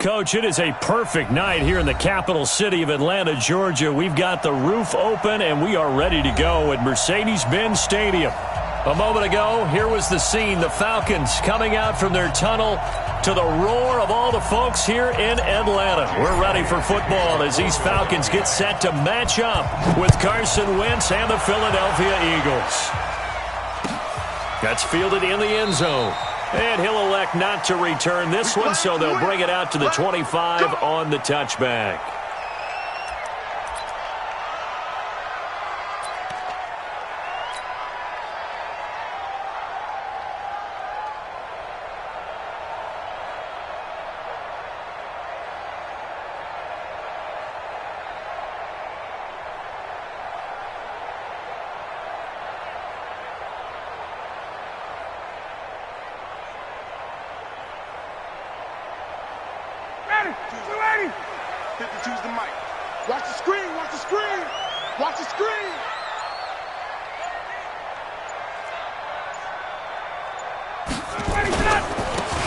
Coach, it is a perfect night here in the capital city of Atlanta, Georgia. We've got the roof open, and we are ready to go at Mercedes-Benz Stadium. A moment ago, here was the scene. The Falcons coming out from their tunnel to the roar of all the folks here in Atlanta. We're ready for football as these Falcons get set to match up with Carson Wentz and the Philadelphia Eagles. That's fielded in the end zone. And he'll elect not to return this one, so they'll bring it out to the 25 on the touchback. Choose the mic. Watch the screen, watch the screen, watch the screen.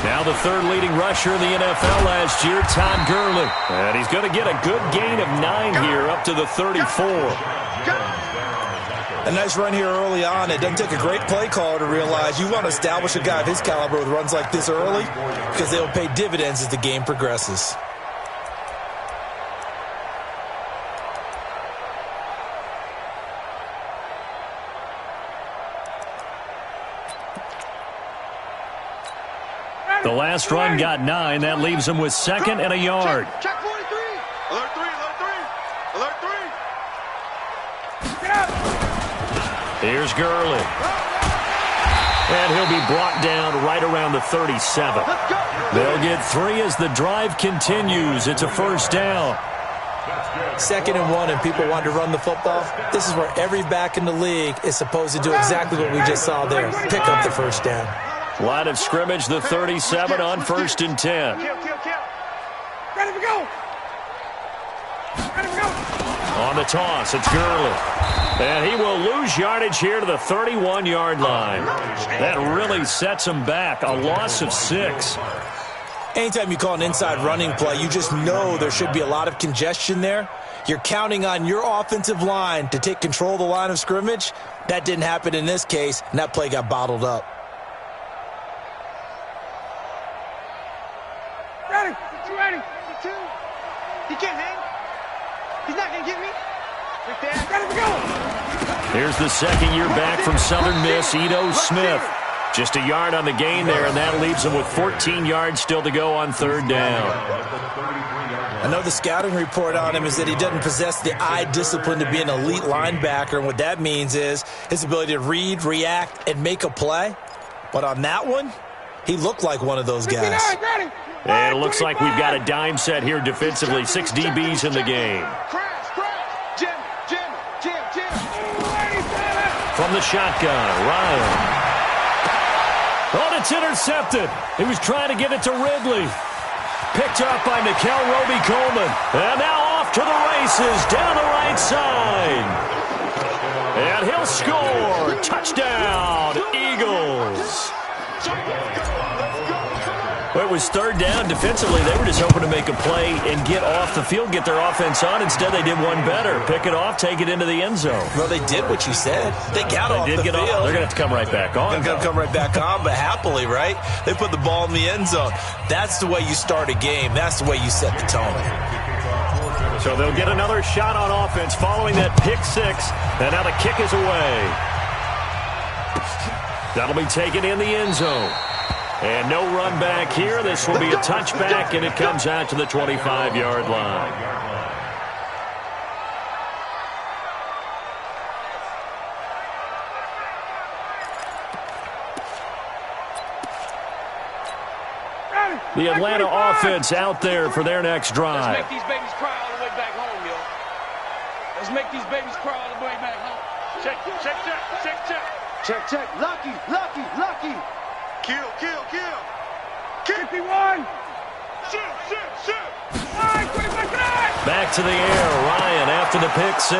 Now the third leading rusher in the NFL last year, Todd Gurley. And he's going to get a good gain of 9 here up to the 34. A nice run here early on. It doesn't take a great play caller to realize you want to establish a guy of his caliber with runs like this early because they'll pay dividends as the game progresses. The last run got 9. That leaves him with 2nd and a yard. Check 43. Alert 3, alert 3, alert 3. Get up. Here's Gurley. And he'll be brought down right around the 37. They'll get 3 as the drive continues. It's a first down. 2nd and 1 and people want to run the football. This is where every back in the league is supposed to do exactly what we just saw there. Pick up the first down. Line of scrimmage, the 37 on 1st and 10. Ready to go. Ready to go. On the toss, it's Gurley. And he will lose yardage here to the 31-yard line. That really sets him back. A loss of 6. Anytime you call an inside running play, you just know there should be a lot of congestion there. You're counting on your offensive line to take control of the line of scrimmage. That didn't happen in this case, and that play got bottled up. Ready. You ready? 2. He can't hang. He's not going to get me. Right there. Ready to go. Here's the second year back from Southern Miss, Ito Smith. Just a yard on the gain there, and that leaves him with 14 yards still to go on 3rd down. I know the scouting report on him is that he doesn't possess the eye discipline to be an elite linebacker, and what that means is his ability to read, react, and make a play. But on that one, he looked like one of those guys. And it looks like we've got a dime set here defensively. 6 DBs in the game. From the shotgun, Ryan. Oh, it's intercepted. He was trying to get it to Ridley. Picked up by Nikel Roby-Coleman. And now off to the races down the right side. And he'll score. Touchdown, Eagles. Well, it was 3rd down. Defensively, they were just hoping to make a play and get off the field, get their offense on. Instead, they did one better. Pick it off, take it into the end zone. Well, they did what you said. They got off the field. They're going to have to come right back on. They're going to come right back on, but happily, right? They put the ball in the end zone. That's the way you start a game. That's the way you set the tone. So they'll get another shot on offense following that pick 6. And now the kick is away. That'll be taken in the end zone. And no run back here. This will be a touchback, and it comes out to the 25-yard line. The Atlanta offense out there for their next drive. Let's make these babies cry all the way back home, yo. Let's make these babies cry all the way back home. Check, check, check, check, check. Check, check. Lucky, lucky, lucky. Kill, kill, kill. 51. Shoot, shoot, shoot. All right, 25, back to the air. Ryan after the pick 6.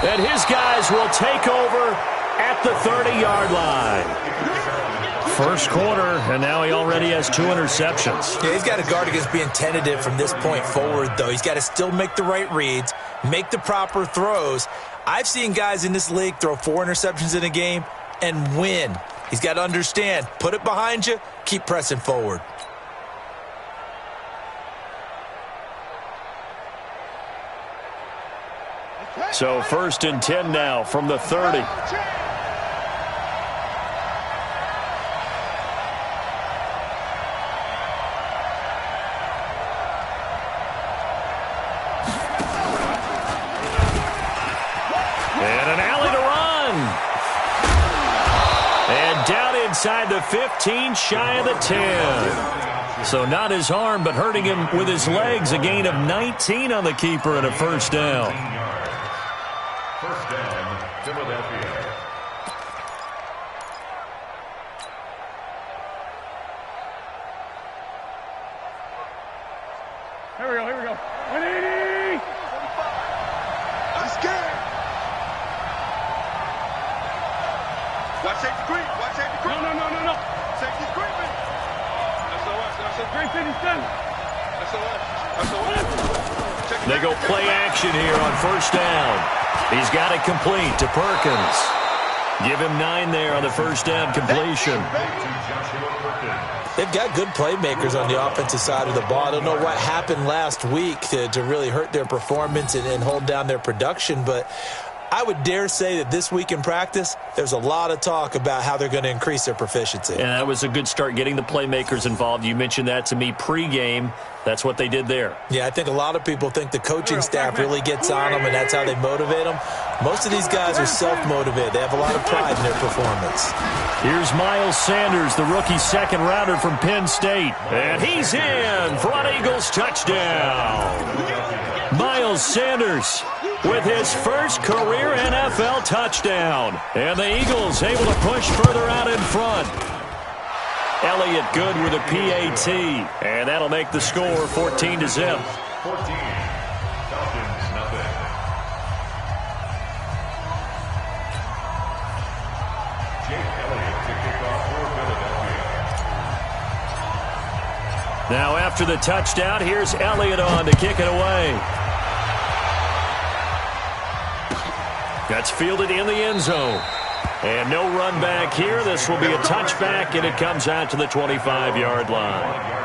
And his guys will take over at the 30-yard line. First quarter, and now he already has 2 interceptions. Yeah, he's got to guard against being tentative from this point forward, though. He's got to still make the right reads, make the proper throws. I've seen guys in this league throw 4 interceptions in a game and win. He's got to understand, put it behind you, keep pressing forward. So 1st and 10 now from the 30. And an alley to run. And down inside the 15, shy of the 10. So not his arm, but hurting him with his legs. A gain of 19 on the keeper and a first down. First down, Philadelphia. Here we go. 180! I'm scared! Watch safety creep! No. Safety's creeping! SOS. 357! SOS. They go play action here on first down. He's got it complete to Perkins. Give him 9 there on the first down completion. They've got good playmakers on the offensive side of the ball. I don't know what happened last week to really hurt their performance and hold down their production, but I would dare say that this week in practice, there's a lot of talk about how they're going to increase their proficiency. And that was a good start, getting the playmakers involved. You mentioned that to me pregame. That's what they did there. Yeah, I think a lot of people think the coaching staff really gets on them, and that's how they motivate them. Most of these guys are self-motivated. They have a lot of pride in their performance. Here's Miles Sanders, the rookie second-rounder from Penn State. And he's in for an Eagles touchdown. Miles Sanders with his first career NFL touchdown. And the Eagles able to push further out in front. Elliott good with a PAT. And that'll make the score 14-0. 14. Falcons, nothing. Jake Elliott to kick off for Philadelphia. Now after the touchdown, here's Elliott on to kick it away. That's fielded in the end zone. And no run back here. This will be a touchback, and it comes out to the 25-yard line.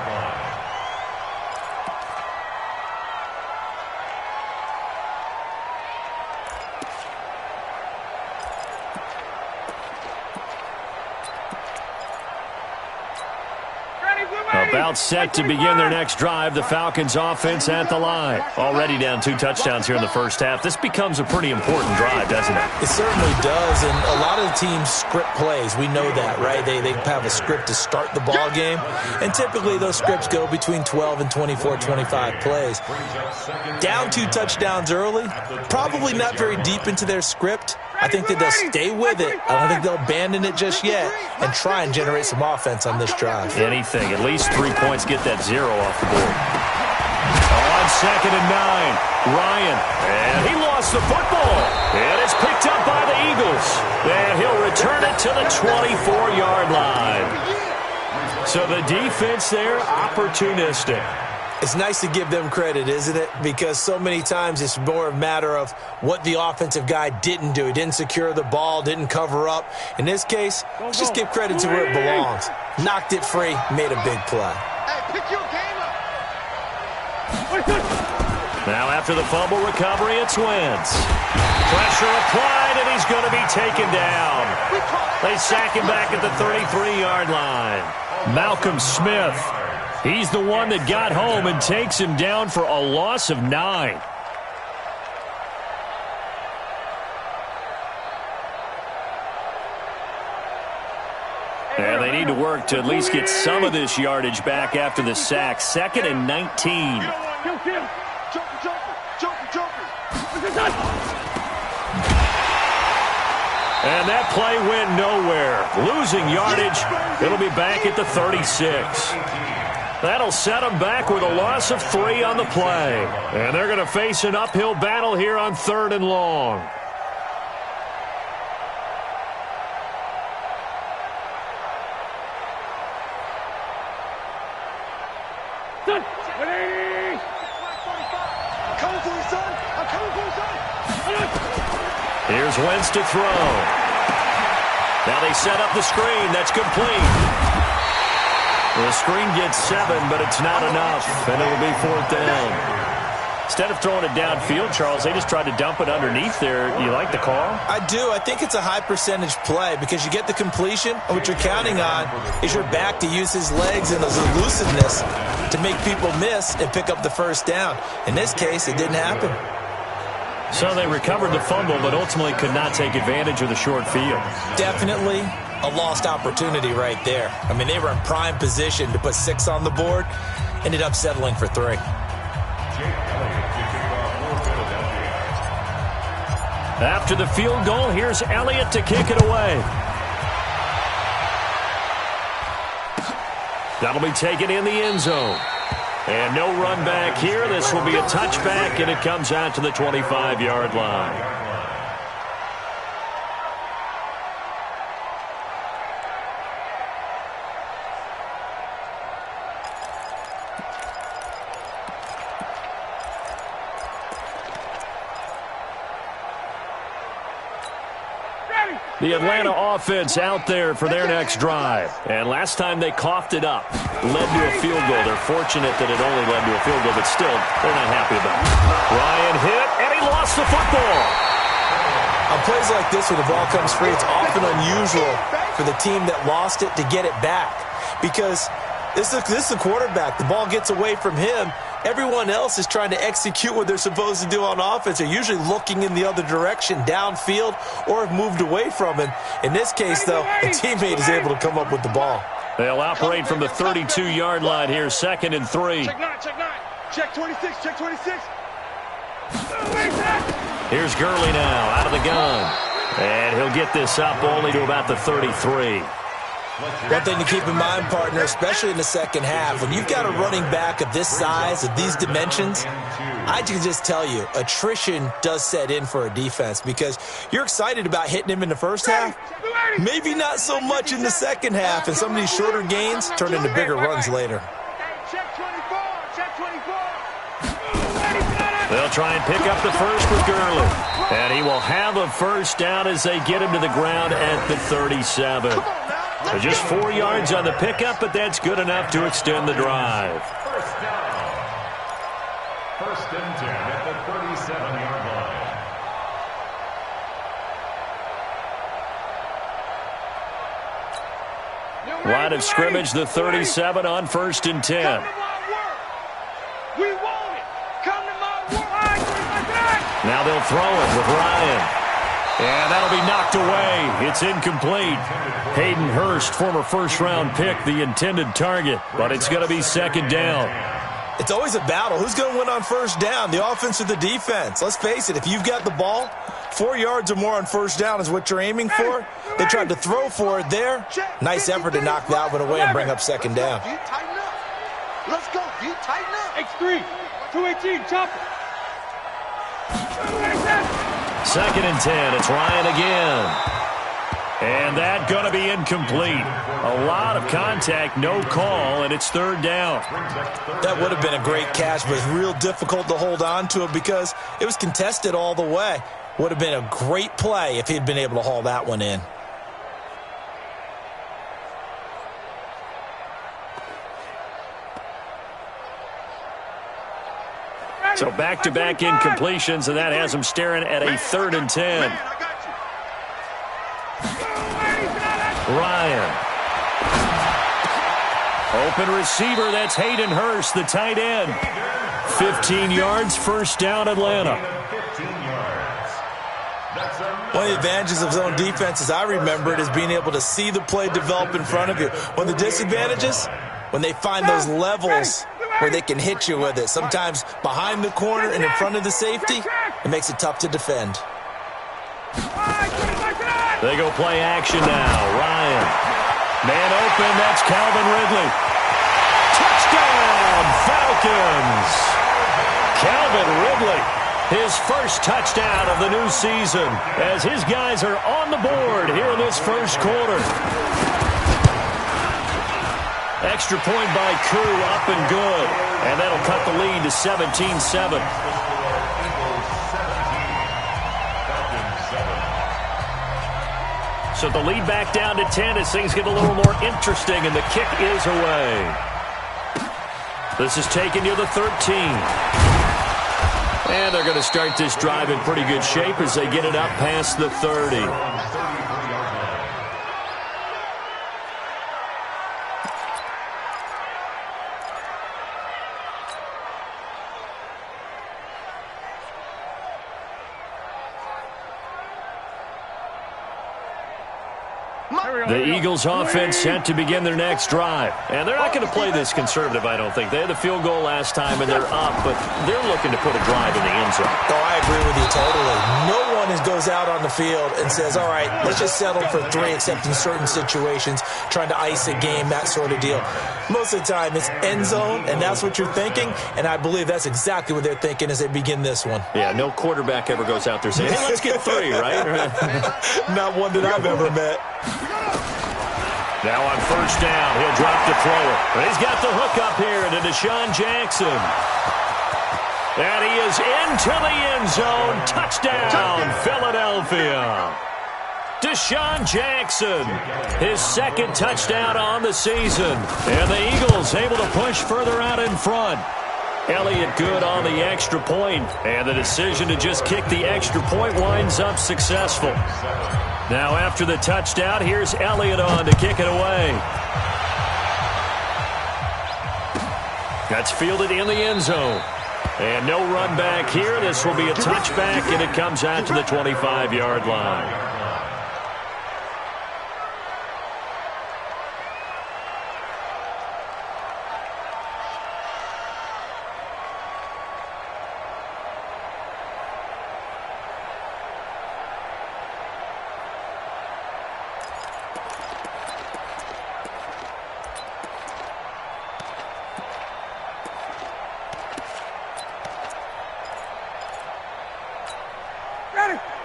About set to begin their next drive. The Falcons offense at the line. Already down 2 touchdowns here in the first half. This becomes a pretty important drive, doesn't it? It certainly does, and a lot of the teams script plays. We know that, right? They have a script to start the ball game, and typically those scripts go between 12 and 24, 25 plays. Down 2 touchdowns early, probably not very deep into their script. I think that they'll stay with it. I don't think they'll abandon it just yet and try and generate some offense on this drive. Anything. At least 3 points, get that 0 off the board. On 2nd and 9, Ryan. And he lost the football. And it's picked up by the Eagles. And he'll return it to the 24-yard line. So the defense there, opportunistic. It's nice to give them credit, isn't it? Because so many times it's more a matter of what the offensive guy didn't do. He didn't secure the ball, didn't cover up. In this case, let's just give credit to where it belongs. Knocked it free, made a big play. Hey, pick your game up. Now after the fumble recovery, it's Wentz. Pressure applied, and he's going to be taken down. They sack him back at the 33-yard line. Malcolm Smith. He's the one that got home and takes him down for a loss of 9. And they need to work to at least get some of this yardage back after the sack. 2nd and 19. And that play went nowhere. Losing yardage. It'll be back at the 36. That'll set them back with a loss of 3 on the play. And they're going to face an uphill battle here on 3rd and long. I'm coming for you, son. I'm coming for you, son. Here's Wentz to throw. Now they set up the screen. That's complete. The screen gets 7, but it's not enough, and it'll be 4th down. Instead of throwing it downfield, Charles, they just tried to dump it underneath there. You like the call? I do. I think it's a high-percentage play because you get the completion, and what you're counting on is your back to use his legs and his elusiveness to make people miss and pick up the first down. In this case, it didn't happen. So they recovered the fumble, but ultimately could not take advantage of the short field. Definitely a lost opportunity right there. I mean, they were in prime position to put 6 on the board, ended up settling for 3. After the field goal, here's Elliott to kick it away. That'll be taken in the end zone. And no run back here. This will be a touchback, and it comes out to the 25-yard line. The Atlanta offense out there for their next drive. And last time they coughed it up, led to a field goal. They're fortunate that it only led to a field goal, but still, they're not happy about it. Ryan hit, and he lost the football. On plays like this, when the ball comes free, it's often unusual for the team that lost it to get it back. Because this is the quarterback. The ball gets away from him. Everyone else is trying to execute what they're supposed to do on offense. They're usually looking in the other direction, downfield, or have moved away from him. In this case, though, a teammate is able to come up with the ball. They'll operate from the 32-yard line here, 2nd and 3. Check 9, check 9. Check 26, check 26. Here's Gurley now, out of the gun. And he'll get this up only to about the 33. One thing to keep in mind, partner, especially in the second half, when you've got a running back of this size, of these dimensions, I can just tell you, attrition does set in for a defense because you're excited about hitting him in the first half, maybe not so much in the second half, and some of these shorter gains turn into bigger runs later. Check 24, check 24. They'll try and pick up the first with Gurley. And he will have a first down as they get him to the ground at the 37. So just 4 yards on the pickup, but that's good enough to extend the drive. First down. 1st and 10 at the 37-yard line. Line of scrimmage, the 37 on 1st and 10. We want it. Come to my work. Now they'll throw it with Ryan. And that'll be knocked away. It's incomplete. Hayden Hurst, former first-round pick, the intended target. But it's going to be 2nd down. It's always a battle. Who's going to win on first down, the offense or the defense? Let's face it, if you've got the ball, 4 yards or more on first down is what you're aiming for. They tried to throw for it there. Nice effort to knock that one away and bring up 2nd down. Tighten up. Let's go. Tighten up. X3, 218, chop it. 2nd and 10. It's Ryan again. And that going to be incomplete. A lot of contact, no call, and it's 3rd down. That would have been a great catch, but it's real difficult to hold on to it because it was contested all the way. Would have been a great play if he'd been able to haul that one in. So back-to-back incompletions, and that has him staring at a 3rd and 10. Ryan. Open receiver, that's Hayden Hurst, the tight end. 15 yards, first down, Atlanta. 15 yards. One of the advantages of zone defense, as I remember it, is being able to see the play develop in front of you. One of the disadvantages, when they find those levels where they can hit you with it. Sometimes behind the corner and in front of the safety, it makes it tough to defend. They go play action now. Ryan. Man open, that's Calvin Ridley. Touchdown, Falcons. Calvin Ridley, his first touchdown of the new season as his guys are on the board here in this first quarter. Extra point by Koo, up and good. And that'll cut the lead to 17-7. So the lead back down to 10 as things get a little more interesting, and the kick is away. This is taken near the 13. And they're going to start this drive in pretty good shape as they get it up past the 30. The Eagles offense set to begin their next drive. And they're not going to play this conservative, I don't think. They had the field goal last time, and they're up, but they're looking to put a drive in the end zone. Oh, I agree with you totally. No one goes out on the field and says, all right, let's just settle for 3, except in certain situations, trying to ice a game, that sort of deal. Most of the time, it's end zone, and that's what you're thinking, and I believe that's exactly what they're thinking as they begin this one. Yeah, no quarterback ever goes out there saying, hey, let's get 3, right? Not one that I've ever met. Now on first down, he'll drop to throw it. But he's got the hook up here to Deshaun Jackson. And he is into the end zone. Touchdown, Philadelphia. Deshaun Jackson, his second touchdown on the season. And the Eagles able to push further out in front. Elliott good on the extra point. And the decision to just kick the extra point winds up successful. Now after the touchdown, here's Elliott on to kick it away. That's fielded in the end zone. And no run back here. This will be a touchback, and it comes out to the 25-yard line.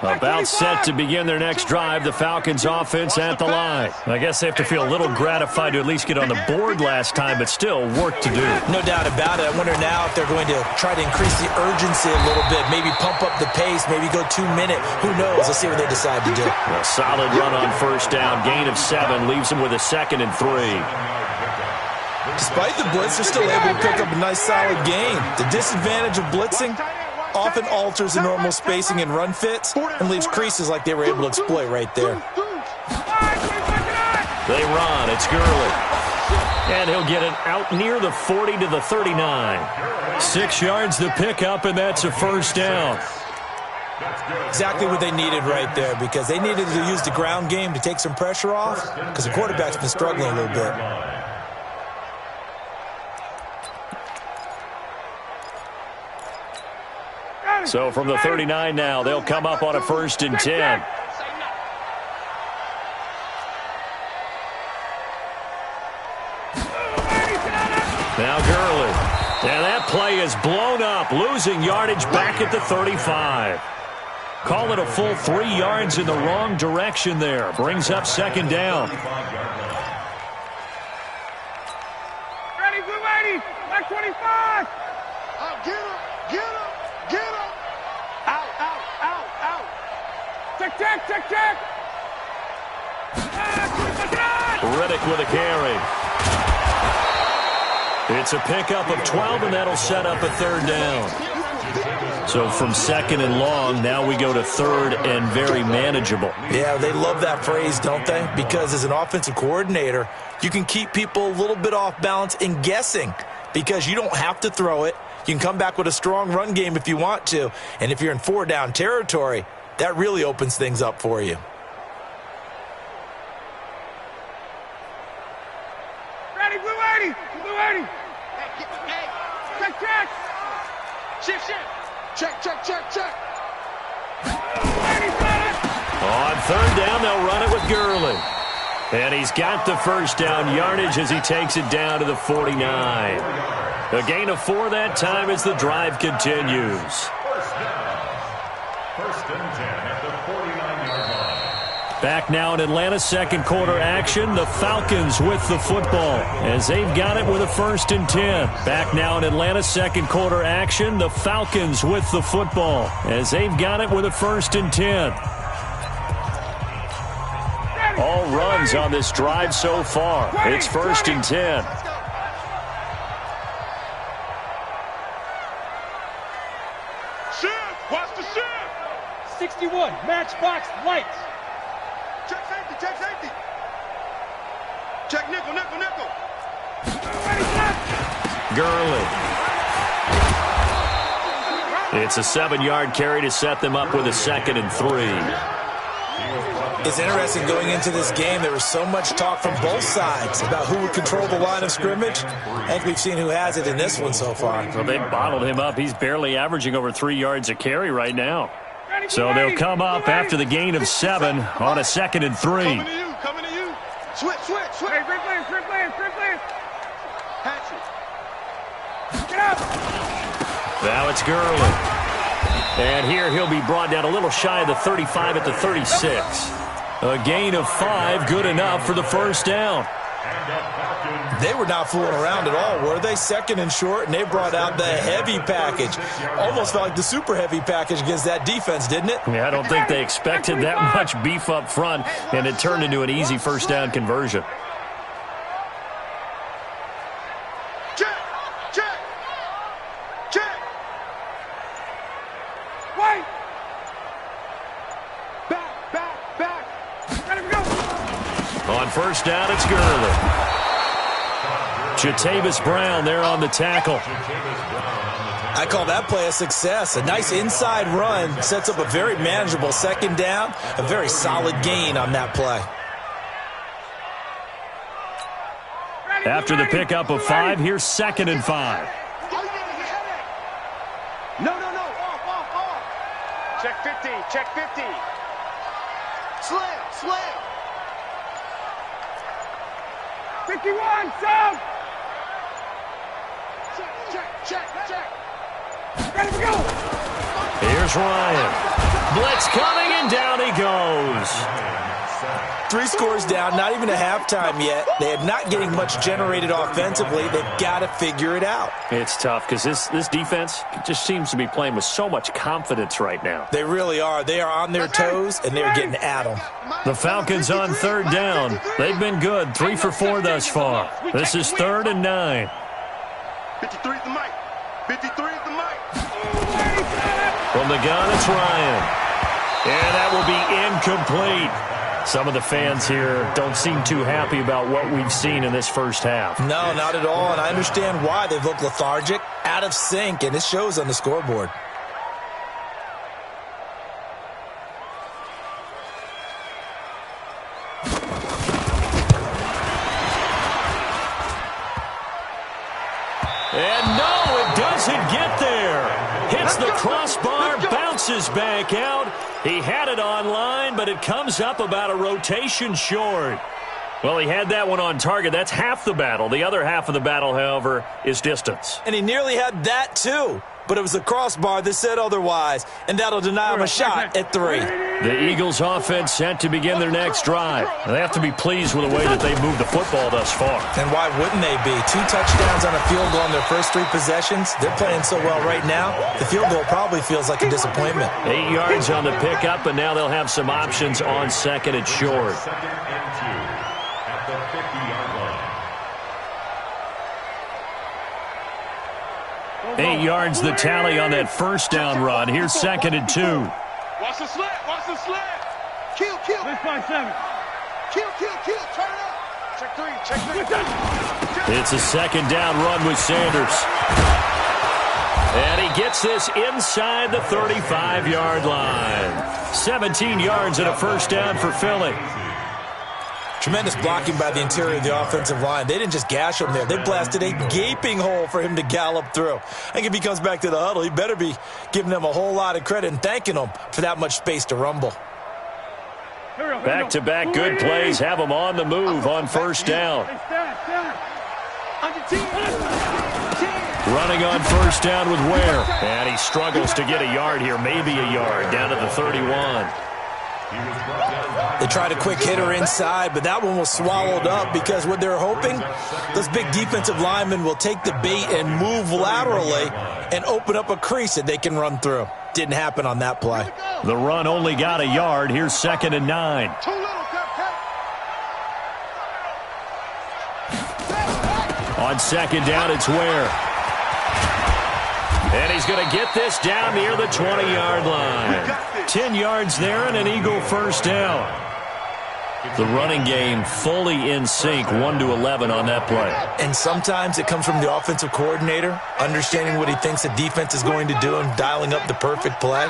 About set to begin their next drive, the Falcons offense at the line. I guess they have to feel a little gratified to at least get on the board last time, but still work to do. No doubt about it. I wonder now if they're going to try to increase the urgency a little bit, maybe pump up the pace, maybe go 2-minute. Who knows? Let's see what they decide to do. A solid run on first down, gain of 7, leaves them with a 2nd and 3. Despite the blitz, they're still able to pick up a nice solid gain. The disadvantage of blitzing often alters the normal spacing and run fits and leaves creases like they were able to exploit right there. They run. It's Gurley. And he'll get it out near the 40 to the 39. 6 yards to pick up, and that's a first down. Exactly what they needed right there, because they needed to use the ground game to take some pressure off, because the quarterback's been struggling a little bit. So from the 39 now, they'll come up on a 1st and 10. Now Gurley. And that play is blown up, losing yardage back at the 35. Call it a full 3 yards in the wrong direction there. Brings up 2nd down. Ready, blue 80, back 25. Oh, get him, get him, get him. Out, out, out, out. Check, check, check, check. Riddick with a carry. It's a pickup of 12, and that'll set up a 3rd down. So from 2nd and long, now we go to 3rd and very manageable. Yeah, they love that phrase, don't they? Because as an offensive coordinator, you can keep people a little bit off balance and guessing, because you don't have to throw it. You can come back with a strong run game if you want to. And if you're in 4-down territory, that really opens things up for you. Ready, blue 80, blue 80. Check, check. Shift, shift. Check, check, check, check. On 3rd down, they'll run it with Gurley. And he's got the 1st down yardage as he takes it down to the 49. A gain of 4 that time as the drive continues. First and 10 at the 49-yard line. Back now in Atlanta, second quarter action. The Falcons with the football as they've got it with a 1st and 10. Back now in Atlanta, second quarter action. The Falcons with the football as they've got it with a 1st and 10. All runs on this drive so far. It's 1st and 10. Shift! Watch the shift! 61, matchbox lights. Check safety, check safety. Check nickel, nickel, nickel. Gurley. It's a 7-yard carry to set them up with a 2nd and 3. It's interesting going into this game. There was so much talk from both sides about who would control the line of scrimmage. I think we've seen who has it in this one so far. Well, they bottled him up. He's barely averaging over 3 yards a carry right now. So they'll come up after the gain of 7 on a 2nd and 3. Coming to you, coming to you. Switch, switch, switch. Hey, great players, great players, great players. Hatchet. Get up. Now it's Gurley. And here he'll be brought down a little shy of the 35 at the 36. A gain of 5, good enough for the 1st down. They were not fooling around at all, were they? 2nd and short, and they brought out the heavy package. Almost felt like the super heavy package against that defense, didn't it? Yeah, I don't think they expected that much beef up front, and it turned into an easy 1st down conversion. Check, check, check. Wait. Back, back, back. Let him go. On 1st down, it's Gurley. Jatavis Brown there on the tackle. I call that play a success. A nice inside run sets up a very manageable 2nd down. A very solid gain on that play. After the pickup of 5, here's 2nd and 5. No, no, no. Off. Check 50, check 50. Slam, slam. 51, Sam. Check. Let him go. Here's Ryan. Blitz coming, and down he goes. 3 scores down, not even a halftime yet. They are not getting much generated offensively. They've got to figure it out. It's tough because this defense just seems to be playing with so much confidence right now. They really are. They are on their toes, and they're getting at them. The Falcons on 3rd down. They've been good, 3 for 4 thus far. This is 3rd and 9. 53 is the mic. 53 is the mic. From the gun, it's Ryan. And that will be incomplete. Some of the fans here don't seem too happy about what we've seen in this 1st half. No, not at all, and I understand why. They've looked lethargic, out of sync, and it shows on the scoreboard. And no, it doesn't get there. Hits the crossbar, bounces back out. He had it online, but it comes up about a rotation short. Well, he had that one on target. That's half the battle. The other half of the battle, however, is distance. And he nearly had that, too. But it was the crossbar that said otherwise, and that'll deny him a shot at 3. The Eagles offense set to begin their next drive. They have to be pleased with the way that they've moved the football thus far. And why wouldn't they be? 2 touchdowns on a field goal in their first 3 possessions. They're playing so well right now, the field goal probably feels like a disappointment. 8 yards on the pickup, and now they'll have some options on 2nd and short. 2nd and 2 at the 50-yard line. 8 yards the tally on that 1st down run. Here's 2nd and 2. Watch the slant, watch the slant. Kill. Let's find 7. Kill. Turn it up. Check 3, check 3. It's a 2nd down run with Sanders. And he gets this inside the 35-yard line. 17 yards and a 1st down for Philly. Tremendous blocking by the interior of the offensive line. They didn't just gash him there. They blasted a gaping hole for him to gallop through. I think if he comes back to the huddle, he better be giving them a whole lot of credit and thanking them for that much space to rumble. Back-to-back good plays have them on the move on 1st down. Running on 1st down with Ware. And he struggles to get a yard here, maybe a yard, down to the 31. They tried a quick hitter inside, but that one was swallowed up because what they're hoping, those big defensive linemen will take the bait and move laterally and open up a crease that they can run through. Didn't happen on that play. The run only got a yard. Here's 2nd and 9. On 2nd down, it's Ware. And he's going to get this down near the 20-yard line. 10 yards there and an Eagle first down. The running game fully in sync, 1-11 on that play. And sometimes it comes from the offensive coordinator, understanding what he thinks the defense is going to do and dialing up the perfect play.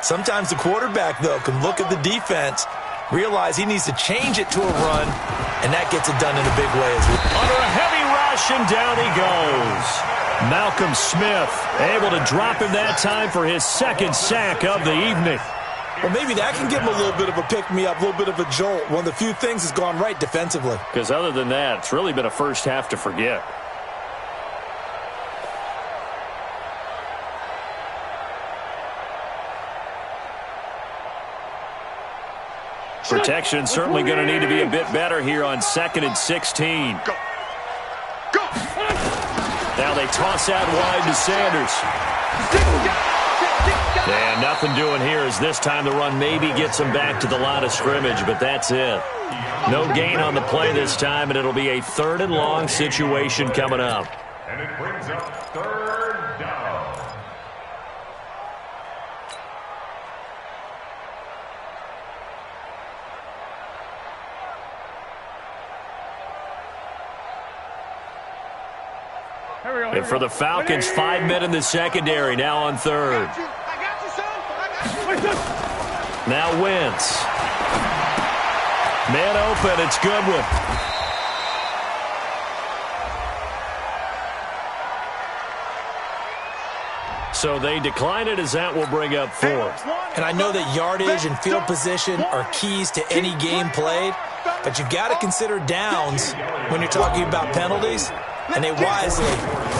Sometimes the quarterback, though, can look at the defense, realize he needs to change it to a run, and that gets it done in a big way as well. Under a heavy rush, and down he goes. Malcolm Smith able to drop him that time for his 2nd sack of the evening. Well, maybe that can give him a little bit of a pick-me-up, a little bit of a jolt. One of the few things has gone right defensively. Because other than that, it's really been a first half to forget. Protection certainly going to need to be a bit better here on 2nd and 16. Now they toss out wide to Sanders. And nothing doing here as this time the run maybe gets him back to the line of scrimmage, but that's it. No gain on the play this time, and it'll be a 3rd and long situation coming up. And it brings up 3rd down. And for the Falcons, 5 men in the secondary, now on 3rd. Now Wentz. Man open, it's Goodwin. So they decline it as that will bring up 4th. And I know that yardage and field position are keys to any game played, but you've got to consider downs when you're talking about penalties. And they wisely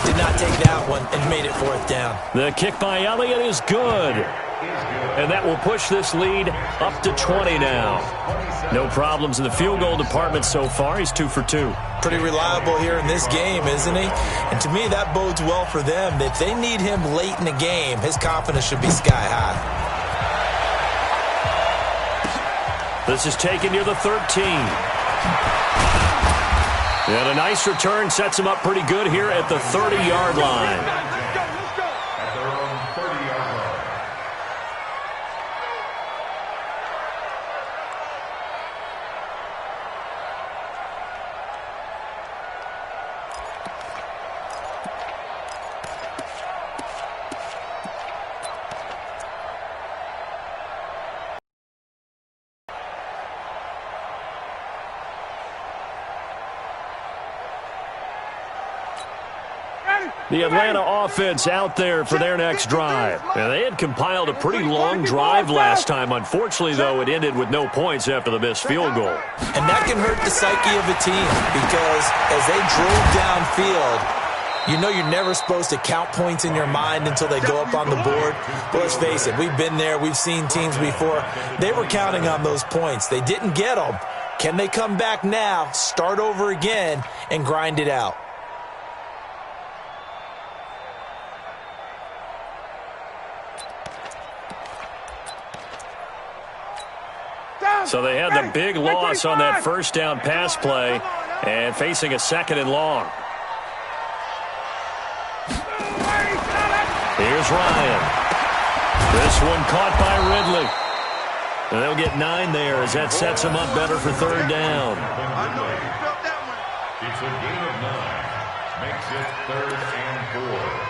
did not take that one and made it 4th down. The kick by Elliott is good. And that will push this lead up to 20 now. No problems in the field goal department so far. He's 2 for 2. Pretty reliable here in this game, isn't he? And to me, that bodes well for them. If they need him late in the game, his confidence should be sky high. This is taken near the 13. And a nice return sets him up pretty good here at the 30-yard line. At their own 30-yard line. The Atlanta offense out there for their next drive. And they had compiled a pretty long drive last time. Unfortunately, though, it ended with no points after the missed field goal. And that can hurt the psyche of a team because as they drove downfield, you know you're never supposed to count points in your mind until they go up on the board. But let's face it, we've been there. We've seen teams before. They were counting on those points. They didn't get them. Can they come back now, start over again, and grind it out? So they had the big loss on that first down pass play and facing a 2nd and long. Here's Ryan. This one caught by Ridley. And they'll get 9 there as that sets them up better for 3rd down. It's a gain of 9. Makes it 3rd and 4.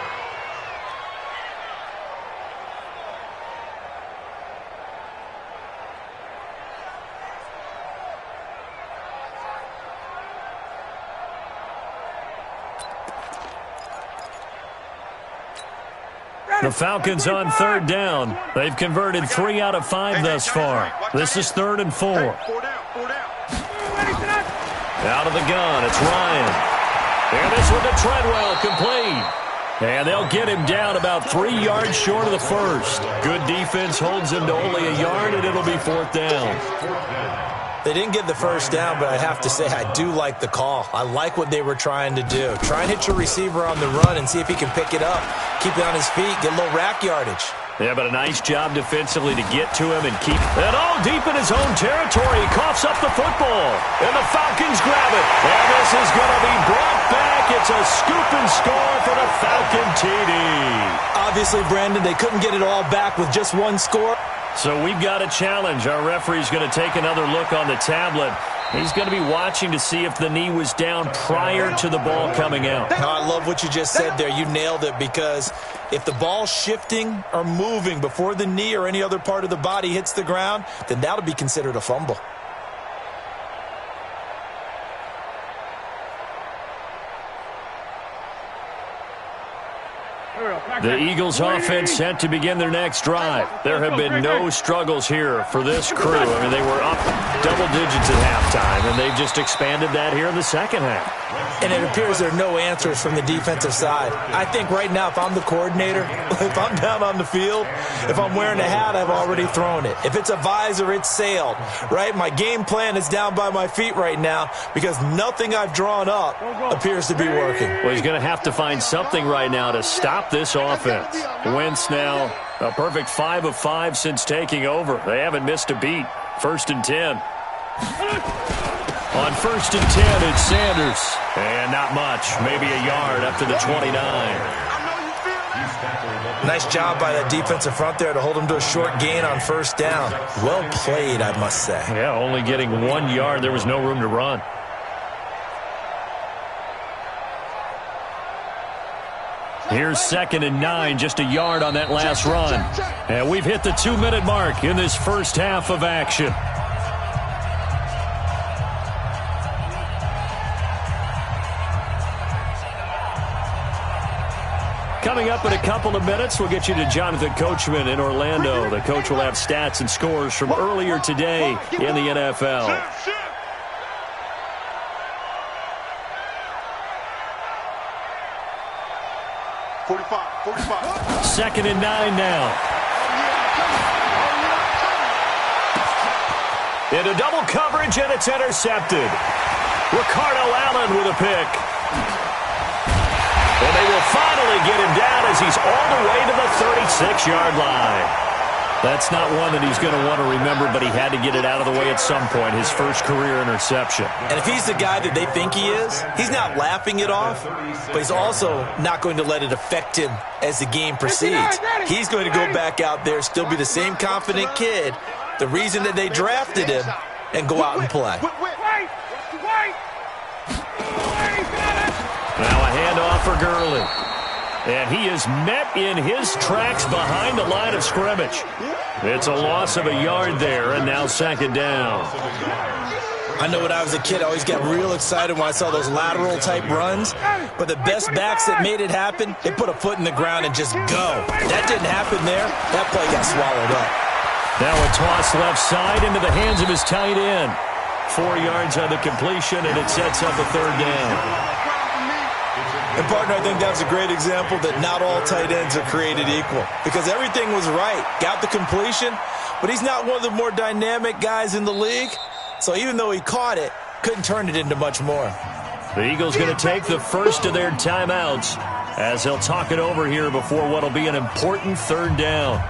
The Falcons on 3rd down. They've converted 3 out of 5 thus far. This is 3rd and 4. Out of the gun, it's Ryan. And this one to Treadwell, complete. And they'll get him down about 3 yards short of the first. Good defense holds him to only a yard, and it'll be 4th down. They didn't get the first down, but I have to say I do like the call. I like what they were trying to do. Try and hit your receiver on the run and see if he can pick it up. Keep it on his feet, get a little rack yardage. Yeah, but a nice job defensively to get to him and keep it all deep in his own territory. He coughs up the football, and the Falcons grab it. And this is going to be brought back. It's a scoop and score for the Falcon TD. Obviously, Brandon, they couldn't get it all back with just one score. So we've got a challenge. Our referee's going to take another look on the tablet. He's going to be watching to see if the knee was down prior to the ball coming out. Now, I love what you just said there. You nailed it, because if the ball's shifting or moving before the knee or any other part of the body hits the ground, then that'll be considered a fumble. The Eagles offense set to begin their next drive. There have been no struggles here for this crew. I mean, they were up double digits at halftime, and they've just expanded that here in the second half. And it appears there are no answers from the defensive side. I think right now, if I'm the coordinator, if I'm down on the field, if I'm wearing a hat, I've already thrown it. If it's a visor, it's sailed, right? My game plan is down by my feet right now because nothing I've drawn up appears to be working. Well, he's going to have to find something right now to stop this offense. Wentz now a perfect 5 of 5 since taking over. They haven't missed a beat. 1st and 10. On 1st and 10, it's Sanders. And not much, maybe a yard up to the 29. Nice job by that defensive front there to hold him to a short gain on 1st down. Well played, I must say. Yeah, only getting 1 yard. There was no room to run. Here's 2nd and 9, just a yard on that last run. And we've hit the 2-minute mark in this first half of action. Coming up in a couple of minutes, we'll get you to Jonathan Coachman in Orlando. The coach will have stats and scores from earlier today in the NFL. 45. 2nd and 9 now. Into double coverage, and it's intercepted. Ricardo Allen with a pick. And they will finally get him down as he's all the way to the 36-yard line. That's not one that he's going to want to remember, but he had to get it out of the way at some point, his first career interception. And if he's the guy that they think he is, he's not laughing it off, but he's also not going to let it affect him as the game proceeds. He's going to go back out there, still be the same confident kid, the reason that they drafted him, and go out and play. Now a handoff for Gurley. And he is met in his tracks behind the line of scrimmage. It's a loss of a yard there, and now 2nd down. I know when I was a kid, I always got real excited when I saw those lateral-type runs. But the best backs that made it happen, they put a foot in the ground and just go. That didn't happen there. That play got swallowed up. Now a toss left side into the hands of his tight end. 4 yards on the completion, and it sets up a 3rd down. And, partner, I think that's a great example that not all tight ends are created equal. Because everything was right. Got the completion, but he's not one of the more dynamic guys in the league. So even though he caught it, couldn't turn it into much more. The Eagles going to take the first of their timeouts as they'll talk it over here before what will be an important 3rd down.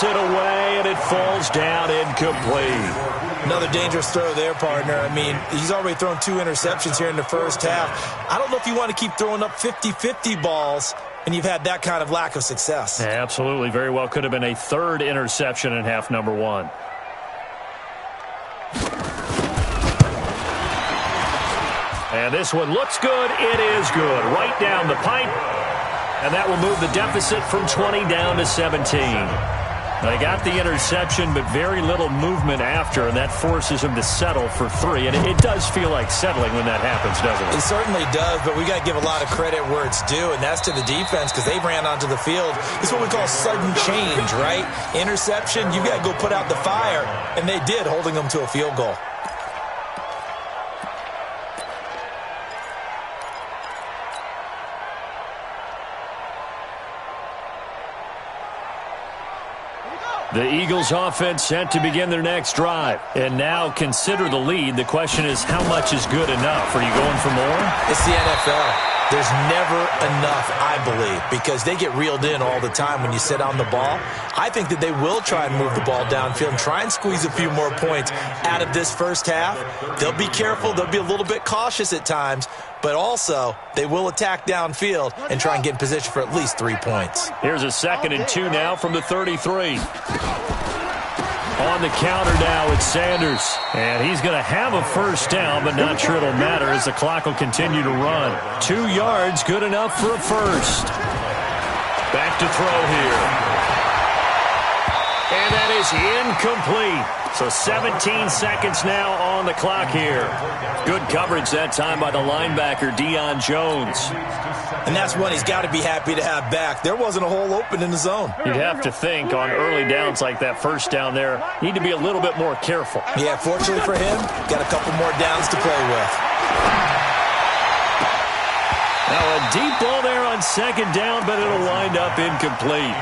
It away, and it falls down incomplete. Another dangerous throw there, partner. I mean, he's already thrown 2 interceptions here in the first half. I don't know if you want to keep throwing up 50-50 balls, and you've had that kind of lack of success. Yeah, absolutely. Very well could have been a 3rd interception in half number 1. And this one looks good. It is good. Right down the pipe. And that will move the deficit from 20 down to 17. They got the interception, but very little movement after, and that forces him to settle for 3. And it does feel like settling when that happens, doesn't it? It certainly does, but we got to give a lot of credit where it's due, and that's to the defense because they ran onto the field. It's what we call sudden change, right? Interception, you got to go put out the fire, and they did, holding them to a field goal. The Eagles offense set to begin their next drive. And now consider the lead. The question is, how much is good enough? Are you going for more? It's the NFL. There's never enough, I believe, because they get reeled in all the time when you sit on the ball. I think that they will try and move the ball downfield and try and squeeze a few more points out of this first half. They'll be careful. They'll be a little bit cautious at times, but also they will attack downfield and try and get in position for at least 3 points. Here's a 2nd and 2 now from the 33. On the counter now, it's Sanders. And he's going to have a first down, but not sure it'll matter as the clock will continue to run. 2 yards, good enough for a first. Back to throw here. And that is incomplete. So 17 seconds now on the clock here. Good coverage that time by the linebacker, Deion Jones. And that's one he's got to be happy to have back. There wasn't a hole open in the zone. You'd have to think on early downs like that first down there, need to be a little bit more careful. Yeah, fortunately for him, got a couple more downs to play with. Now a deep ball there on 2nd down, but it'll wind up incomplete.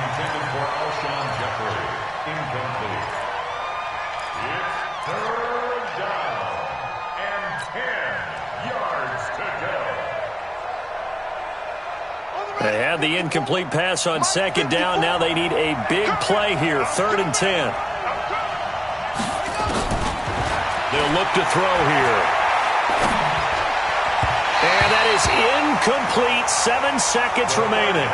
They had the incomplete pass on 2nd down. Now they need a big play here, 3rd and 10. They'll look to throw here. And that is incomplete. 7 seconds remaining.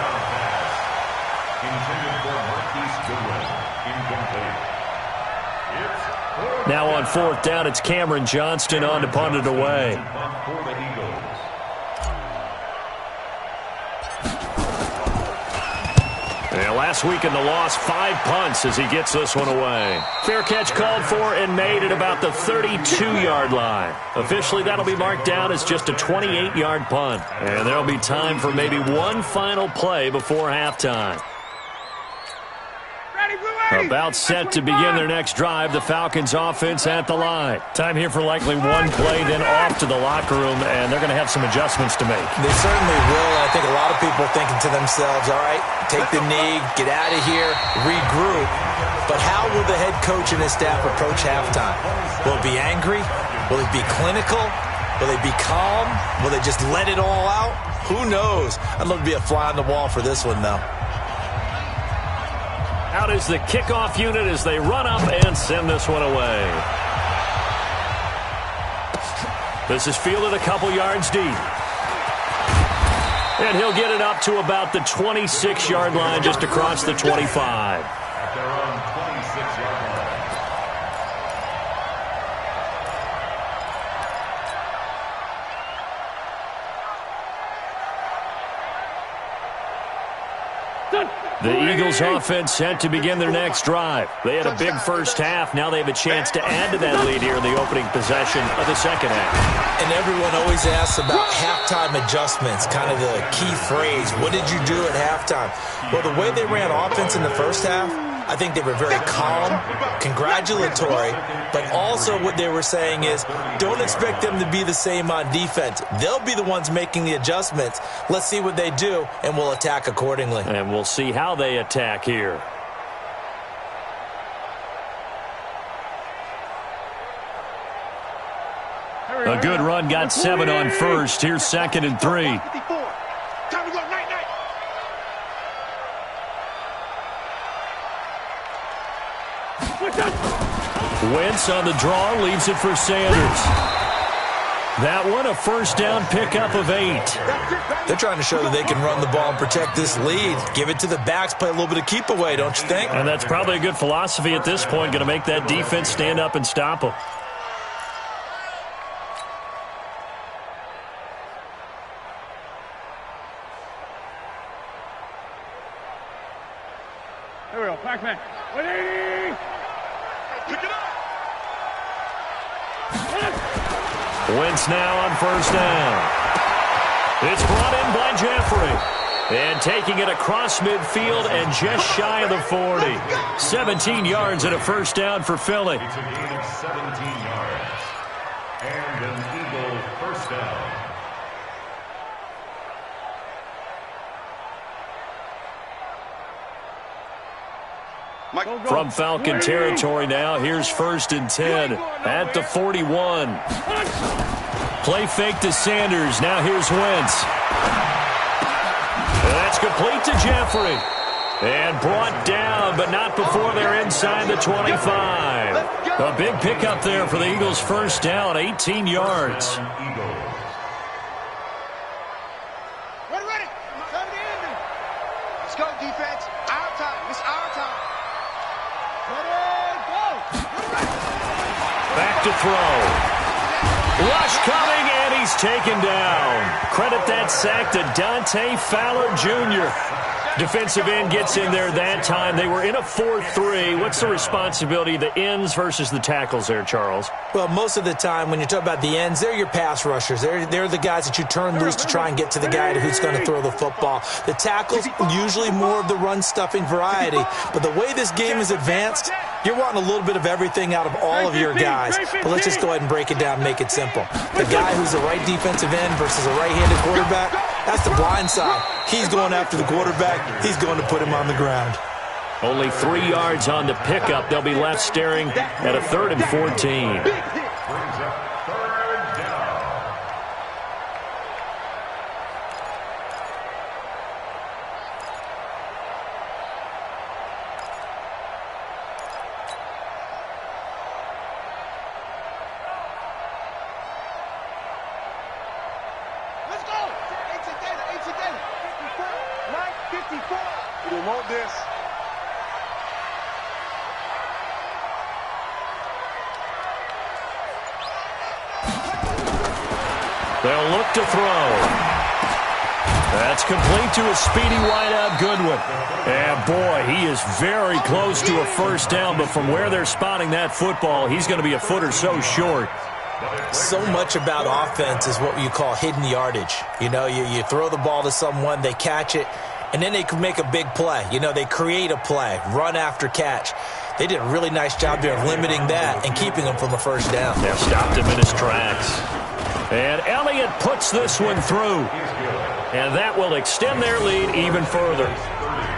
Now on 4th down, it's Cameron Johnston on to punt it away. And last week in the loss, 5 punts as he gets this one away. Fair catch called for and made at about the 32-yard line. Officially, that'll be marked down as just a 28-yard punt. And there'll be time for maybe one final play before halftime. About set to begin their next drive, the Falcons offense at the line. Time here for likely one play, then off to the locker room, and they're going to have some adjustments to make. They certainly will. I think a lot of people are thinking to themselves, all right, take the knee, get out of here, regroup. But how will the head coach and his staff approach halftime? Will it be angry? Will it be clinical? Will they be calm? Will they just let it all out? Who knows? I'd love to be a fly on the wall for this one, though. Out is the kickoff unit as they run up and send this one away. This is fielded a couple yards deep. And he'll get it up to about the 26-yard line, just across the 25. At their own 26-yard line. The Eagles offense set to begin their next drive. They had a big first half. Now they have a chance to add to that lead here in the opening possession of the second half. And everyone always asks about halftime adjustments, kind of the key phrase. What did you do at halftime? Well, the way they ran offense in the first half, I think they were very calm, congratulatory, but also what they were saying is don't expect them to be the same on defense. They'll be the ones making the adjustments. Let's see what they do, and we'll attack accordingly. And we'll see how they attack here. A good run, got 7 on first. Here's 2nd and 3. Time to go, night, night. Wentz on the draw, leaves it for Sanders. That one, a first down pickup of 8. They're trying to show that they can run the ball and protect this lead. Give it to the backs, play a little bit of keep away, don't you think? And that's probably a good philosophy at this point, going to make that defense stand up and stop them. Here we go. Pac-Man. 180. Pick it up. Wentz now on first down. It's brought in by Jeffrey. And taking it across midfield and just shy of the 40. 17 yards and a first down for Philly. It's a gain of 17 yards. And an Eagle first down. From Falcon territory now, here's 1st and 10 at the 41. Play fake to Sanders. Now here's Wentz. That's complete to Jeffrey. And brought down, but not before they're inside the 25. A big pickup there for the Eagles' first down, 18 yards. Ready. Come to end. Let's go, defense. Our time. It's our time. Back to throw. Rush coming, and he's taken down. Credit that sack to Dante Fowler Jr. Defensive end gets in there that time. They were in a 4-3. What's the responsibility of the ends versus the tackles there, Charles? Well, most of the time when you talk about the ends, they're your pass rushers. They're the guys that you turn loose to try and get to the guy who's going to throw the football. The tackles, usually more of the run-stuffing variety. But the way this game is advanced, you're wanting a little bit of everything out of all of your guys. But let's just go ahead and break it down and make it simple. The guy who's a right defensive end versus a right-handed quarterback, that's the blind side. He's going after the quarterback. He's going to put him on the ground. Only 3 yards on the pickup. They'll be left staring at a 3rd and 14. Brings up 3rd down. Let's go. 18 data. 54. We don't want this. They'll look to throw. That's complete to a speedy wideout Goodwin. And boy, he is very close to a first down, but from where they're spotting that football, he's going to be a foot or so short. So much about offense is what you call hidden yardage. You know, you throw the ball to someone, they catch it, and then they can make a big play. You know, they create a play, run after catch. They did a really nice job there of limiting that and keeping him from a first down. They've stopped him in his tracks. And Elliott puts this one through. And that will extend their lead even further.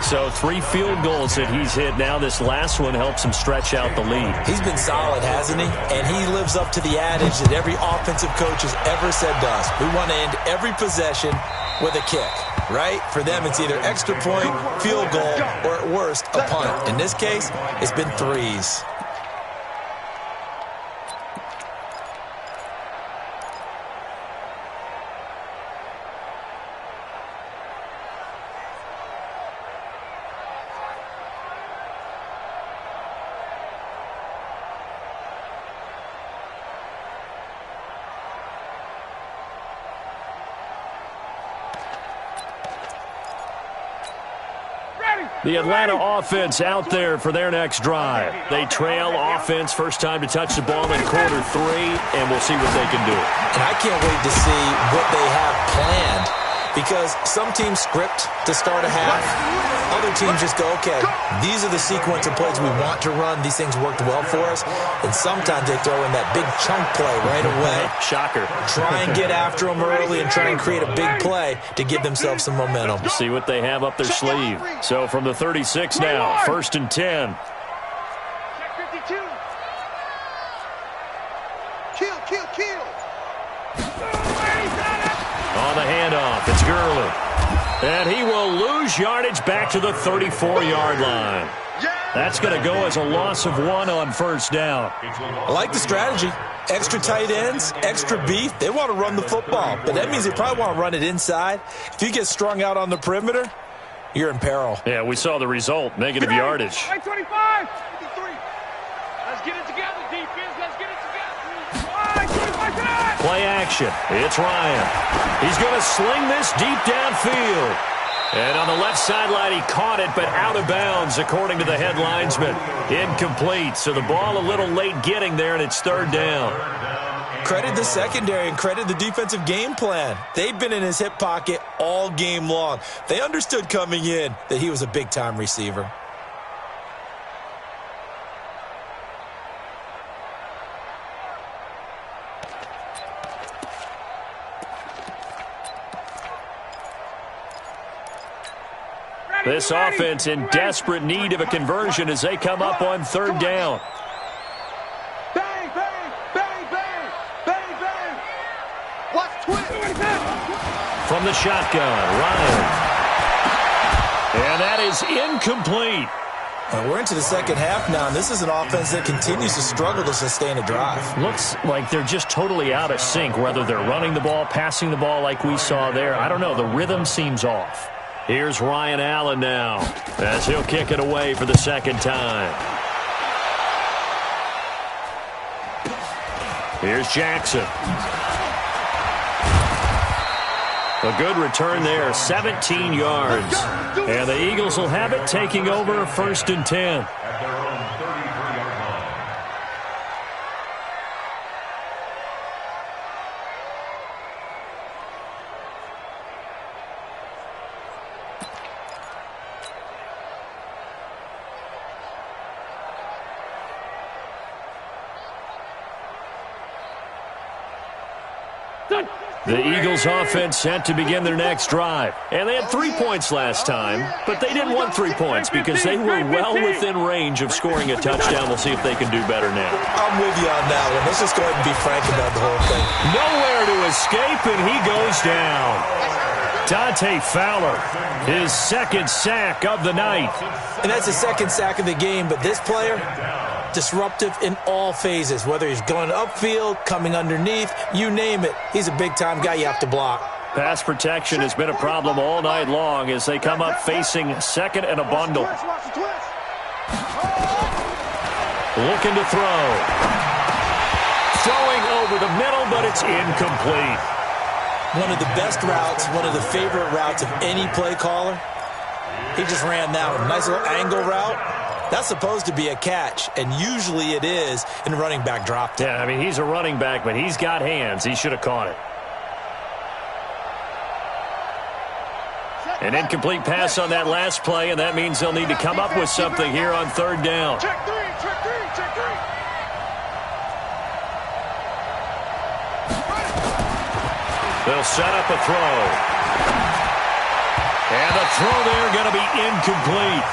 So 3 field goals that he's hit now. This last one helps him stretch out the lead. He's been solid, hasn't he? And he lives up to the adage that every offensive coach has ever said to us. We want to end every possession with a kick, right? For them, it's either extra point, field goal, or at worst, a punt. In this case, it's been 3s. The Atlanta offense out there for their next drive. They trail offense, first time to touch the ball in quarter 3, and we'll see what they can do. And I can't wait to see what they have planned, because some teams script to start a half. Other teams just go, okay, these are the sequence of plays we want to run. These things worked well for us. And sometimes they throw in that big chunk play right away. Shocker. Try and get after them early and try and create a big play to give themselves some momentum. See what they have up their sleeve. So from the 36 now, 1st and 10. Check 52. Kill. On the handoff, it's Gurley. And he will lose yardage back to the 34-yard line. That's going to go as a loss of 1 on first down. I like the strategy. Extra tight ends, extra beef. They want to run the football, but that means they probably want to run it inside. If you get strung out on the perimeter, you're in peril. Yeah, we saw the result, negative yardage. 25. 53. Let's get it together, defense. Let's get it together. 25 tonight. Play action. It's Ryan. He's going to sling this deep downfield. And on the left sideline, he caught it, but out of bounds, according to the head linesman. Incomplete, so the ball a little late getting there, and it's third down. Credit the secondary and credit the defensive game plan. They've been in his hip pocket all game long. They understood coming in that he was a big-time receiver. This offense in desperate need of a conversion as they come up on third down. Bang, bang, bang, bang, bang, bang. Watch twist. From the shotgun, Ryan. And that is incomplete. And we're into the second half now, and this is an offense that continues to struggle to sustain a drive. Looks like they're just totally out of sync, whether they're running the ball, passing the ball like we saw there. I don't know. The rhythm seems off. Here's Ryan Allen now as he'll kick it away for the second time. Here's Jackson. A good return there, 17 yards. And the Eagles will have it, taking over first and 10. At their own 33-yard line. The Eagles offense set to begin their next drive. And they had 3 points last time, but they didn't want 3 points because they were well within range of scoring a touchdown. We'll see if they can do better now. I'm with you on that one. Let's just go ahead and be frank about the whole thing. Nowhere to escape, and he goes down. Dante Fowler, his second sack of the night. And that's the second sack of the game, but this player, disruptive in all phases, whether he's going upfield, coming underneath, you name it. He's a big-time guy you have to block. Pass protection has been a problem all night long as they come up facing second and a bundle. Looking to throw. Throwing over the middle, but it's incomplete. One of the best routes, one of the favorite routes of any play caller. He just ran that one. Nice little angle route. That's supposed to be a catch, and usually it is in running back drop. Yeah, I mean, he's a running back, but he's got hands. He should have caught it. An incomplete pass on that last play, and that means they'll need to come up with something here on third down. Check three, check three, check three. They'll set up a throw. And the throw there going to be incomplete.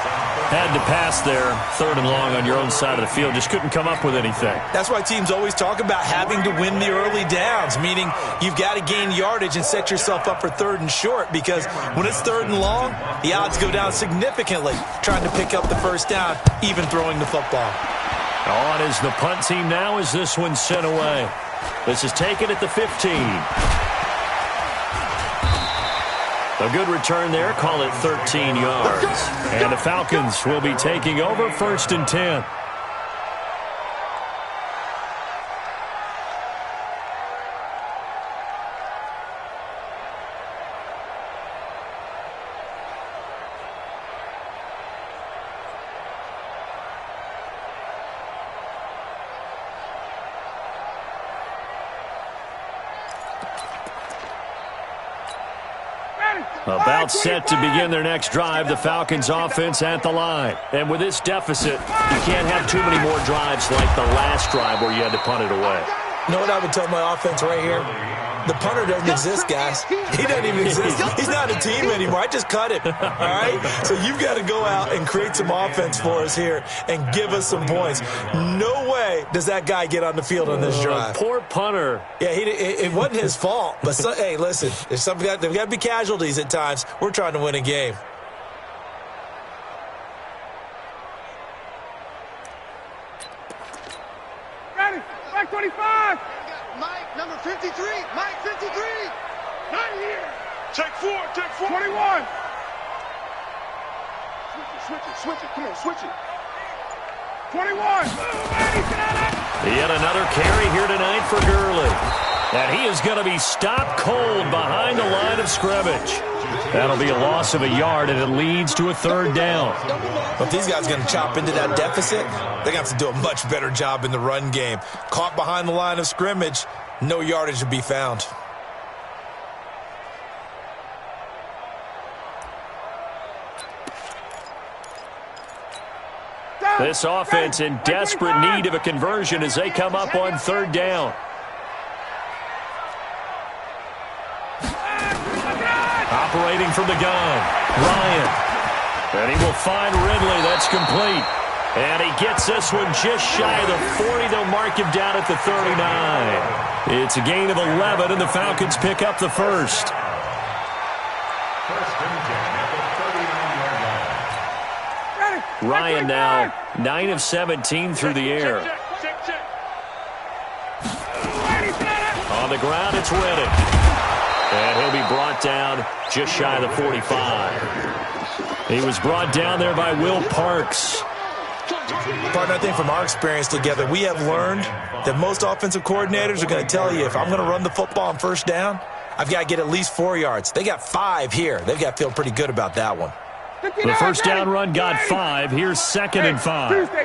Had to pass there, third and long on your own side of the field. Just couldn't come up with anything. That's why teams always talk about having to win the early downs, meaning you've got to gain yardage and set yourself up for third and short, because when it's third and long, the odds go down significantly trying to pick up the first down, even throwing the football. On is the punt team now as this one's sent away. This is taken at the 15. A good return there, call it 13 yards. And the Falcons will be taking over first and 10. About set to begin their next drive, the Falcons offense at the line. And with this deficit, you can't have too many more drives like the last drive where you had to punt it away. You know what I would tell my offense right here? The punter doesn't exist, guys. He doesn't even exist. He's not a team anymore. I just cut him, all right? So you've got to go out and create some offense for us here and give us some points. No way does that guy get on the field on this drive. Poor punter. Yeah, it wasn't his fault. But, hey, listen, there's got to be casualties at times. We're trying to win a game. Ready, back 25. Mike, number 53. Mike, 53. Not here. Take four, take four. 21. Switch it. Come on, switch it. 21. Yet another carry here tonight for Gurley. And he is going to be stopped cold behind the line of scrimmage. That'll be a loss of a yard, and it leads to a third down. If these guys are going to chop into that deficit, they're going to have to do a much better job in the run game. Caught behind the line of scrimmage, no yardage to be found. This offense in desperate need of a conversion as they come up on third down. Operating from the gun, Ryan. And he will find Ridley. That's complete. And he gets this one just shy of the 40. They'll mark him down at the 39. It's a gain of 11, and the Falcons pick up the first. Ryan now 9 of 17 through the air. On the ground, it's Reddick. And he'll be brought down just shy of the 45. He was brought down there by Will Parks. Partner, I think from our experience together, we have learned that most offensive coordinators are going to tell you, if I'm going to run the football on first down, I've got to get at least 4 yards. They got 5 here. They've got to feel pretty good about that one. The first down run got 5. Here's 2nd and 5. Tuesday.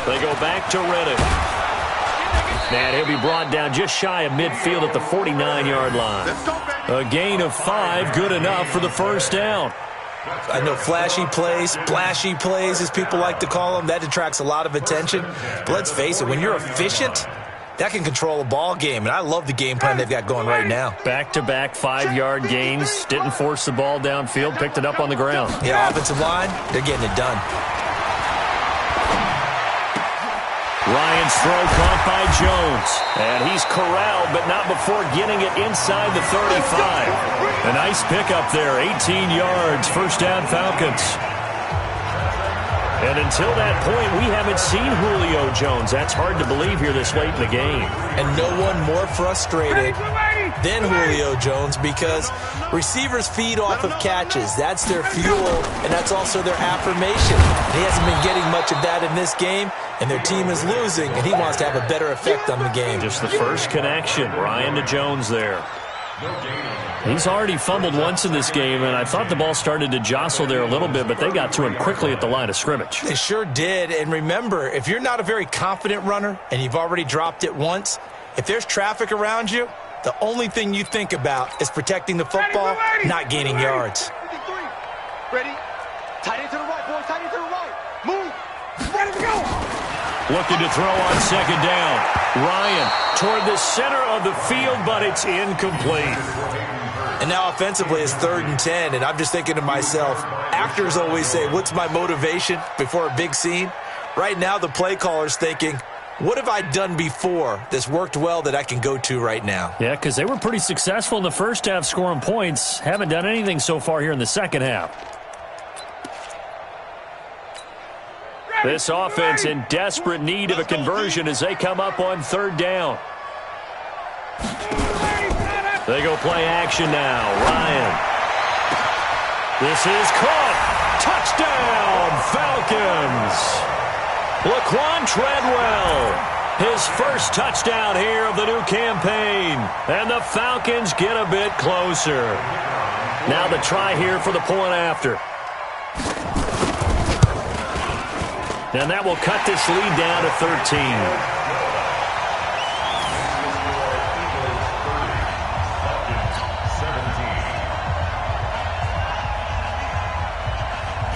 They go back to Reddick. And he'll be brought down just shy of midfield at the 49-yard line. A gain of 5, good enough for the first down. I know flashy plays, splashy plays, as people like to call them, that attracts a lot of attention. But let's face it, when you're efficient, that can control a ball game, and I love the game plan they've got going right now. Back-to-back 5-yard gains. Didn't force the ball downfield, picked it up on the ground. Yeah, offensive line, they're getting it done. Ryan's throw caught by Jones. And he's corralled, but not before getting it inside the 35. A nice pickup there, 18 yards, first down Falcons. And until that point, we haven't seen Julio Jones. That's hard to believe here this late in the game. And no one more frustrated than Julio Jones, because receivers feed off of catches. That's their fuel, and that's also their affirmation. He hasn't been getting much of that in this game, and their team is losing, and he wants to have a better effect on the game. Just the first connection, Ryan to Jones there. He's already fumbled once in this game, and I thought the ball started to jostle there a little bit, but they got to him quickly at the line of scrimmage. They sure did, and remember, if you're not a very confident runner and you've already dropped it once, if there's traffic around you, the only thing you think about is protecting the football, not gaining yards. Ready? Tight end to the right, boys. Tight end to the right. Move. Ready to go. Looking to throw on second down. Ryan toward the center of the field, but it's incomplete. And now offensively it's 3rd and 10, and I'm just thinking to myself, actors always say, what's my motivation before a big scene? Right now the play caller's thinking, what have I done before that's worked well that I can go to right now? Yeah, because they were pretty successful in the first half scoring points. Haven't done anything so far here in the second half. This offense in desperate need of a conversion as they come up on third down. They go play action now. Ryan. This is caught. Touchdown, Falcons. Laquan Treadwell. His first touchdown here of the new campaign. And the Falcons get a bit closer. Now the try here for the point after. And that will cut this lead down to 13.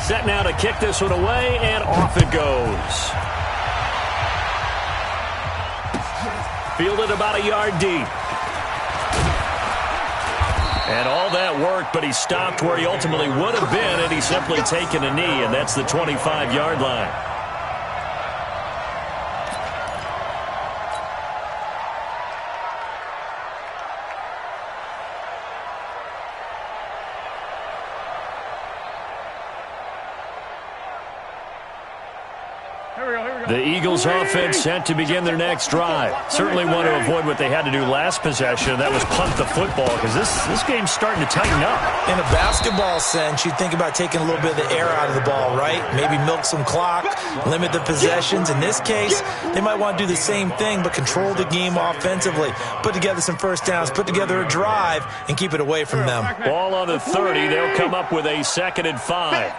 Set now to kick this one away, and off it goes. Fielded about a yard deep. And all that work, but he stopped where he ultimately would have been, and he's simply taken a knee, and that's the 25-yard line. The Eagles offense set to begin their next drive. Certainly want to avoid what they had to do last possession. That was punt the football, because this game's starting to tighten up. In a basketball sense, you think about taking a little bit of the air out of the ball, right? Maybe milk some clock, limit the possessions. In this case, they might want to do the same thing, but control the game offensively. Put together some first downs, put together a drive, and keep it away from them. Ball on the 30. They'll come up with a 2nd and 5.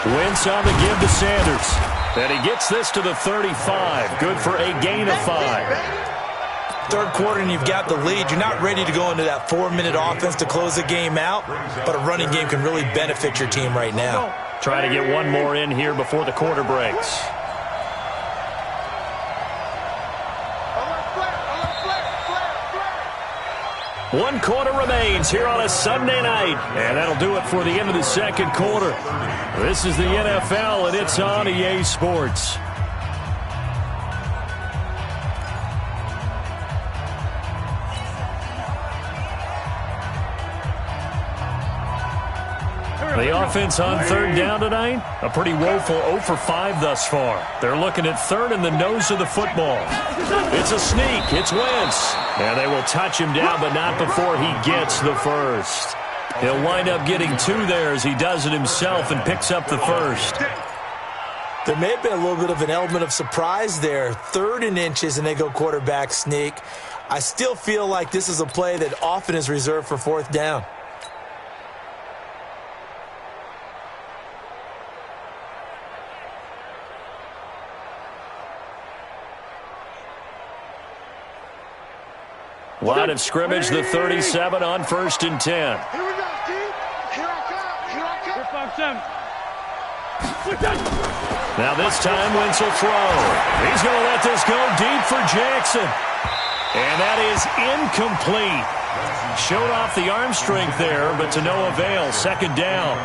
Wentz on the give to Sanders. And he gets this to the 35. Good for a gain of 5. Third quarter and you've got the lead. You're not ready to go into that 4-minute offense to close the game out, but a running game can really benefit your team right now. Try to get one more in here before the quarter breaks. One quarter remains here on a Sunday night, and that'll do it for the end of the second quarter. This is the NFL, and it's on EA Sports. The offense on third down tonight, a pretty woeful 0 for 5 thus far. They're looking at third in the nose of the football. It's a sneak. It's Wentz. And they will touch him down, but not before he gets the first. He'll wind up getting 2 there as he does it himself and picks up the first. There may have been a little bit of an element of surprise there. 3rd and inches, and they go quarterback sneak. I still feel like this is a play that often is reserved for 4th down. Line of scrimmage, the 37 on 1st and 10. Here we go, Steve. Here I come. Here I come. Now this time, Wentz will throw. He's going to let this go deep for Jackson. And that is incomplete. Showed off the arm strength there, but to no avail. 2nd down.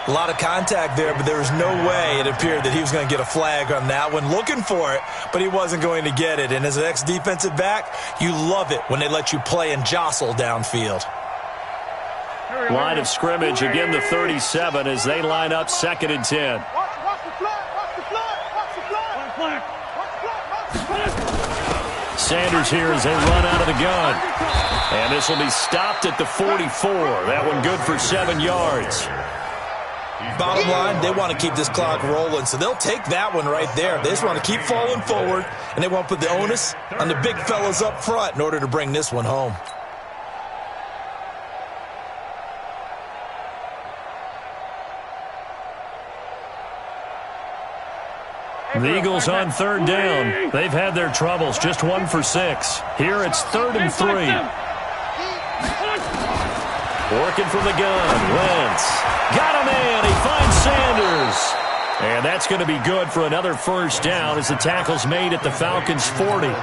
A lot of contact there, but there was no way it appeared that he was going to get a flag on that one. Looking for it, but he wasn't going to get it. And as an ex-defensive back, you love it when they let you play and jostle downfield. Line of scrimmage, again the 37 as they line up 2nd and 10. Watch the flag. Watch the flag. Watch the flag. Watch the flag. Sanders here as they run out of the gun. And this will be stopped at the 44. That one good for 7 yards. Bottom line, they want to keep this clock rolling, so they'll take that one right there. They just want to keep falling forward, and they want to put the onus on the big fellas up front in order to bring this one home. The Eagles on 3rd down. They've had their troubles, just 1 for 6. Here it's 3rd and 3. Working from the gun, Wentz. Got a man, he finds Sanders. And that's going to be good for another first down as the tackle's made at the Falcons' 40. And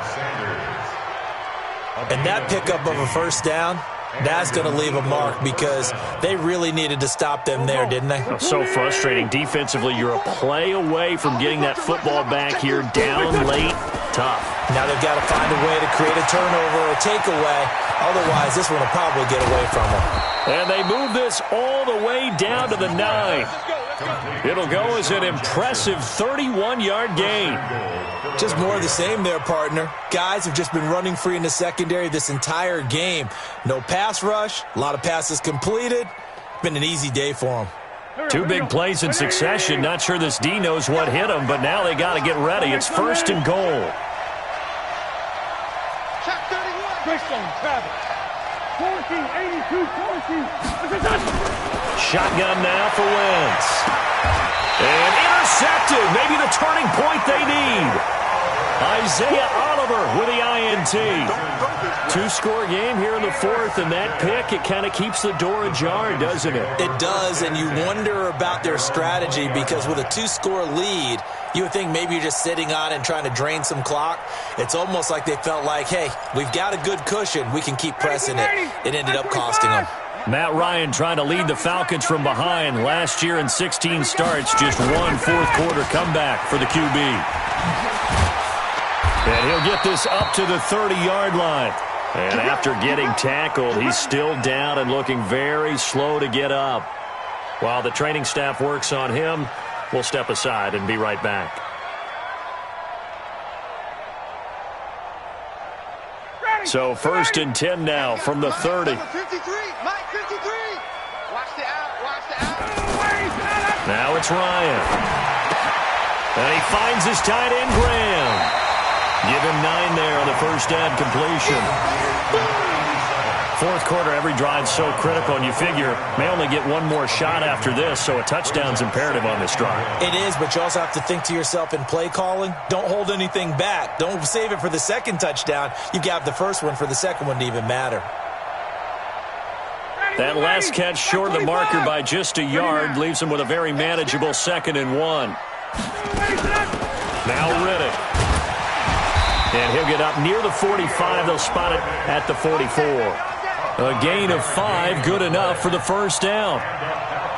that pickup of a first down, that's going to leave a mark because they really needed to stop them there, didn't they? So frustrating. Defensively, you're a play away from getting that football back here down late. Tough. Now they've got to find a way to create a turnover or a takeaway. Otherwise, this one will probably get away from them. And they move this all the way down to the 9. It'll go as an impressive 31-yard gain. Just more of the same there, partner. Guys have just been running free in the secondary this entire game. No pass rush, a lot of passes completed. Been an easy day for them. 2 big plays in succession. Not sure this D knows what hit them, but now they got to get ready. It's 1st and goal. Check 31. Greystone, Travis. 14-82-14. Shotgun now for Wentz. And intercepted. Maybe the turning point they need. Isaiah Oliver with the INT. 2-score game here in the 4th, and that pick, it kind of keeps the door ajar, doesn't it? It does, and you wonder about their strategy because with a 2-score lead, you would think maybe you're just sitting on and trying to drain some clock. It's almost like they felt like, hey, we've got a good cushion. We can keep pressing it. It ended up costing them. Matt Ryan trying to lead the Falcons from behind. Last year in 16 starts, just 1 fourth-quarter comeback for the QB. And he'll get this up to the 30-yard line. And after getting tackled, he's still down and looking very slow to get up. While the training staff works on him, we'll step aside and be right back. So 1st and 10 now from the 30. Mike 53. Watch the out. Now it's Ryan. And he finds his tight end, Graham. Give him 9 there on the first down completion. Fourth quarter, every drive's so critical, and you figure may only get one more shot after this, so a touchdown's imperative on this drive. It is, but you also have to think to yourself in play calling, don't hold anything back. Don't save it for the second touchdown. You got the first one for the second one to even matter. That last catch short of the marker by just a yard leaves him with a very manageable 2nd and 1. Now Riddick. And he'll get up near the 45. They'll spot it at the 44. A gain of 5, good enough for the first down.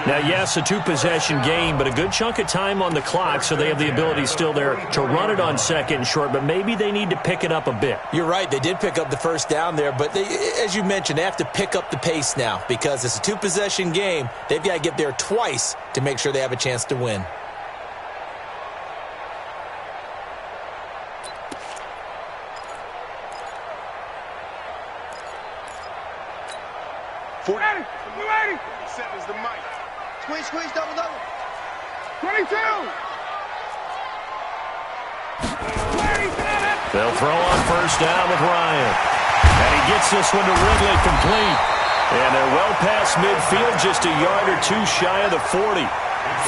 Now, yes, a 2-possession game, but a good chunk of time on the clock, so they have the ability still there to run it on 2nd and short, but maybe they need to pick it up a bit. You're right. They did pick up the first down there, but they, as you mentioned, they have to pick up the pace now because it's a 2-possession game. They've got to get there twice to make sure they have a chance to win. Is the mic. Squeeze, double. 22. They'll throw on first down with Ryan. And he gets this one to Ridley, complete. And they're well past midfield, just a yard or 2 shy of the 40.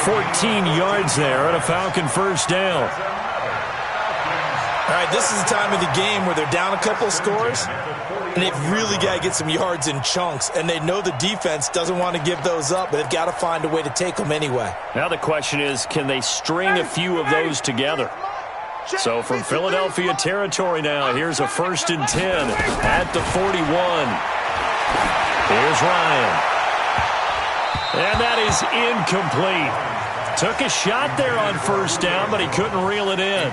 14 yards there on a Falcon first down. All right, this is the time of the game where they're down a couple of scores, and they've really got to get some yards in chunks, and they know the defense doesn't want to give those up, but they've got to find a way to take them anyway. Now the question is, can they string a few of those together? So from Philadelphia territory now, here's a 1st and 10 at the 41. Here's Ryan. And that is incomplete. Took a shot there on first down, but he couldn't reel it in.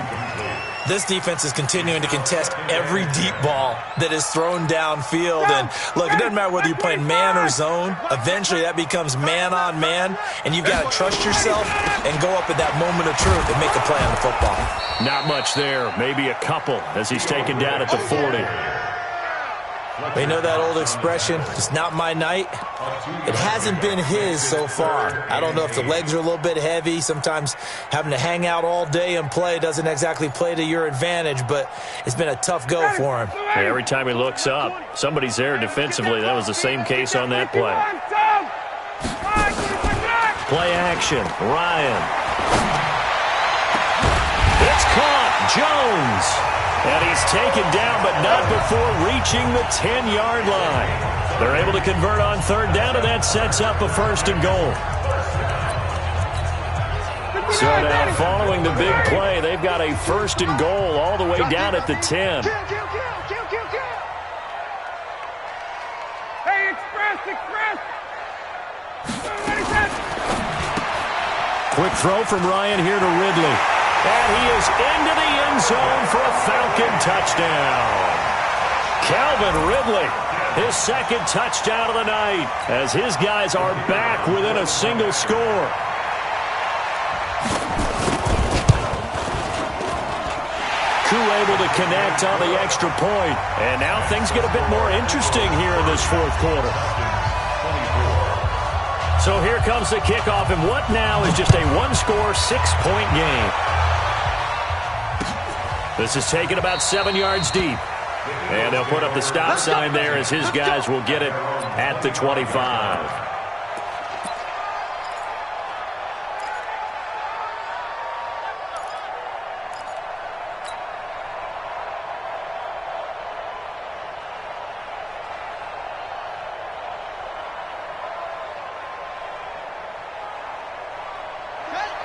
This defense is continuing to contest every deep ball that is thrown downfield. And, look, it doesn't matter whether you're playing man or zone. Eventually that becomes man-on-man, and you've got to trust yourself and go up at that moment of truth and make a play on the football. Not much there. Maybe a couple as he's taken down at the 40. You know that old expression, it's not my night? It hasn't been his so far. I don't know if the legs are a little bit heavy. Sometimes having to hang out all day and play doesn't exactly play to your advantage, but it's been a tough go for him. Yeah, every time he looks up, somebody's there defensively. That was the same case on that play. Play action, Ryan. It's caught, Jones. And he's taken down, but not before reaching the 10-yard line. They're able to convert on 3rd down, and that sets up a 1st and goal. So now following the big play, they've got a 1st and goal all the way down at the 10. Hey, express. Quick throw from Ryan here to Ridley. And he is into the end zone for a Falcon touchdown. Calvin Ridley, his 2nd touchdown of the night, as his guys are back within a single score. Koo able to connect on the extra point. And now things get a bit more interesting here in this 4th quarter. So here comes the kickoff, and what now is just a 1-score, 6-point game. This is taken about 7 yards deep. And they'll put up the stop sign there as his guys will get it at the 25.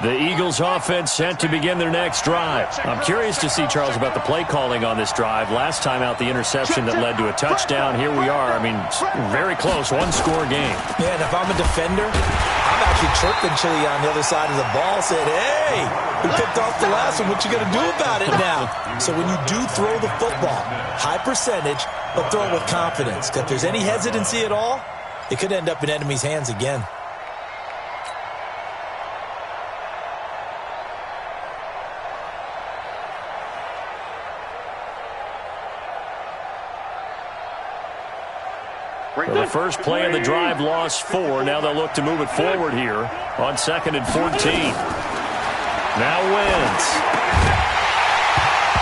The Eagles offense set to begin their next drive. I'm curious to see, Charles, about the play calling on this drive. Last time out, the interception that led to a touchdown. Here we are. I mean, very close, 1-score game. Yeah, and if I'm a defender, I'm actually chirping Chili on the other side of the ball, said, hey, we picked off the last one. What you going to do about it now? So when you do throw the football, high percentage, but throw it with confidence. If there's any hesitancy at all, it could end up in enemy's hands again. The first play of the drive lost 4. Now they'll look to move it forward here on 2nd and 14. Now Wentz.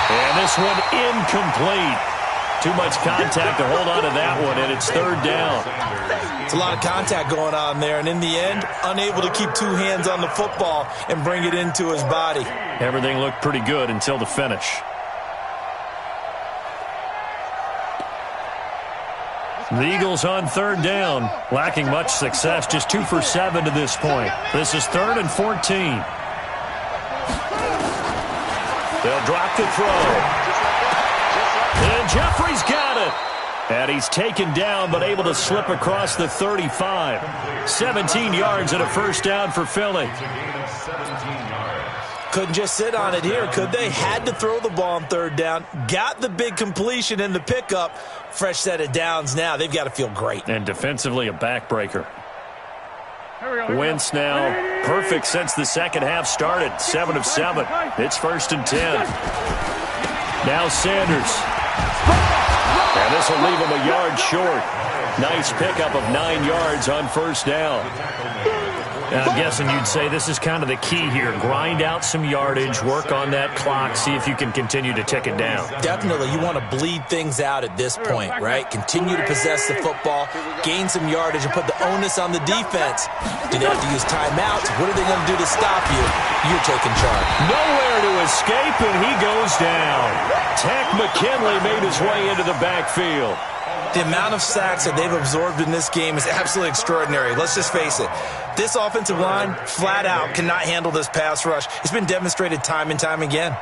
And this one incomplete. Too much contact to hold on to that one, and it's 3rd down. It's a lot of contact going on there, and in the end, unable to keep 2 hands on the football and bring it into his body. Everything looked pretty good until the finish. The Eagles on 3rd down, lacking much success, just 2 for 7 to this point. This is 3rd and 14. They'll drop the throw. And Jeffrey's got it. And he's taken down but able to slip across the 35. 17 yards and a first down for Philly. Couldn't just sit on it here, could they? Had to throw the ball on 3rd down. Got the big completion in the pickup. Fresh set of downs now. They've got to feel great. And defensively a backbreaker. Wentz now perfect since the second half started. 7 of 7. It's 1st and 10. Now Sanders. And this will leave him a yard short. Nice pickup of 9 yards on 1st down. I'm guessing you'd say this is kind of the key here. Grind out some yardage, work on that clock, see if you can continue to tick it down. Definitely. You want to bleed things out at this point, right? Continue to possess the football, gain some yardage, and put the onus on the defense. Do they have to use timeouts? What are they going to do to stop you? You're taking charge. Nowhere to escape, and he goes down. Tech McKinley made his way into the backfield. The amount of sacks that they've absorbed in this game is absolutely extraordinary. Let's just face it. This offensive line, flat out, cannot handle this pass rush. It's been demonstrated time and time again.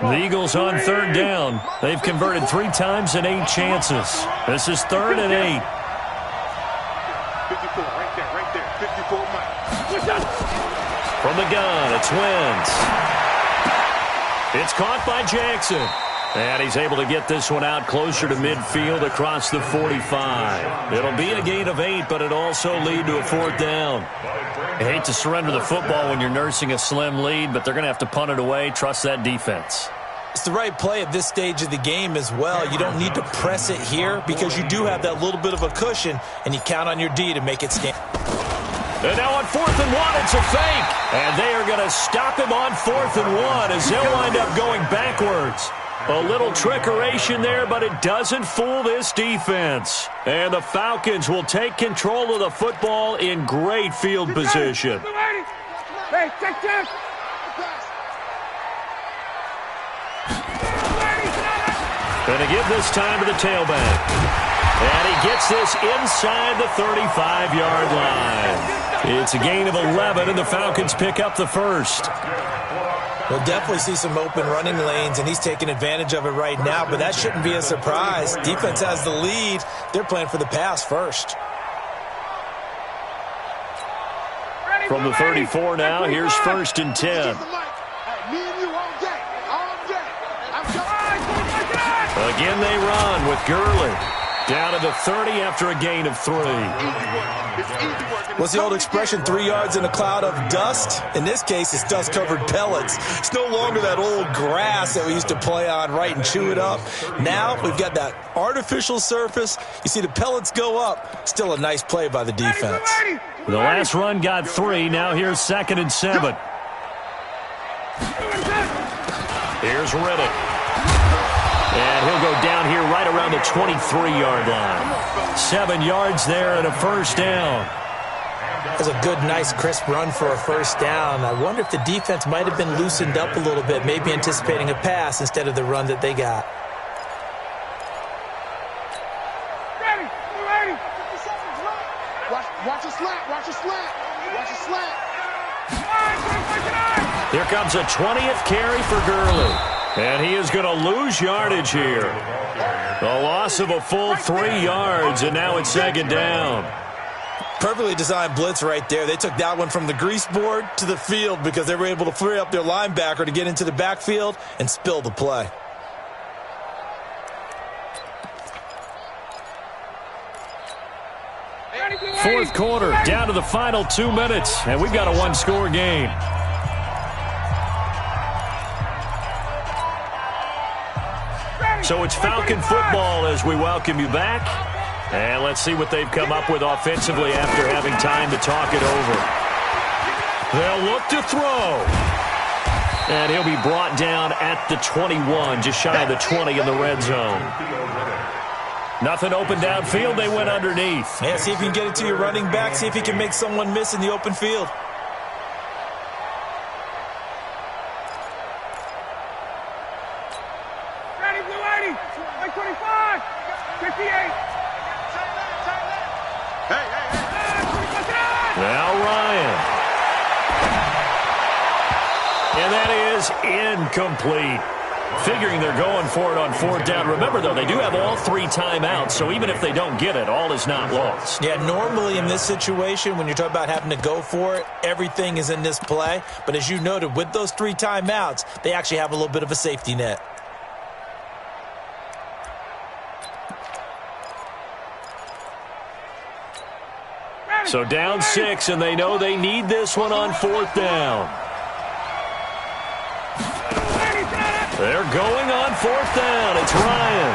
The Eagles on 3rd down. They've converted 3 times in 8 chances. This is 3rd and 8. 54, right there, 54 miles. From the gun, it's Wentz. It's caught by Jackson. And he's able to get this one out closer to midfield across the 45. It'll be a gain of 8, but it'll also lead to a 4th down. I hate to surrender the football when you're nursing a slim lead, but they're going to have to punt it away. Trust that defense. It's the right play at this stage of the game as well. You don't need to press it here because you do have that little bit of a cushion, and you count on your D to make it stand. And now on 4th and 1, it's a fake. And they are going to stop him on 4th and 1 as they'll wind up going backwards. A little trickeration there, but it doesn't fool this defense. And the Falcons will take control of the football in great field position. Hey, check. Going to give this time to the tailback. And he gets this inside the 35-yard line. It's a gain of 11, and the Falcons pick up the first. We'll definitely see some open running lanes, and he's taking advantage of it right now, but that shouldn't be a surprise. Defense has the lead. They're playing for the pass first. From the 34 now, here's 1st and 10. Again they run with Gurley. Down to the 30 after a gain of 3. What's the old expression, 3 yards in a cloud of dust? In this case, it's dust-covered pellets. It's no longer that old grass that we used to play on, right, and chew it up. Now we've got that artificial surface. You see the pellets go up. Still a nice play by the defense. The last run got 3. Now here's 2nd and 7. Here's Riddick. And he'll go down here right around the 23-yard line. 7 yards there and a first down. That's a good, nice, crisp run for a first down. I wonder if the defense might have been loosened up a little bit, maybe anticipating a pass instead of the run that they got. Watch a slant, watch a slant, watch a slant. Here comes a 20th carry for Gurley. And he is going to lose yardage here. A loss of a full 3 yards, and now it's 2nd down. Perfectly designed blitz right there. They took that one from the grease board to the field because they were able to free up their linebacker to get into the backfield and spill the play. Fourth quarter, down to the final 2 minutes, and we've got a one-score game. So it's Falcon football as we welcome you back. And let's see what they've come up with offensively after having time to talk it over. They'll look to throw. And he'll be brought down at the 21, just shy of the 20 in the red zone. Nothing open downfield. They went underneath. Yeah, see if you can get it to your running back. See if you can make someone miss in the open field. Ready, blue 80, 125, 58. Now Ryan. And that is incomplete. Figuring they're going for it on fourth down. Remember, though, they do have all 3 timeouts, so even if they don't get it, all is not lost. Yeah, normally in this situation, when you're talking about having to go for it, everything is in this play. But as you noted, with those 3 timeouts, they actually have a little bit of a safety net. So down 6, and they know they need this one on fourth down. They're going on fourth down. It's Ryan.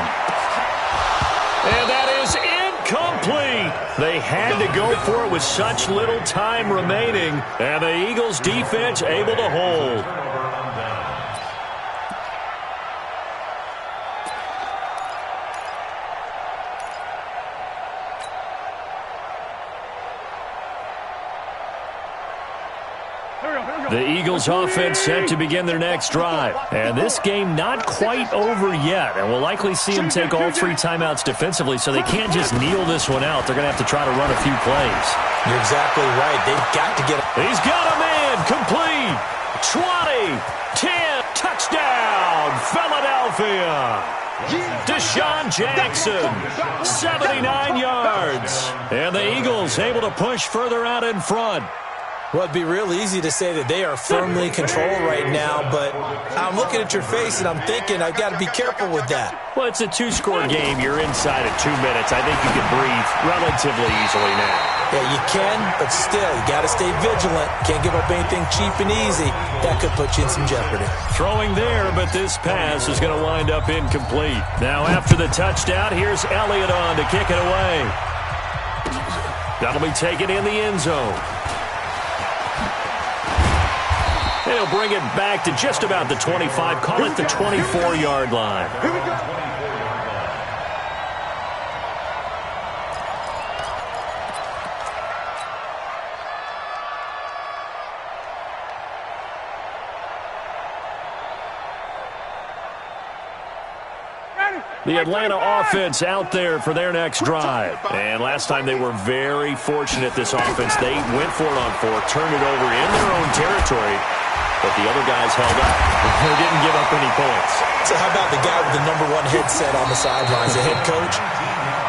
And that is incomplete. They had to go for it with such little time remaining, and the Eagles defense able to hold. The Eagles offense set to begin their next drive. And this game not quite over yet. And we'll likely see them take all 3 timeouts defensively, so they can't just kneel this one out. They're going to have to try to run a few plays. You're exactly right. They've got to get it. He's got a man. Complete. 20. 10. Touchdown. Philadelphia. Deshaun Jackson. 79 yards. And the Eagles able to push further out in front. Well, it'd be real easy to say that they are firmly controlled right now, but I'm looking at your face and I'm thinking I've got to be careful with that. Well, it's a 2-score game. You're inside at 2 minutes. I think you can breathe relatively easily now. Yeah, you can, but still, you got to stay vigilant. Can't give up anything cheap and easy. That could put you in some jeopardy. Throwing there, but this pass is going to wind up incomplete. Now, after the touchdown, here's Elliott on to kick it away. That'll be taken in the end zone. They'll bring it back to just about the 25. Call it the 24-yard line. Here we go. The Atlanta offense out there for their next drive. And last time they were very fortunate, this offense. They went for it on fourth, turned it over in their own territory, but the other guys held up. They didn't give up any points. So how about the guy with the #1 headset on the sidelines, the head coach?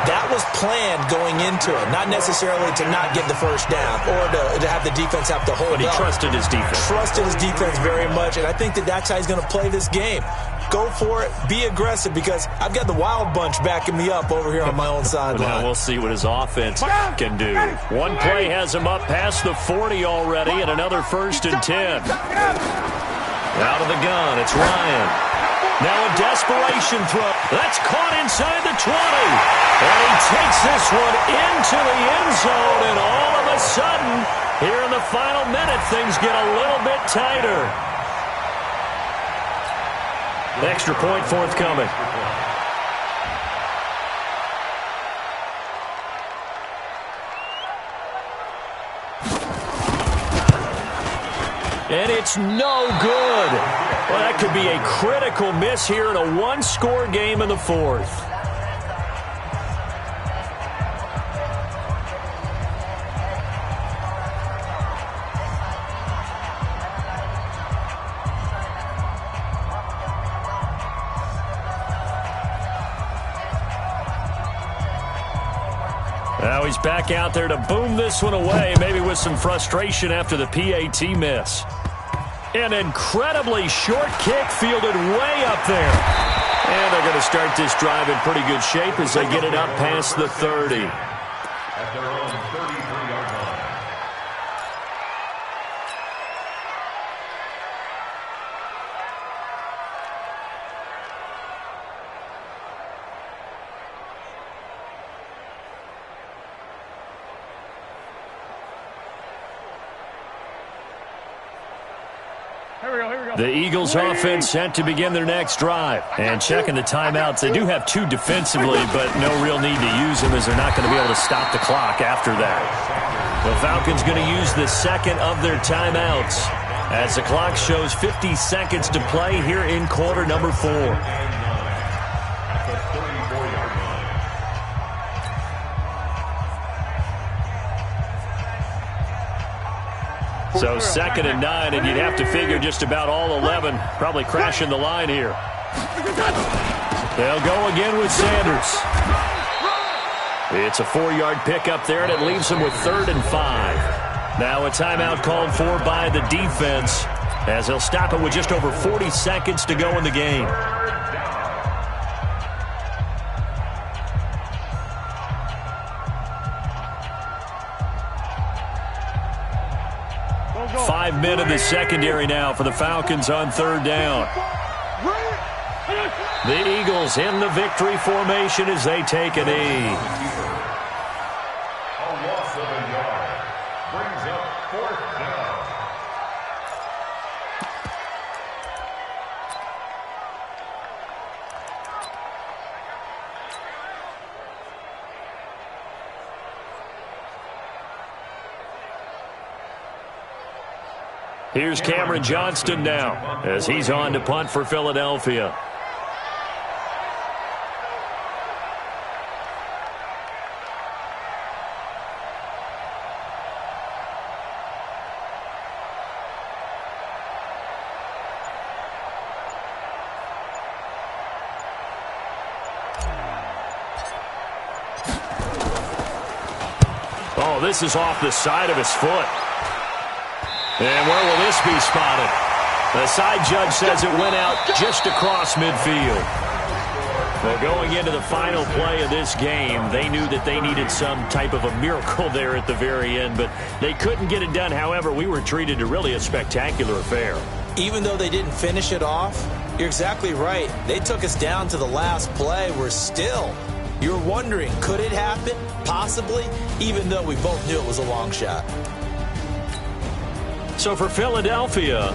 That was planned going into it, not necessarily to not get the first down or to have the defense have to hold up. But he trusted his defense. Trusted his defense very much, and I think that that's how he's going to play this game. Go for it. Be aggressive, because I've got the wild bunch backing me up over here on my own sideline. Now we'll see what his offense can do. One play has him up past the 40 already, and another 1st and 10. Out of the gun, it's Ryan. Now a desperation throw. That's caught inside the 20. And he takes this one into the end zone, and all of a sudden, here in the final minute, things get a little bit tighter. Extra point forthcoming. And it's no good. Well, that could be a critical miss here in a 1-score game in the 4th. Now he's back out there to boom this one away, maybe with some frustration after the PAT miss. An incredibly short kick fielded way up there. And they're going to start this drive in pretty good shape as they get it up past the 30. At their own 33-yard line. The Eagles offense set to begin their next drive. And checking the timeouts, they do have 2 defensively, but no real need to use them as they're not going to be able to stop the clock after that. The Falcons going to use the second of their timeouts as the clock shows 50 seconds to play here in quarter number 4. So 2nd and 9, and you'd have to figure just about all 11 probably crashing the line here. They'll go again with Sanders. It's a 4-yard pickup there, and it leaves them with 3rd and 5. Now a timeout called for by the defense as they'll stop it with just over 40 seconds to go in the game. Five men in the secondary now for the Falcons on 3rd down. The Eagles in the victory formation as they take a knee. A loss of a yard brings up 4th down. Here's Cameron Johnston now as he's on to punt for Philadelphia. Oh, this is off the side of his foot. And where will this be spotted? The side judge says it went out just across midfield. Well, going into the final play of this game, they knew that they needed some type of a miracle there at the very end, but they couldn't get it done. However, we were treated to really a spectacular affair. Even though they didn't finish it off, you're exactly right. They took us down to the last play. You're wondering, could it happen? Possibly, even though we both knew it was a long shot. So for Philadelphia,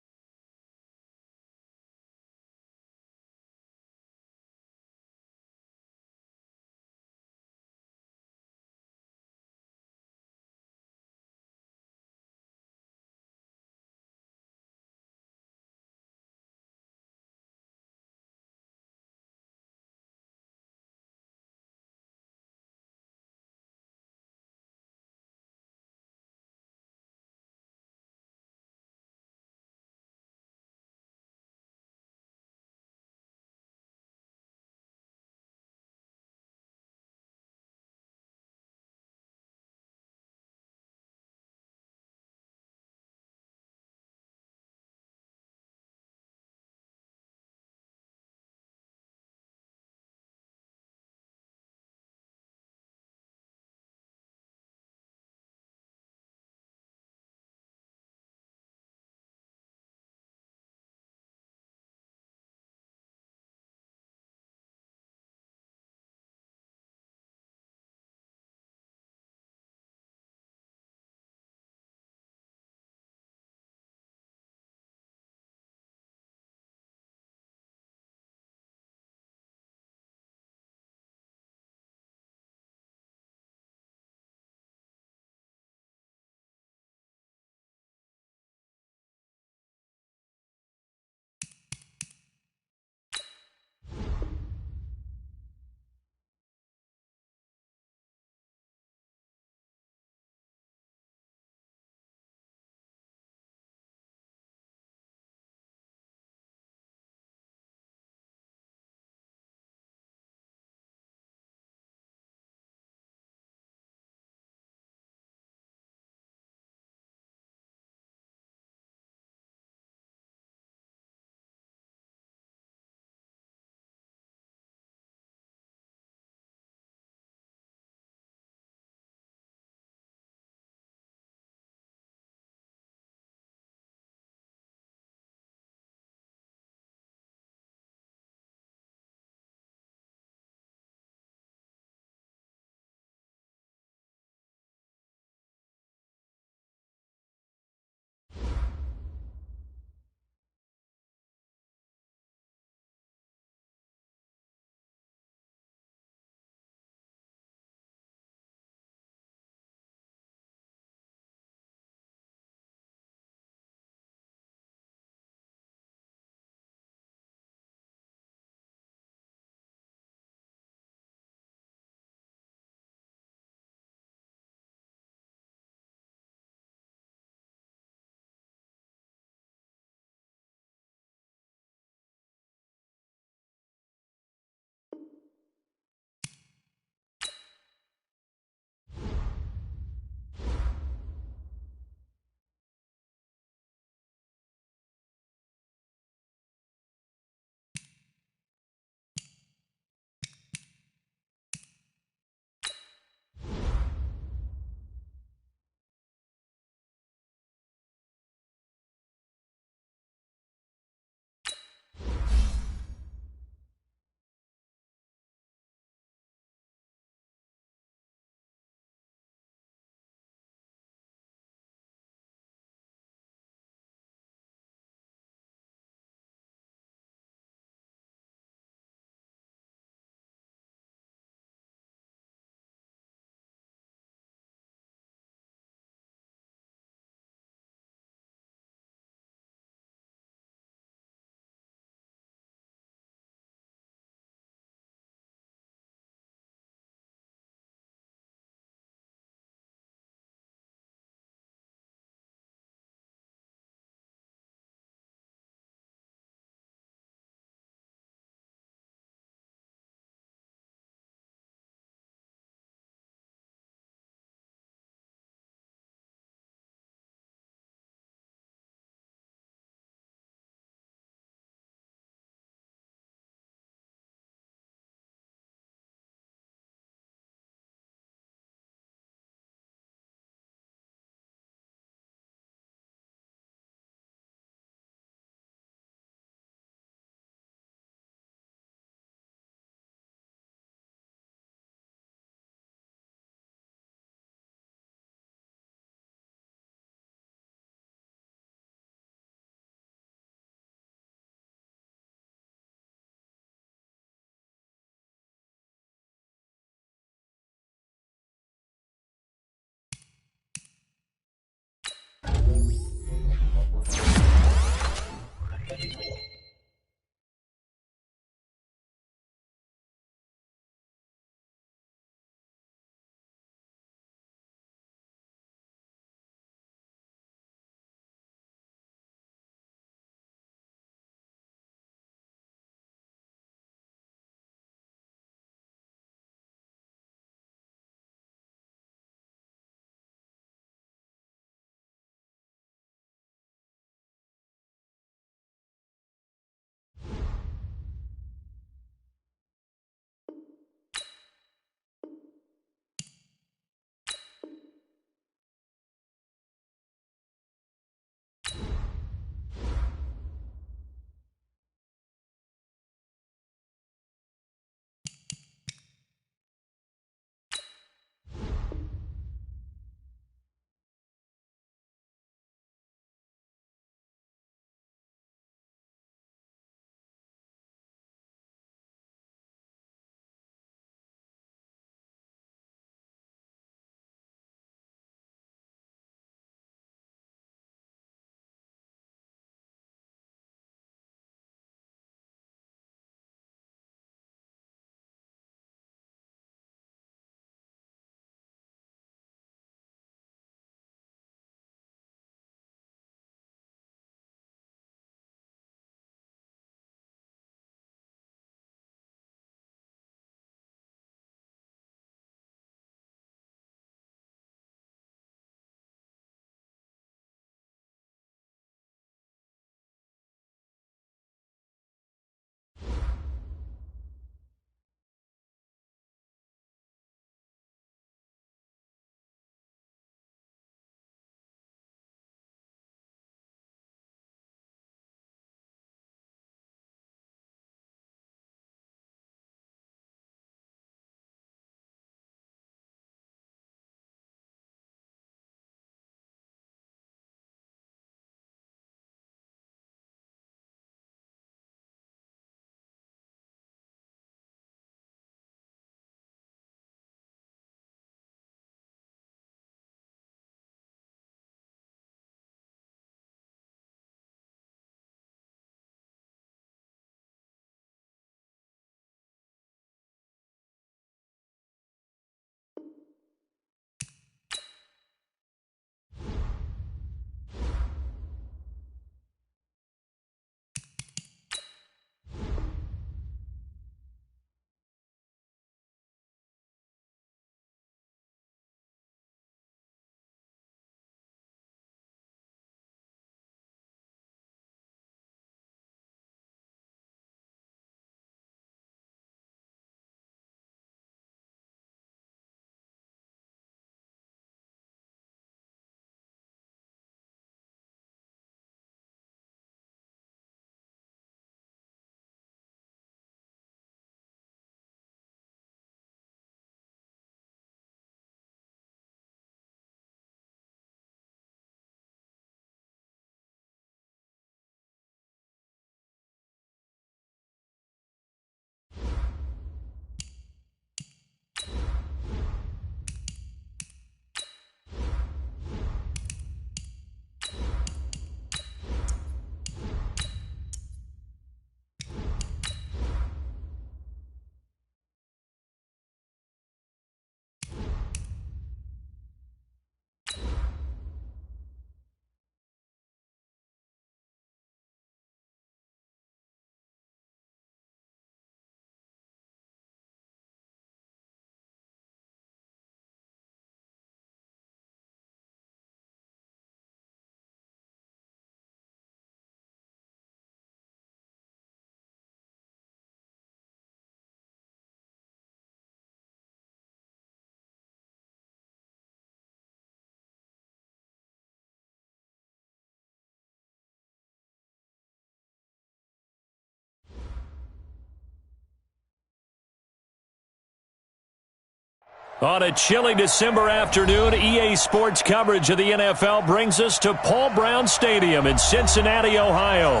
On a chilly December afternoon, EA Sports coverage of the NFL brings us to Paul Brown Stadium in Cincinnati, Ohio.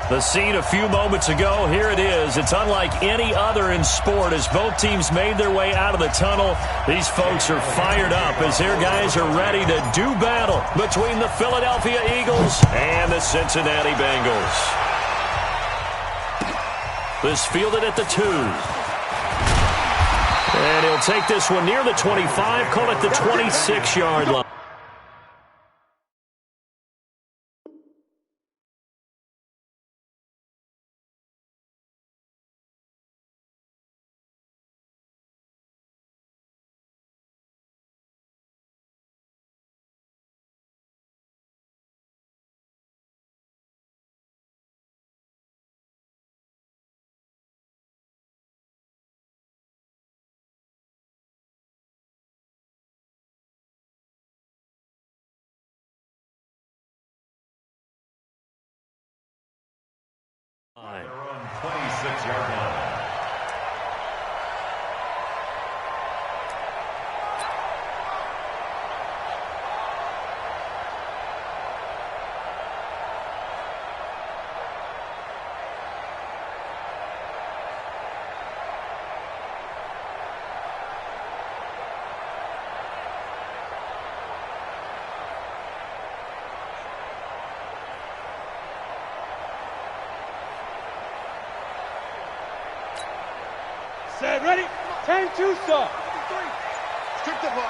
The scene a few moments ago, here it is. It's unlike any other in sport as both teams made their way out of the tunnel. These folks are fired up as their guys are ready to do battle between the Philadelphia Eagles and the Cincinnati Bengals. This fielded at the 2. And he'll take this one near the 25, call it the 26-yard line. They're on 26-yard line. Set, ready? 10-2 stop. Strip the ball.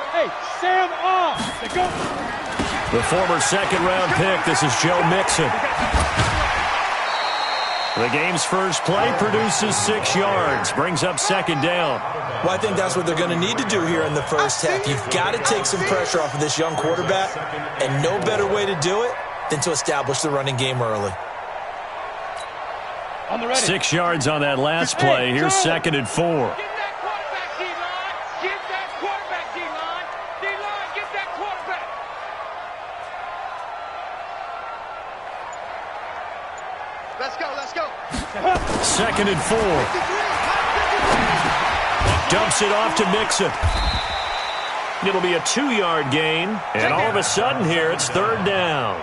Hey, Sam off. They go. The former second-round pick, this is Joe Mixon. The game's first play produces 6 yards, brings up second down. Well, I think that's what they're going to need to do here in the first half. You've got to take some pressure off of this young quarterback, and no better way to do it than to establish the running game early. On the ready. 6 yards on that last play. Here's second and 4. Give that quarterback, D-line. Give that quarterback, D-line. D-line, give that quarterback. Let's go, let's go. Second and 4. Dumps it off to Mixon. It'll be a 2-yard gain, and all of a sudden here it's third down.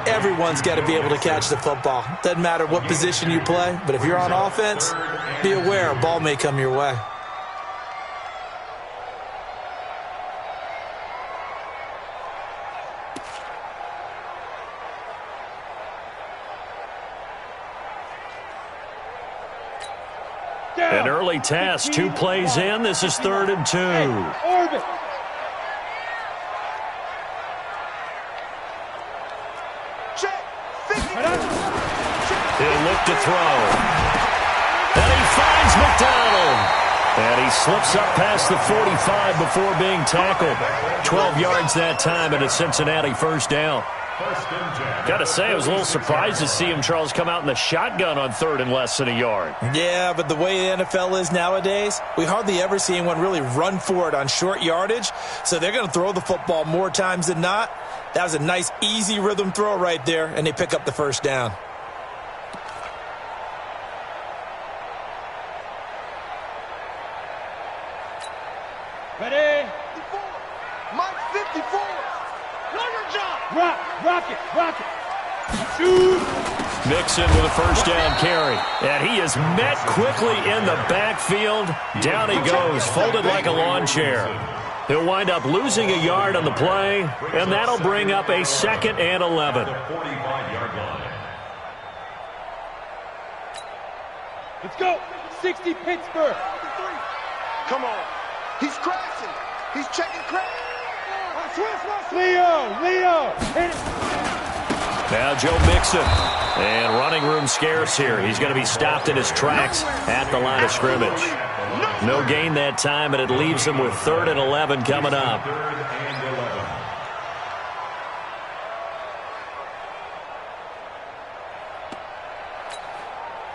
Everyone's got to be able to catch the football. Doesn't matter what position you play, but if you're on offense, be aware a ball may come your way. An early task, 2 plays in. This is third and 2. Orbit. He'll look to throw. And he finds McDonald. And he slips up past the 45 before being tackled. 12 yards that time and a Cincinnati first down. Got to say, I was a little surprised to see him, Charles, come out in the shotgun on third and less than a yard. Yeah, but the way the NFL is nowadays, we hardly ever see anyone really run for it on short yardage. So they're going to throw the football more times than not. That was a nice, easy rhythm throw right there, and they pick up the first down. Ready? 54. Mike 54. Learner job. Rock it. Shoot. Mixon with a first down carry. And he is met quickly in the backfield. Down he goes, folded like a lawn chair. He'll wind up losing a yard on the play, and that'll bring up a 2nd and 11. Let's go. 60 Pittsburgh. Come on. He's crashing. He's checking crash. Leo. Hit it. Now Joe Mixon. And running room scarce here. He's going to be stopped in his tracks at the line of scrimmage. No gain that time, and it leaves him with 3rd and 11 coming up.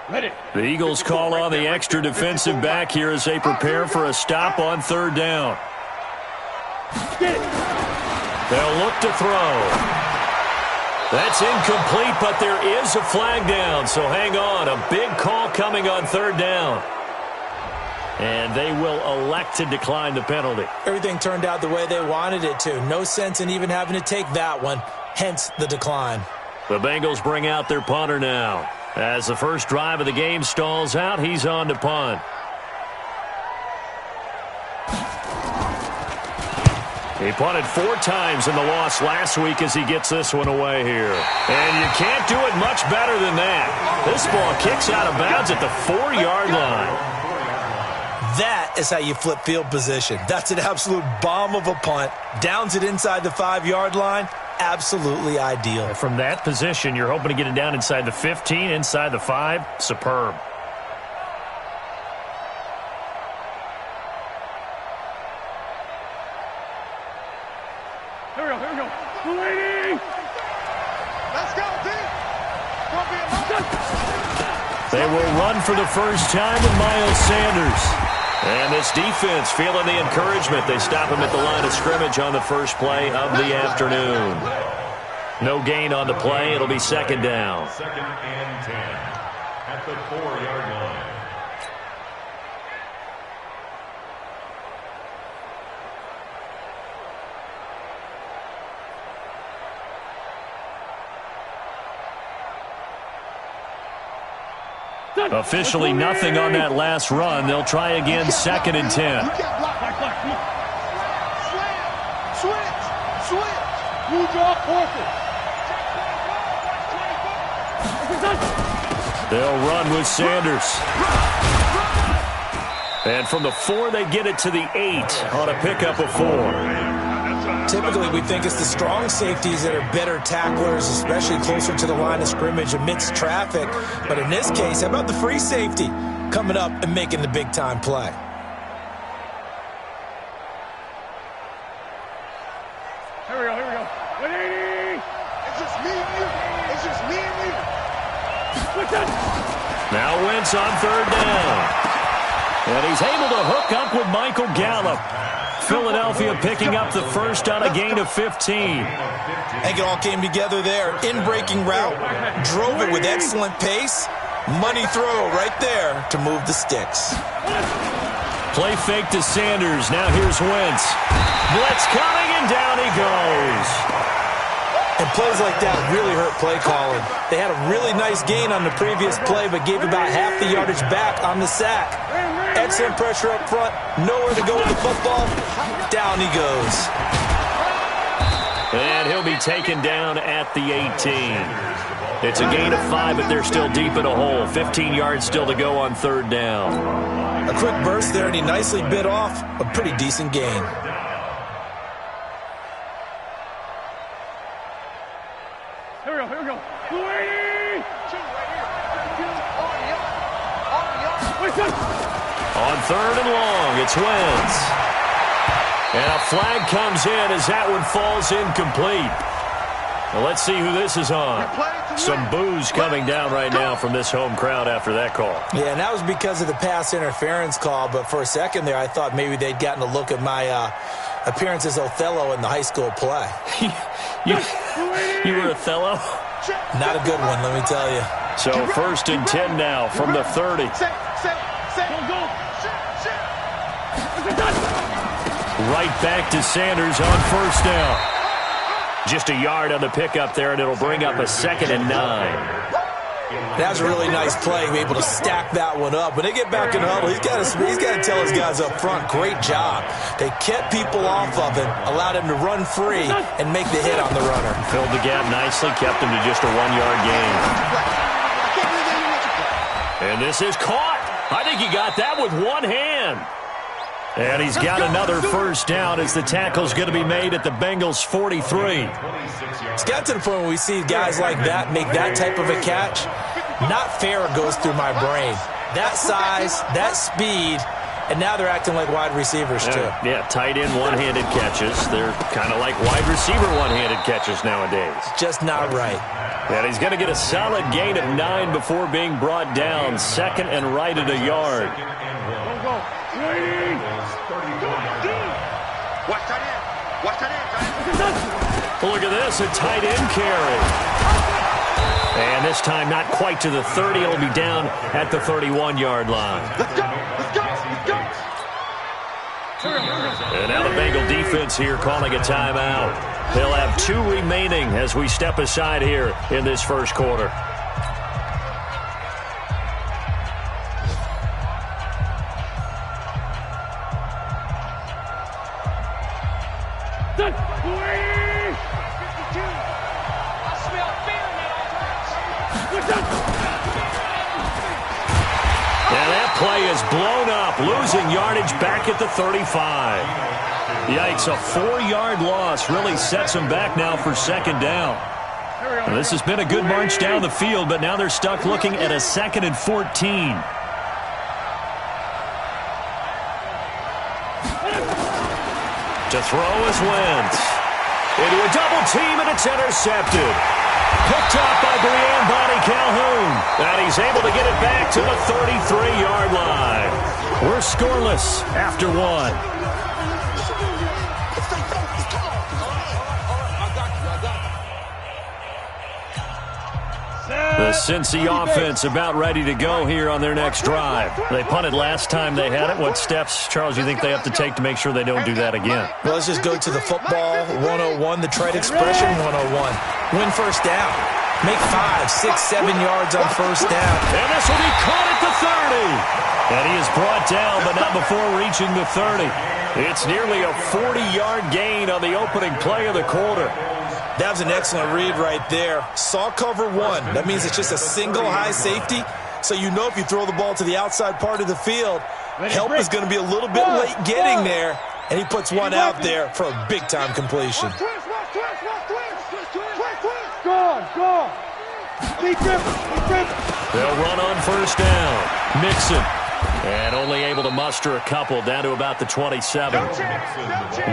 Ready. The Eagles call on the extra defensive back here as they prepare for a stop on third down. Get it. They'll look to throw. That's incomplete, but there is a flag down, so hang on. A big call coming on third down. And they will elect to decline the penalty. Everything turned out the way they wanted it to. No sense in even having to take that one, hence the decline. The Bengals bring out their punter now. As the first drive of the game stalls out, he's on to punt. He punted 4 times in the loss last week as he gets this one away here. And you can't do it much better than that. This ball kicks out of bounds at the 4-yard line. That is how you flip field position. That's an absolute bomb of a punt. Downs it inside the 5-yard line. Absolutely ideal. From that position, you're hoping to get it down inside the 15, inside the 5. Superb. Here we go. Lady! Let's go, D! They will run for the first time with Miles Sanders. And this defense feeling the encouragement. They stop him at the line of scrimmage on the first play of the afternoon. No gain on the play. It'll be second down. 2nd and 10 at the 4-yard line. Officially nothing on that last run. They'll try again, 2nd and 10. They'll run with Sanders. And from the 4, they get it to the 8 on a pickup of 4. Typically, we think it's the strong safeties that are better tacklers, especially closer to the line of scrimmage amidst traffic. But in this case, how about the free safety coming up and making the big-time play? Here we go. 180! It's just me and you. Now Wentz on 3rd down. And he's able to hook up with Michael Gallup. Philadelphia picking up the first on a gain of 15. I think it all came together there. In-breaking route, drove it with excellent pace. Money throw right there to move the sticks. Play fake to Sanders. Now here's Wentz. Blitz coming, and down he goes. And plays like that really hurt play calling. They had a really nice gain on the previous play, but gave about half the yardage back on the sack. Excellent pressure up front. Nowhere to go with the football. Down he goes. And he'll be taken down at the 18. It's a gain of 5, but they're still deep in a hole. 15 yards still to go on 3rd down. A quick burst there, and he nicely bit off a pretty decent gain. Here we go. 280! On 3rd and long, it's Wentz. And a flag comes in as that one falls incomplete. Well, let's see who this is on. Some boos coming down right now from this home crowd after that call. Yeah, and that was because of the pass interference call, but for a second there, I thought maybe they'd gotten a look at my appearance as Othello in the high school play. You were Othello? Not a good one, let me tell you. So 1st and 10 now from the 30. Right back to Sanders on 1st down. Just a yard on the pickup there, and it'll bring up a 2nd and 9. That was a really nice play, able to stack that one up. When they get back in the huddle, he's got to tell his guys up front, great job. They kept people off of him, allowed him to run free, and make the hit on the runner. Filled the gap nicely, kept him to just a 1-yard gain. And this is caught. I think he got that with one hand. And he's got another first down as the tackle's going to be made at the Bengals' 43. It's got to the point where we see guys like that make that type of a catch. Not fair goes through my brain. That size, that speed, and now they're acting like wide receivers too. Yeah, tight end one-handed catches. They're kind of like wide receiver one-handed catches nowadays. Just not right. And he's going to get a solid gain of 9 before being brought down. 2nd and right at a yard. Look at this, a tight end carry. And this time not quite to the 30. It'll be down at the 31-yard line. Let's go! And now the Bengal defense here calling a timeout. They'll have 2 remaining as we step aside here in this first quarter. And that play is blown up, losing yardage back at the 35. Yikes, a 4-yard loss really sets them back now for second down. Well, this has been a good march down the field, but now they're stuck looking at a 2nd and 14. To throw is Wentz. Into a double team, and it's intercepted. Picked up by Brian Bonnie Calhoun. And he's able to get it back to the 33-yard line. We're scoreless after 1. The Cincy offense about ready to go here on their next drive. They punted last time they had it. What steps, Charles, you think they have to take to make sure they don't do that again? Well, let's just go to the football 101, the trade expression 101. Win first down. Make 5, 6, 7 yards on first down. And this will be caught at the 30. And he is brought down, but not before reaching the 30. It's nearly a 40-yard gain on the opening play of the quarter. That was an excellent read right there. Saw cover 1. That means it's just a single high safety. So you know if you throw the ball to the outside part of the field, help is going to be a little bit late getting there. And he puts one out there for a big-time completion. They'll run on first down. Mixon. And only able to muster a couple down to about the 27.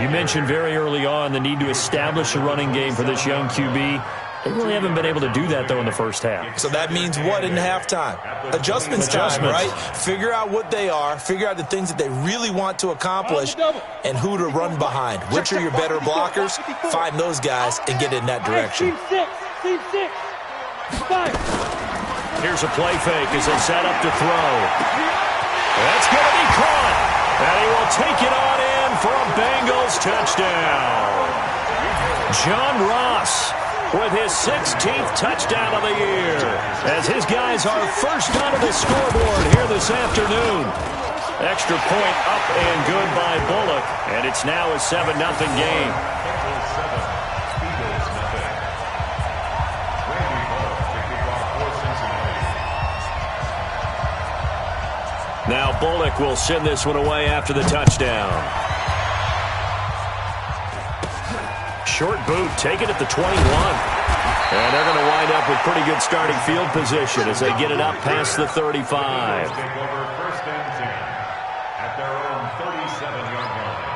You mentioned very early on the need to establish a running game for this young QB. They really haven't been able to do that, though, in the first half. So that means what in halftime? Adjustments time, right? Figure out what they are, figure out the things that they really want to accomplish, and who to run behind. Which are your better blockers? Find those guys and get in that direction. Here's a play fake as they set up to throw. That's going to be caught. And he will take it on in for a Bengals touchdown. John Ross with his 16th touchdown of the year, as his guys are first onto the scoreboard here this afternoon. Extra point up and good by Bullock, and it's now a 7-0 game. Now Bullock will send this one away after the touchdown. Short boot, take it at the 21. And they're going to wind up with pretty good starting field position as they get it up past the 35. Take over first and 10 at their own 37-yard line.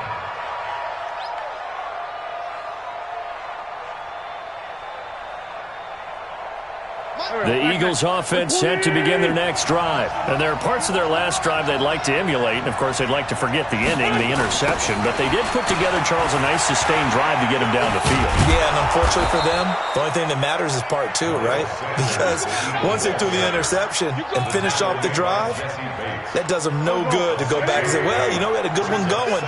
The Eagles offense set to begin their next drive. And there are parts of their last drive they'd like to emulate. And, of course, they'd like to forget the ending, the interception. But they did put together, Charles, a nice sustained drive to get him down the field. Yeah, and unfortunately for them, the only thing that matters is part 2, right? Because once they threw the interception and finished off the drive, that does them no good to go back and say, well, you know, we had a good one going.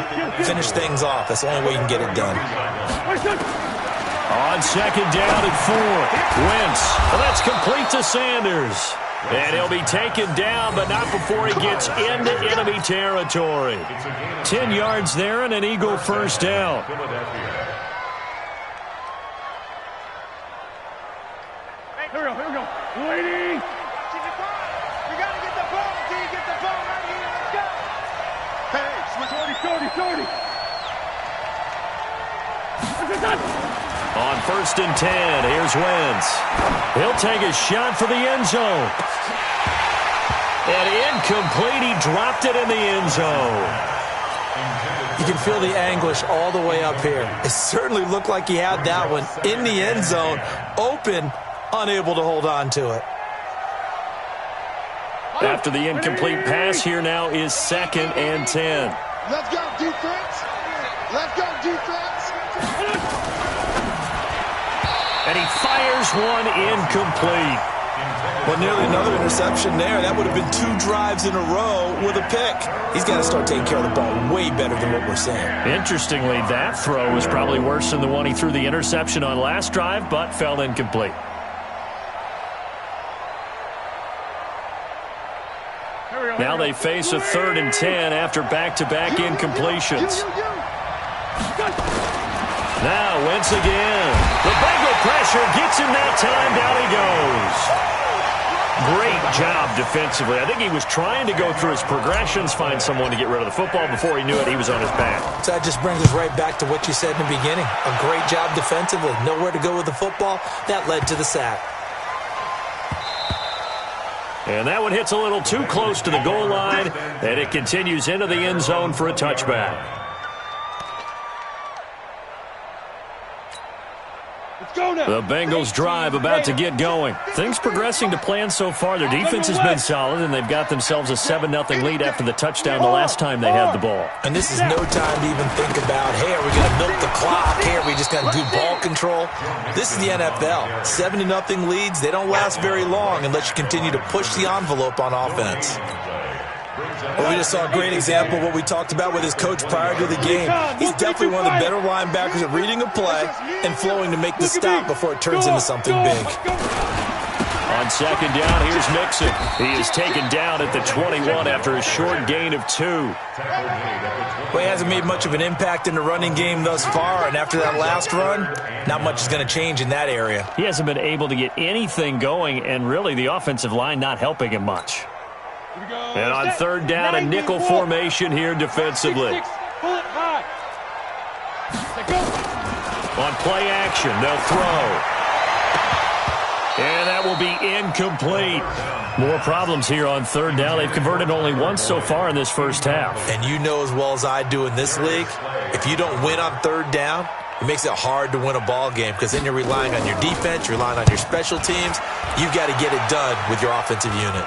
Finish things off. That's the only way you can get it done. On second down and 4, Wentz. Well, that's complete to Sanders. And he'll be taken down, but not before he gets into enemy territory. 10 yards there and an Eagle first down. Here we go. Waiting. You got to get the ball. Can you get the ball right here? Let's go. Hey, switch 30. On first and 10, here's Wentz. He'll take a shot for the end zone. And incomplete, he dropped it in the end zone. You can feel the anguish all the way up here. It certainly looked like he had that one in the end zone, open, unable to hold on to it. After the incomplete pass, here now is second and 10. Let's go, defense. Let's go, defense. And he fires one incomplete. Well, nearly another interception there. That would have been 2 drives in a row with a pick. He's got to start taking care of the ball way better than what we're seeing. Interestingly, that throw was probably worse than the one he threw the interception on last drive, but fell incomplete. Now they face a 3rd and 10 after back-to-back incompletions. Now Wentz again. The Bengal pressure gets him that time. Down he goes. Great job defensively. I think he was trying to go through his progressions, find someone to get rid of the football. Before he knew it, he was on his back. So that just brings us right back to what you said in the beginning. A great job defensively. Nowhere to go with the football. That led to the sack. And that one hits a little too close to the goal line, and it continues into the end zone for a touchback. The Bengals drive about to get going. Things progressing to plan so far. Their defense has been solid, and they've got themselves a 7-0 lead after the touchdown the last time they had the ball. And this is no time to even think about, hey, are we going to milk the clock? Hey, are we just going to do ball control? This is the NFL. 70-0 leads, they don't last very long unless you continue to push the envelope on offense. Well, we just saw a great example of what we talked about with his coach prior to the game. He's definitely one of the better linebackers at reading a play and flowing to make the stop before it turns into something big. On 2nd down, here's Mixon. He is taken down at the 21 after a short gain of 2. Well, he hasn't made much of an impact in the running game thus far, and after that last run, not much is going to change in that area. He hasn't been able to get anything going, and really the offensive line not helping him much. And on 3rd down, a nickel formation here defensively. On play action, they'll throw. And that will be incomplete. More problems here on 3rd down. They've converted only once so far in this first half. And you know as well as I do in this league, if you don't win on 3rd down, it makes it hard to win a ball game because then you're relying on your defense, you're relying on your special teams. You've got to get it done with your offensive unit.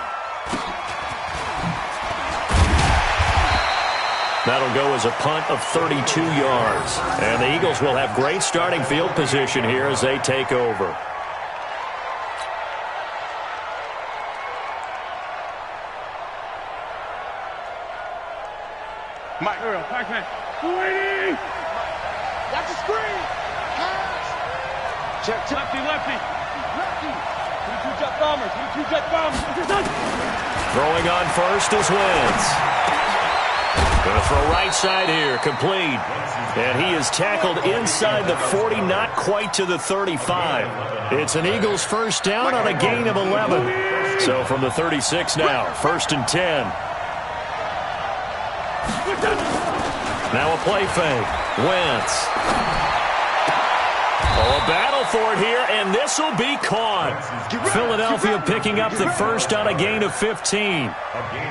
That'll go as a punt of 32 yards. And the Eagles will have great starting field position here as they take over. Mike, man. 280. That's a screen. Check. Lefty. 22 jet bombers. Throwing on first is Wentz. Going to throw right side here, complete. And he is tackled inside the 40, not quite to the 35. It's an Eagles first down on a gain of 11. So from the 36 now, 1st and 10. Now a play fake. Wentz. Oh, a battle for it here, and this will be caught. Philadelphia picking up the first on a gain of 15.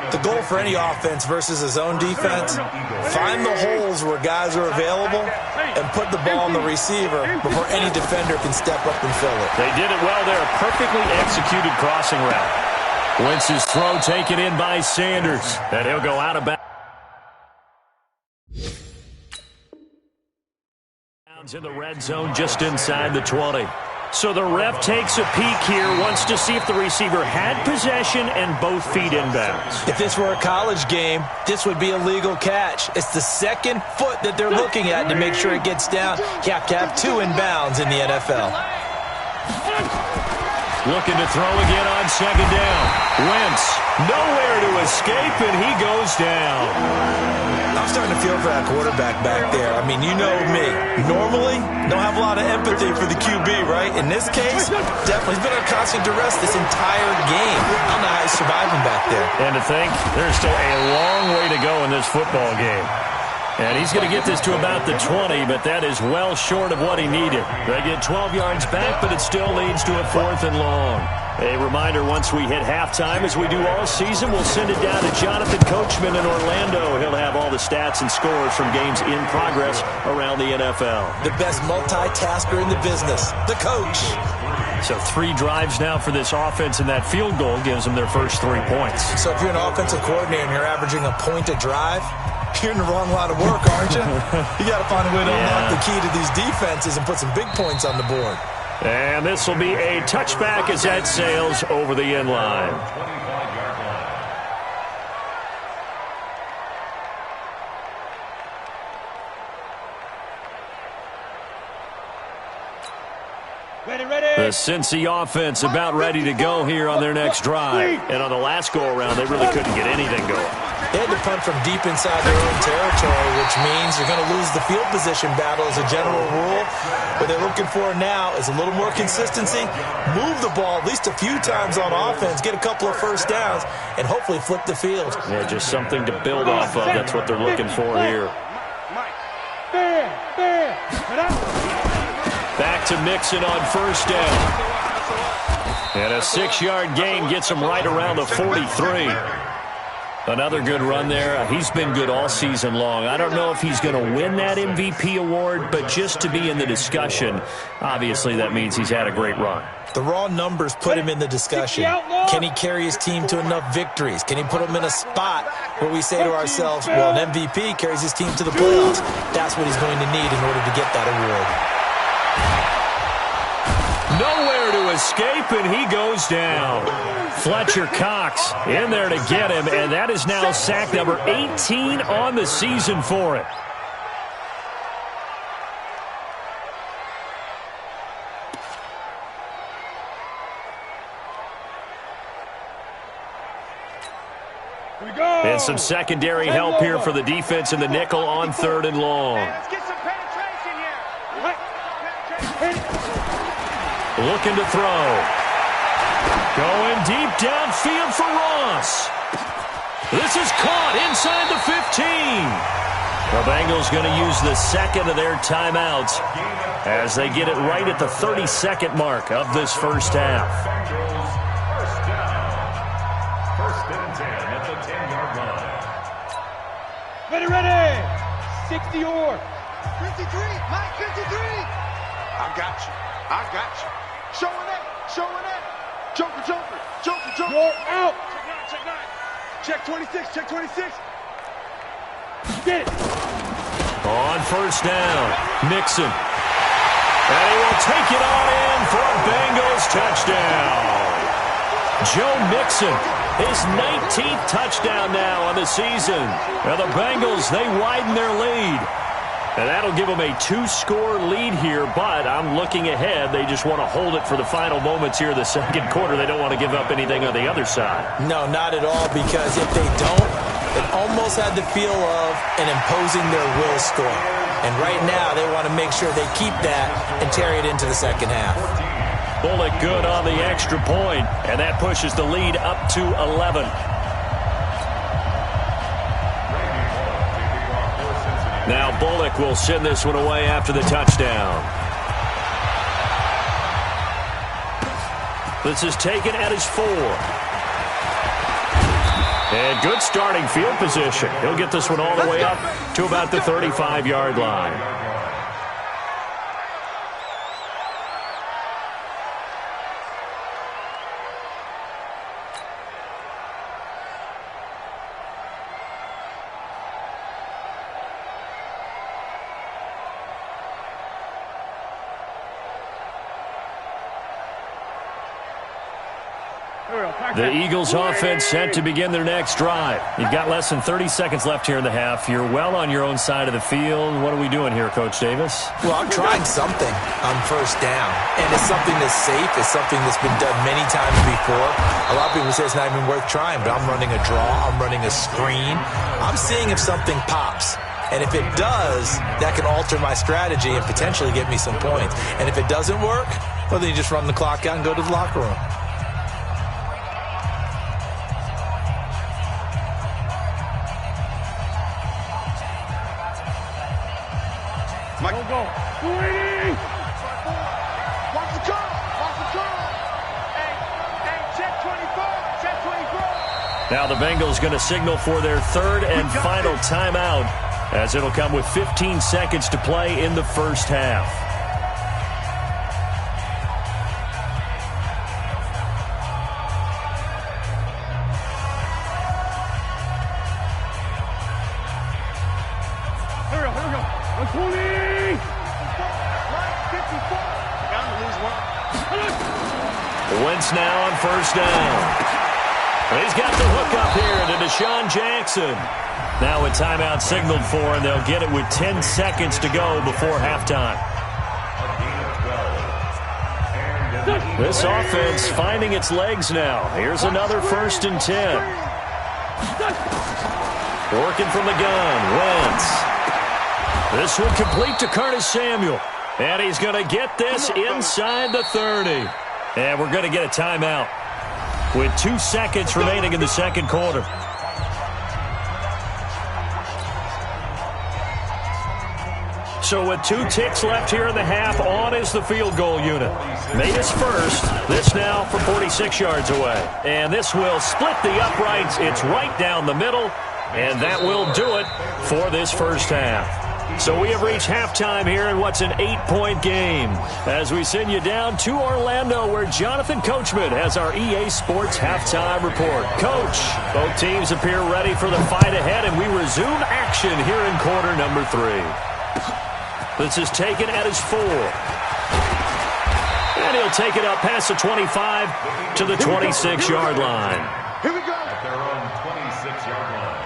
The goal for any offense versus his own defense, find the holes where guys are available and put the ball on the receiver before any defender can step up and fill it. They did it well there. Perfectly executed crossing route. Wentz's throw taken in by Sanders, and he'll go out of bounds. In the red zone just inside the 20. So the ref takes a peek here, wants to see if the receiver had possession and both feet inbounds. If this were a college game, this would be a legal catch. It's the 2nd foot that they're looking at to make sure it gets down. You have to have 2 inbounds in the NFL. Looking to throw again on 2nd down. Wentz, nowhere to escape, and he goes down. I'm starting to feel for that quarterback back there. I mean, you know me. Normally, don't have a lot of empathy for the QB, right? In this case, definitely he's been on constant duress this entire game. I don't know how he's surviving back there. And to think, there's still a long way to go in this football game. And he's going to get this to about the 20, but that is well short of what he needed. They get 12 yards back, but it still leads to a 4th and long. A reminder, once we hit halftime, as we do all season, we'll send it down to Jonathan Coachman in Orlando. He'll have all the stats and scores from games in progress around the NFL. The best multitasker in the business, the coach. So 3 drives now for this offense, and that field goal gives them their first 3 points. So if you're an offensive coordinator and you're averaging a point a drive, you're in the wrong line of work, aren't you? You got to find a way to unlock the key to these defenses and put some big points on the board. And this will be a touchback as that sails over the end line. The Cincy offense about ready to go here on their next drive. And on the last go-around, they really couldn't get anything going. They had to punt from deep inside their own territory, which means you're going to lose the field position battle as a general rule. What they're looking for now is a little more consistency, move the ball at least a few times on offense, get a couple of first downs, and hopefully flip the field. Yeah, just something to build off of. That's what they're looking for here. Back to Mixon on first down. And a 6-yard gain gets him right around the 43. Another good run there. He's been good all season long. I don't know if he's going to win that MVP award, but just to be in the discussion, obviously that means he's had a great run. The raw numbers put him in the discussion. Can he carry his team to enough victories? Can he put them in a spot where we say to ourselves, well, an MVP carries his team to the playoffs. That's what he's going to need in order to get that award. Nowhere to escape, and he goes down. Fletcher Cox in there to get him, and that is now sack number 18 on the season for him. And some secondary help here for the defense in the nickel on 3rd and long. Let's get some penetration here. Looking to throw. Going deep downfield for Ross. This is caught inside the 15. The Bengals going to use the second of their timeouts as they get it right at the 32nd mark of this first half. First down. First and 10 at the 10-yard line. Ready. 60 or 53. Mike, 53. I got you. Showing that. Joker. You're out. Check 26. Get it. On first down, Mixon. And he will take it on in for a Bengals touchdown. Joe Mixon, his 19th touchdown now on the season. Now the Bengals, they widen their lead. And that'll give them a 2-score lead here, but I'm looking ahead. They just want to hold it for the final moments here in the second quarter. They don't want to give up anything on the other side. No, not at all, because if they don't, it almost had the feel of an imposing their will score. And right now, they want to make sure they keep that and carry it into the second half. Bullock good on the extra point, and that pushes the lead up to 11. Now Bullock will send this one away after the touchdown. This is taken at his 4. And good starting field position. He'll get this one all the way up to about the 35-yard line. The Eagles offense set to begin their next drive. You've got less than 30 seconds left here in the half. You're well on your own side of the field. What are we doing here, Coach Davis? Well, I'm trying something on first down, and it's something that's safe. It's something that's been done many times before. A lot of people say it's not even worth trying, but I'm running a draw. I'm running a screen. I'm seeing if something pops. And if it does, that can alter my strategy and potentially get me some points. And if it doesn't work, well, then you just run the clock out and go to the locker room. Go. 280. Watch the curl. Hey, check 24. Check 24. Now the Bengals going to signal for their third and final timeout, as it'll come with 15 seconds to play in the first half. Here we go. 120. 54. Bound to lose one. Wentz now on first down. He's got the hook up here to Deshaun Jackson. Now a timeout signaled for, and they'll get it with 10 seconds to go before halftime. This offense finding its legs now. Here's another 1st and 10. Working from the gun, Wentz. This one complete to Curtis Samuel. And he's going to get this inside the 30. And we're going to get a timeout with 2 seconds remaining in the second quarter. So with 2 ticks left here in the half, on is the field goal unit. Made his first. This now from 46 yards away. And this will split the uprights. It's right down the middle. And that will do it for this first half. So we have reached halftime here in what's an 8-point game as we send you down to Orlando where Jonathan Coachman has our EA Sports halftime report. Coach, both teams appear ready for the fight ahead, and we resume action here in quarter number 3. This is taken at his 4. And he'll take it up past the 25 to the 26-yard line. Here we go. At their own 26-yard line.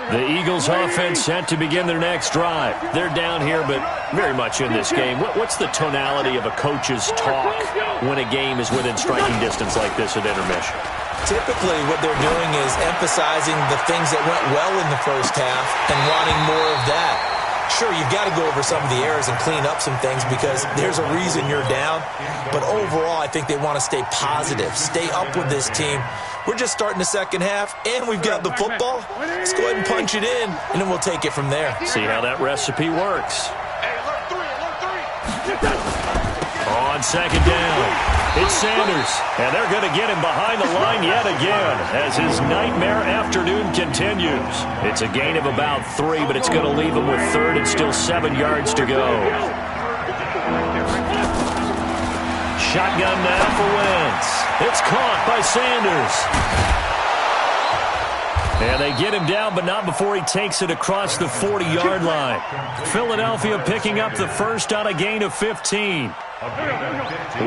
The Eagles offense set to begin their next drive. They're down here, but very much in this game. What's the tonality of a coach's talk when a game is within striking distance like this at intermission? Typically, what they're doing is emphasizing the things that went well in the first half and wanting more of that. Sure, you've got to go over some of the errors and clean up some things because there's a reason you're down. But overall, I think they want to stay positive, stay up with this team. We're just starting the second half, and we've got the football. Let's go ahead and punch it in, and then we'll take it from there. See how that recipe works. Hey, alert 3. On second down, it's Sanders, and they're going to get him behind the line yet again as his nightmare afternoon continues. It's a gain of about 3, but it's going to leave him with 3rd and still 7 yards to go. Shotgun now for Wentz. It's caught by Sanders. And they get him down, but not before he takes it across the 40-yard line. Philadelphia picking up the first on a gain of 15.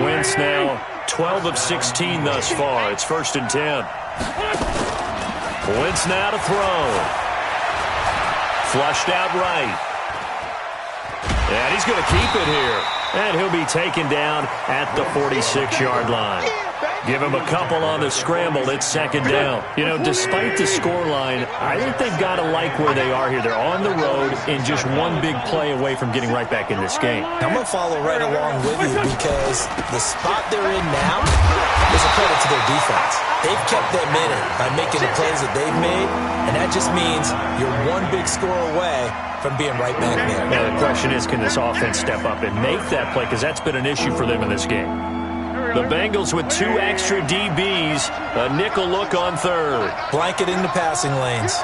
Wentz now 12 of 16 thus far. It's 1st and 10. Wentz now to throw. Flushed out right. And he's going to keep it here. And he'll be taken down at the 46-yard line. Give him a couple on the scramble. It's 2nd down. You know, despite the scoreline, I think they've got to like where they are here. They're on the road and just one big play away from getting right back in this game. I'm going to follow right along with you because the spot they're in now is a credit to their defense. They've kept them in it by making the plays that they've made, and that just means you're one big score away from being right back there. Now, the question is, can this offense step up and make that play? Because that's been an issue for them in this game. The Bengals with 2 extra DBs, a nickel look on 3rd. Blanket in the passing lanes.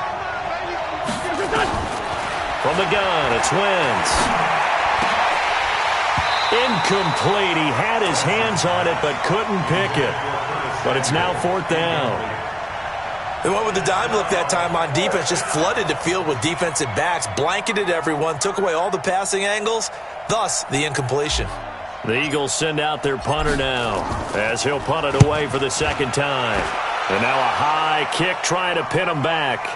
From the gun, it's Wentz. Incomplete. He had his hands on it but couldn't pick it. But it's now 4th down. They went with the dime look that time on defense, just flooded the field with defensive backs, blanketed everyone, took away all the passing angles, thus the incompletion. The Eagles send out their punter now as he'll punt it away for the 2nd time. And now a high kick trying to pin him back.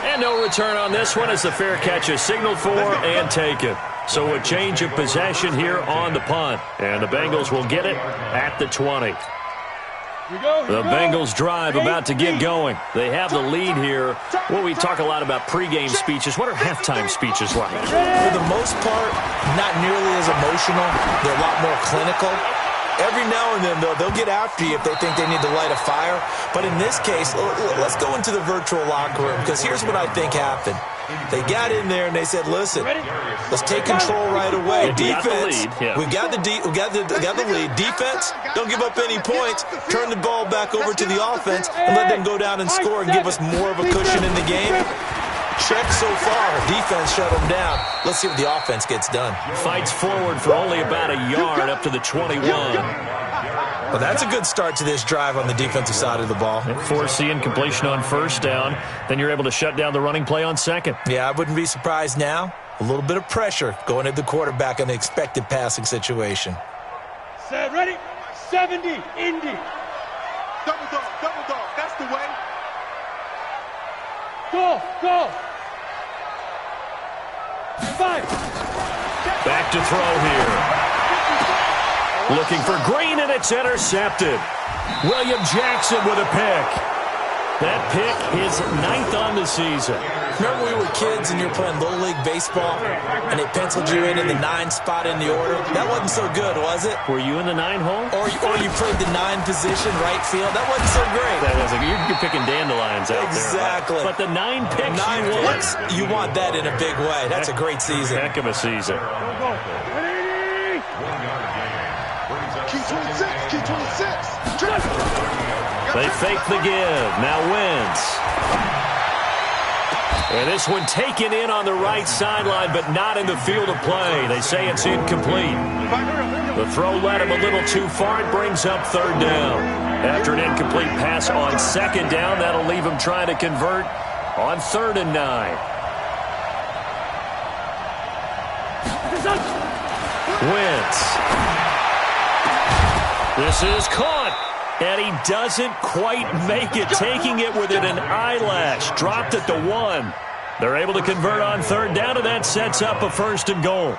And no return on this one as the fair catch is signaled for and taken. So a change of possession here on the punt. And the Bengals will get it at the 20. The Bengals drive about to get going. They have the lead here. Well, we talk a lot about pregame speeches. What are halftime speeches like? For the most part, not nearly as emotional. They're a lot more clinical. Every now and then, though, they'll get after you if they think they need to light a fire. But in this case, let's go into the virtual locker room because here's what I think happened. They got in there and they said, listen, let's take control right away. Defense, we got the lead. Defense, don't give up any points. Turn the ball back over to the offense and let them go down and score and give us more of a cushion in the game. Check so far. Defense shut them down. Let's see what the offense gets done. Fights forward for only about a yard up to the 21. Well, that's a good start to this drive on the defensive side of the ball. Force the incompletion on 1st down. Then you're able to shut down the running play on 2nd. Yeah, I wouldn't be surprised now. A little bit of pressure going at the quarterback in the expected passing situation. Set, ready? 70, Indy. Double dog, that's the way. Go. 5. Back to throw here. Looking for Green, and it's intercepted. William Jackson with a pick. That pick, his 9th on the season. Remember we were kids and you were playing Little League Baseball and they penciled you in the 9 spot in the order? That wasn't so good, was it? Were you in the 9 hole? Or you played the 9 position, right field? That wasn't so great. That wasn't. You're picking dandelions out exactly. there. But the 9 picks 9 you want. You want that in a big way. That's a great season. Heck of a season. Go. 180. Key 26. They fake the give. Now Wentz. And this one taken in on the right sideline, but not in the field of play. They say it's incomplete. The throw led him a little too far. It brings up 3rd down. After an incomplete pass on 2nd down, that'll leave him trying to convert on 3rd and 9. Wentz. This is caught. And he doesn't quite make it, taking it within an eyelash. Dropped at the 1. They're able to convert on 3rd down, and that sets up a 1st and goal.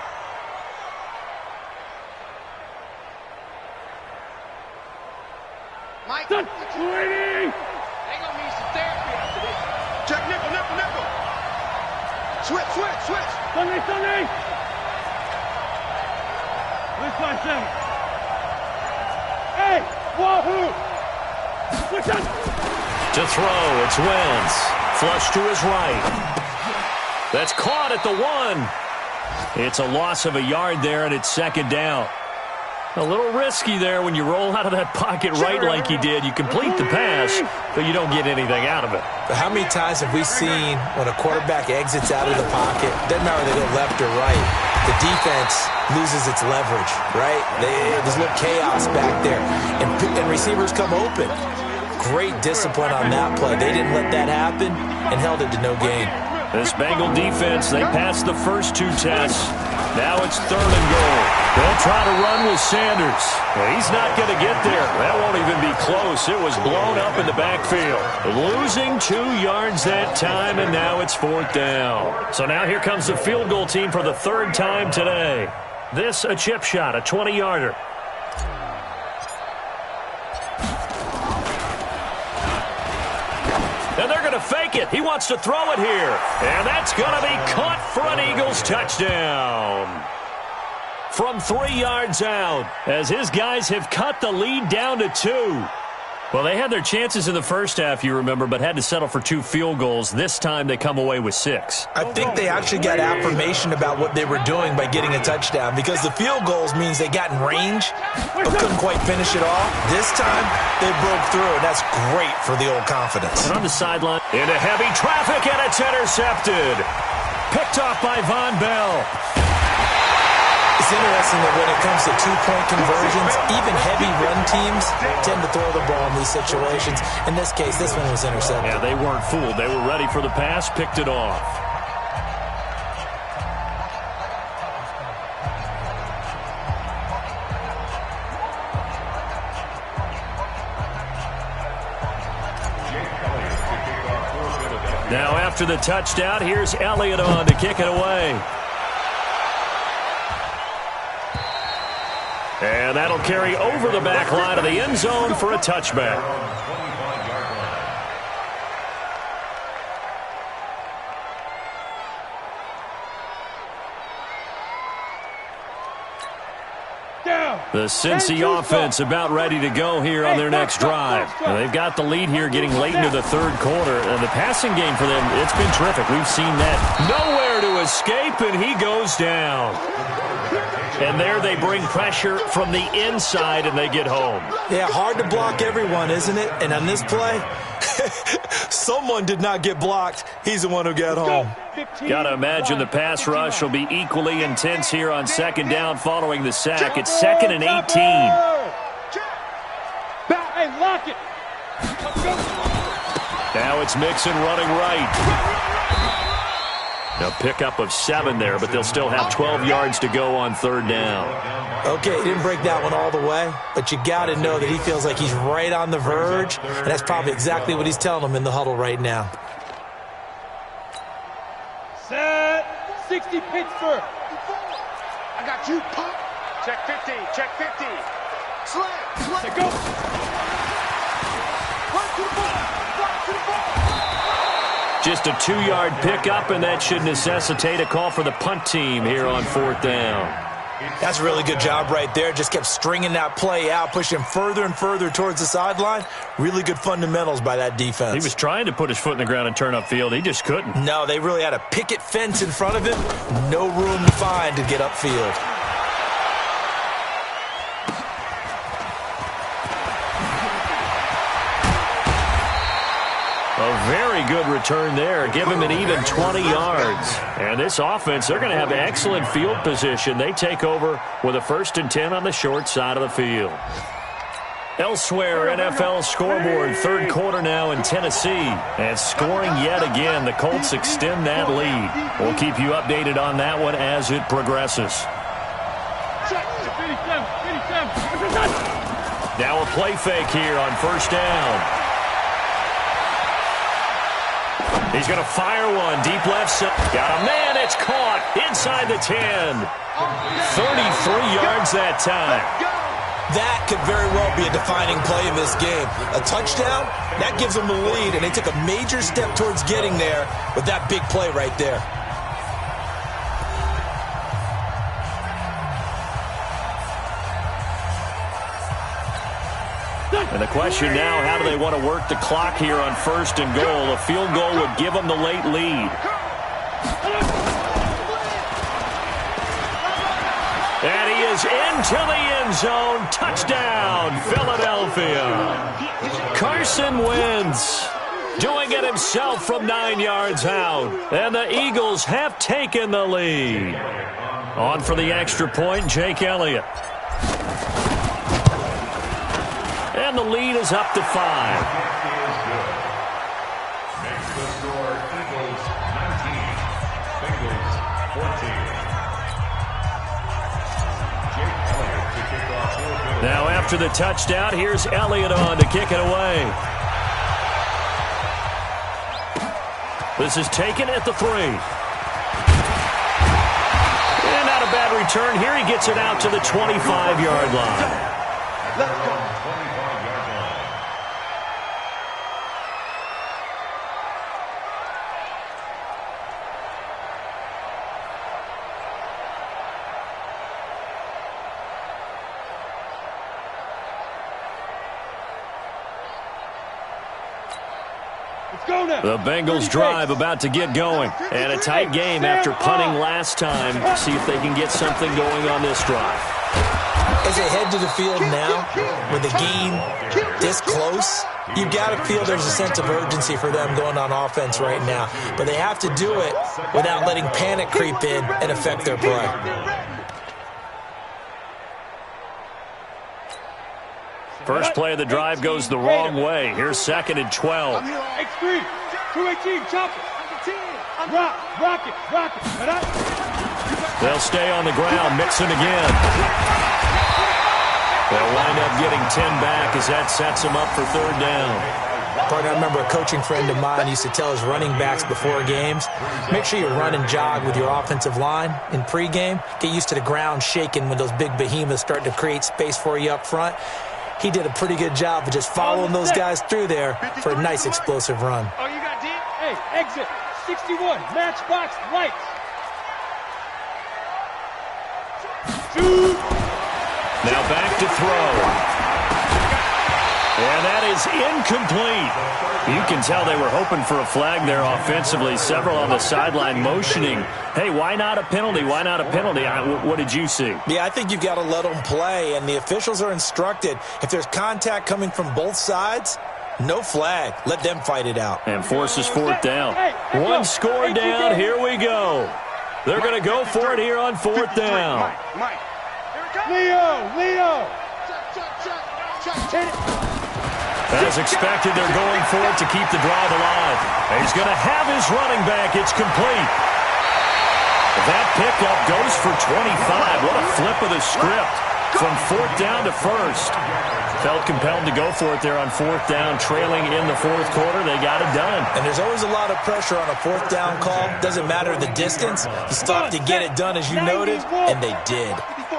Mike, 280. they gonna need some therapy after this. Check nickel. Switch. Sunday. Let's find 7. Hey, wahoo! Switch on. To throw, it's Wentz. Flush to his right. That's caught at the 1. It's a loss of a yard there, and it's 2nd down. A little risky there when you roll out of that pocket right like he did. You complete the pass, but you don't get anything out of it. But how many times have we seen when a quarterback exits out of the pocket, doesn't matter whether they go left or right, the defense loses its leverage, right? There's a little chaos back there, and receivers come open. Great discipline on that play. They didn't let that happen and held it to no gain. This Bengal defense, they passed the first 2 tests. Now it's 3rd and goal. They'll try to run with Sanders. Well, he's not going to get there. That won't even be close. It was blown up in the backfield. Losing 2 yards that time, and now it's 4th down. So now here comes the field goal team for the 3rd time today. This a chip shot, a 20-yarder. And they're going to fake it. He wants to throw it here. And that's going to be caught for an Eagles touchdown. From 3 yards out, as his guys have cut the lead down to 2. Well, they had their chances in the first half, you remember, but had to settle for 2 field goals. This time they come away with 6. I think they actually got affirmation about what they were doing by getting a touchdown, because the field goals means they got in range but couldn't quite finish it off. This time they broke through, and that's great for the old confidence. And on the sideline, into heavy traffic, and it's intercepted. Picked off by Von Bell. It's interesting that when it comes to 2-point conversions, even heavy run teams tend to throw the ball in these situations. In this case, this one was intercepted. Yeah, they weren't fooled. They were ready for the pass, picked it off. Now after the touchdown, here's Elliott on to kick it away. And that'll carry over the back line of the end zone for a touchback. The Cincy offense about ready to go here on their next drive. And they've got the lead here getting late into the 3rd quarter. And the passing game for them, it's been terrific. We've seen that. Nowhere to escape, and he goes down. And there they bring pressure from the inside, and they get home. Yeah, hard to block everyone, isn't it? And on this play, someone did not get blocked. He's the one who got home. Got to imagine the pass rush will be equally intense here on 2nd down following the sack. It's 2nd and 18. Hey, lock it. Now it's Mixon running right. A pickup of 7 there, but they'll still have 12 yards to go on 3rd down. Okay, he didn't break that one all the way, but you got to know that he feels like he's right on the verge, and that's probably exactly what he's telling them in the huddle right now. Set. 60 Pittsburgh. I got you, pump. Check 50, check 50. Slam, slam. Go. Run to the ball, run to the ball. Just a 2-yard pickup, and that should necessitate a call for the punt team here on 4th down. That's a really good job right there. Just kept stringing that play out, pushing him further and further towards the sideline. Really good fundamentals by that defense. He was trying to put his foot in the ground and turn upfield. He just couldn't. No, they really had a picket fence in front of him. No room to find to get upfield. A very good return there. Give him an even 20 yards. And this offense, they're going to have excellent field position. They take over with a 1st and 10 on the short side of the field. Elsewhere, NFL scoreboard, 3rd quarter now in Tennessee. And scoring yet again, the Colts extend that lead. We'll keep you updated on that one as it progresses. Now a play fake here on 1st down. He's going to fire one deep left side. Got a man. It's caught inside the 10. 33 yards that time. That could very well be a defining play in this game. A touchdown, that gives them the lead, and they took a major step towards getting there with that big play right there. And the question now, how do they want to work the clock here on 1st and goal? A field goal would give them the late lead. And he is into the end zone. Touchdown, Philadelphia. Carson Wentz doing it himself from 9 yards out. And the Eagles have taken the lead. On for the extra point, Jake Elliott. And the lead is up to 5. Makes the score Eagles 19, Bengals 14. Jake Elliott to kick off for Philadelphia. Now after the touchdown, here's Elliott on to kick it away. This is taken at the 3. And not a bad return here. He gets it out to the 25-yard line. Let's go. The Bengals drive about to get going. And a tight game after punting last time. See if they can get something going on this drive. As they head to the field now, with the game this close, you've got to feel there's a sense of urgency for them going on offense right now. But they have to do it without letting panic creep in and affect their play. First play of the drive goes the wrong way. Here's 2nd and 12. X3, 218, chop it. Rock it. They'll stay on the ground, mixing again. They'll wind up getting 10 back as that sets them up for 3rd down. Partner, I remember a coaching friend of mine used to tell his running backs before games, make sure you run and jog with your offensive line in pregame. Get used to the ground shaking when those big behemoths start to create space for you up front. He did a pretty good job of just following those guys through there for a nice explosive run. Oh, you got D? Hey, exit. 61, matchbox, lights. Shoot. Now back to throw. And that is incomplete. You can tell they were hoping for a flag there offensively. Several on the sideline motioning. Hey, why not a penalty? Why not a penalty? What did you see? Yeah, I think you've got to let them play, and the officials are instructed. If there's contact coming from both sides, no flag. Let them fight it out. And forces 4th down. One score down. Here we go. They're going to go for it here on 4th down. Mike. Leo. As expected, they're going for it to keep the drive alive. He's going to have his running back. It's complete. That pickup goes for 25. What a flip of the script from 4th down to 1st. Felt compelled to go for it there on 4th down, trailing in the 4th quarter. They got it done. And there's always a lot of pressure on a 4th down call. Doesn't matter the distance. You still have to get it done, as you noted, and they did.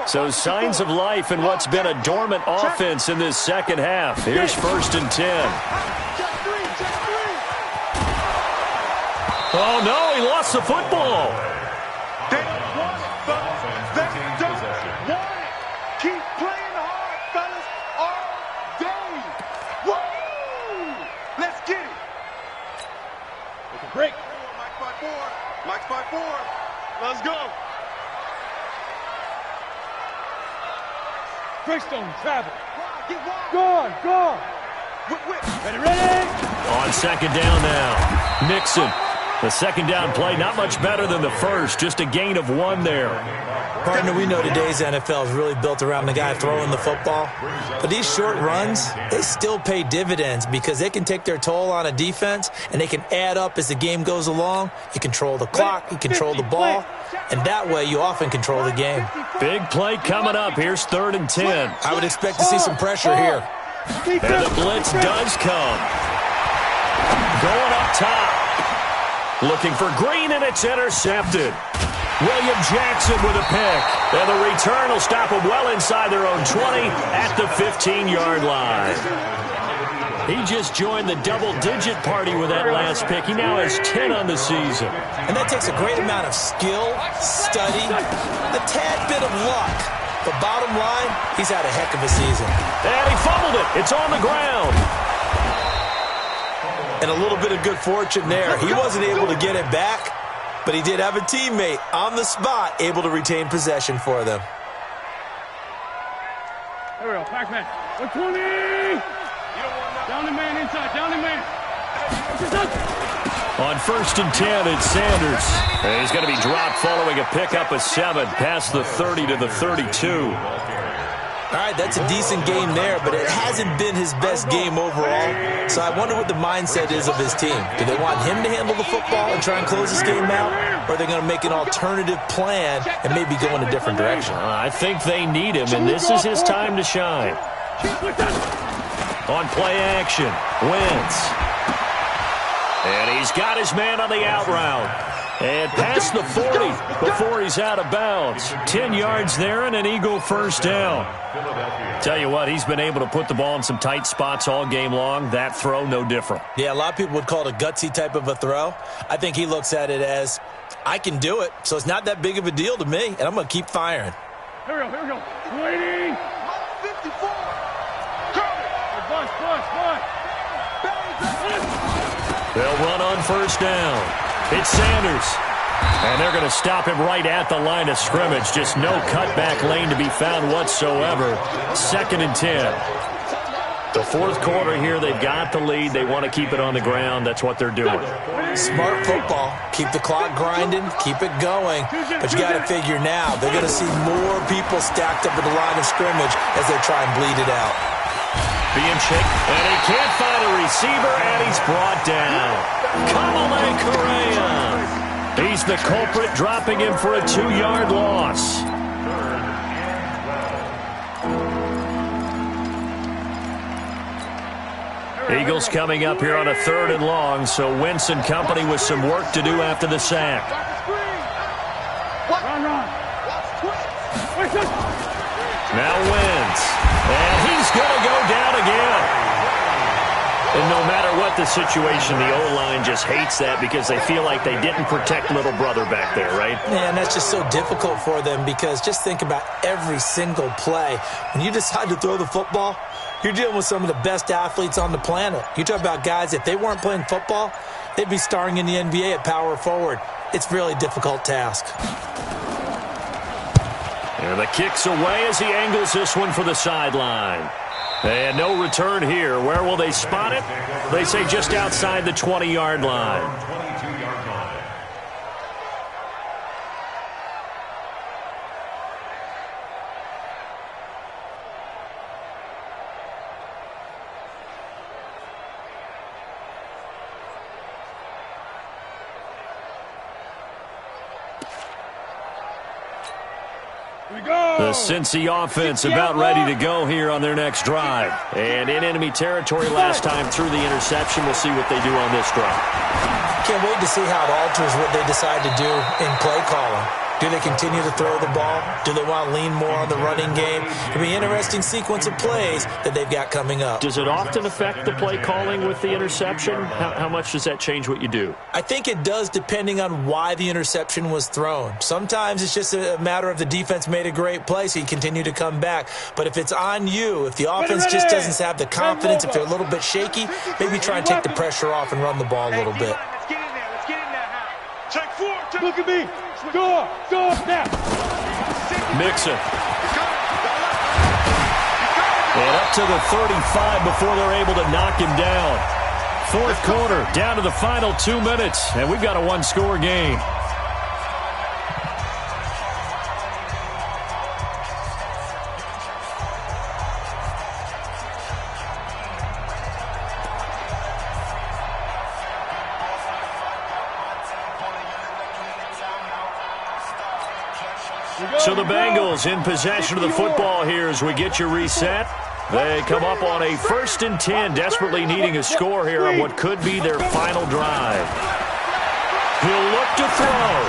So signs of life in what's been a dormant offense in this second half. Here's 1st and 10. Oh, no, he lost the football. They don't want it, fellas. They don't want it. Keep playing hard, fellas, all day. Woo! Let's get it. Take a break. Mike 5-4. Mike 5-4. Let's go. Breakstone, travel. Go on. Ready. On 2nd down now, Nixon. The 2nd down play, not much better than the first, just a gain of 1 there. Partner, we know today's NFL is really built around the guy throwing the football. But these short runs, they still pay dividends because they can take their toll on a defense, and they can add up as the game goes along. You control the clock, you control the ball, and that way you often control the game. Big play coming up. Here's 3rd and 10. I would expect to see some pressure here. And the blitz does come. Going up top. Looking for Green, and it's intercepted. William Jackson with a pick. And the return will stop them well inside their own 20 at the 15-yard line. He just joined the double-digit party with that last pick. He now has 10 on the season. And that takes a great amount of skill, study, a tad bit of luck. But bottom line, he's had a heck of a season. And he fumbled it. It's on the ground. And a little bit of good fortune there. He wasn't able to get it back, but he did have a teammate on the spot able to retain possession for them. There we go. Pac-Man. 120. Down the man inside. Down the man. On 1st and 10, it's Sanders. And he's going to be dropped following a pickup of 7 past the 30 to the 32. All right, that's a decent game there, but it hasn't been his best game overall. So I wonder what the mindset is of his team. Do they want him to handle the football and try and close this game out? Or are they going to make an alternative plan and maybe go in a different direction? I think they need him, and this is his time to shine. On play action, Wentz. And he's got his man on the out route. And past the 40 before he's out of bounds. 10 yards there and an Eagle 1st down. Tell you what, he's been able to put the ball in some tight spots all game long. That throw, no different. Yeah, a lot of people would call it a gutsy type of a throw. I think he looks at it as, I can do it, so it's not that big of a deal to me, and I'm going to keep firing. Here we go. Waiting. 54. They'll run on 1st down. It's Sanders. And they're going to stop him right at the line of scrimmage. Just no cutback lane to be found whatsoever. 2nd and 10. The 4th quarter here, they've got the lead. They want to keep it on the ground. That's what they're doing. Smart football. Keep the clock grinding. Keep it going. But you got to figure now, they're going to see more people stacked up at the line of scrimmage as they try and bleed it out. Being checked, and he can't find a receiver, and he's brought down. Kamale Correa. He's the culprit, dropping him for a 2-yard loss. Eagles coming up here on a 3rd and long, so Wentz and company with some work to do after the sack. Run. Now Wentz. And he's going to go down again. And no matter what the situation, the O-line just hates that because they feel like they didn't protect little brother back there, right? Yeah, and that's just so difficult for them because just think about every single play. When you decide to throw the football, you're dealing with some of the best athletes on the planet. You talk about guys, if they weren't playing football, they'd be starring in the NBA at power forward. It's a really difficult task. And the kick's away as he angles this one for the sideline. And no return here. Where will they spot it? They say just outside the 20-yard line. The Cincy offense about ready to go here on their next drive. And in enemy territory last time through the interception. We'll see what they do on this drive. Can't wait to see how it alters what they decide to do in play calling. Do they continue to throw the ball? Do they want to lean more on the running game? It'll be an interesting sequence of plays that they've got coming up. Does it often affect the play calling with the interception? How much does that change what you do? I think it does depending on why the interception was thrown. Sometimes it's just a matter of the defense made a great play, so you continue to come back. But if it's on you, if the offense just doesn't have the confidence, if they're a little bit shaky, maybe try and take the pressure off and run the ball a little bit. Let's get in there. Let's get in there, Hal. Check 4. Look at me. Go now. Mixon. And up to the 35 before they're able to knock him down. Fourth quarter, down to the final 2 minutes, and we've got a one-score game. So the Bengals in possession of the football here as we get you reset. They come up on a 1st and 10, desperately needing a score here on what could be their final drive. He'll look to throw.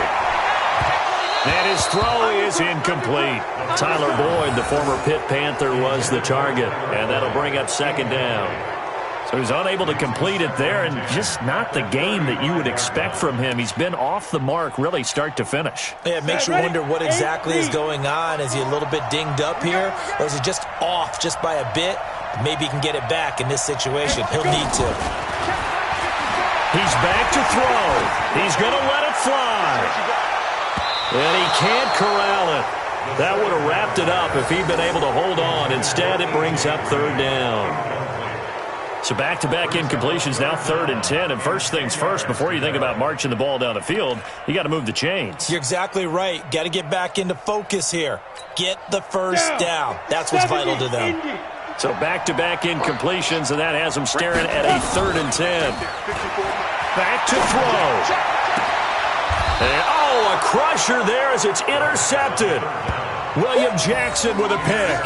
And his throw is incomplete. Tyler Boyd, the former Pitt Panther, was the target. And that'll bring up 2nd down. So he's unable to complete it there, and just not the game that you would expect from him. He's been off the mark really start to finish. Yeah, it makes you wonder what exactly is going on. Is he a little bit dinged up here, or is he just off just by a bit? Maybe he can get it back in this situation. He'll need to. He's back to throw. He's going to let it fly. And he can't corral it. That would have wrapped it up if he'd been able to hold on. Instead, it brings up 3rd down. So back-to-back incompletions, now 3rd and 10. And first things first, before you think about marching the ball down the field, you got to move the chains. You're exactly right. Got to get back into focus here. Get the first down. That's what's vital to them. So back-to-back incompletions, and that has them staring at a 3rd and 10. Back to throw. And, a crusher there as it's intercepted. William Jackson with a pick.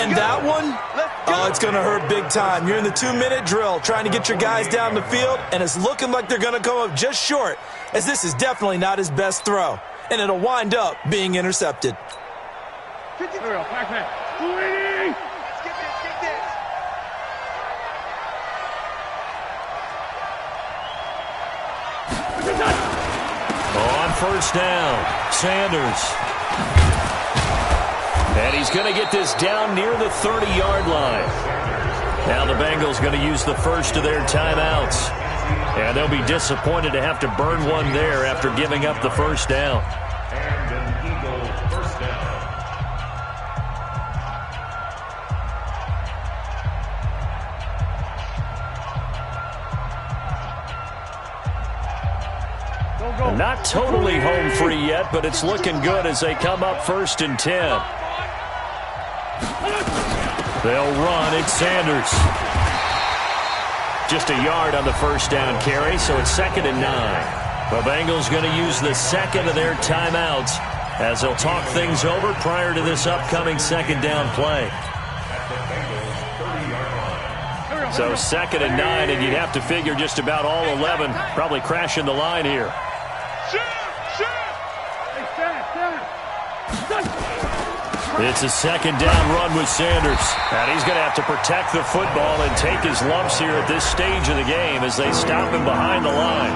And that one, it's going to hurt big time. You're in the 2-minute drill trying to get your guys down the field, and it's looking like they're going to come up just short, as this is definitely not his best throw. And it'll wind up being intercepted. On 1st down, Sanders. And he's going to get this down near the 30-yard line. Now the Bengals going to use the first of their timeouts. And they'll be disappointed to have to burn one there after giving up the 1st down. And an Eagle 1st down. Not totally home free yet, but it's looking good as they come up 1st and 10. They'll run. It's Sanders. Just a yard on the 1st down carry, so it's 2nd and 9. The Bengals going to use the 2nd of their timeouts as they'll talk things over prior to this upcoming 2nd down play. So 2nd and 9, and you'd have to figure just about all 11 probably crashing the line here. It's a 2nd down run with Sanders. And he's going to have to protect the football and take his lumps here at this stage of the game as they stop him behind the line.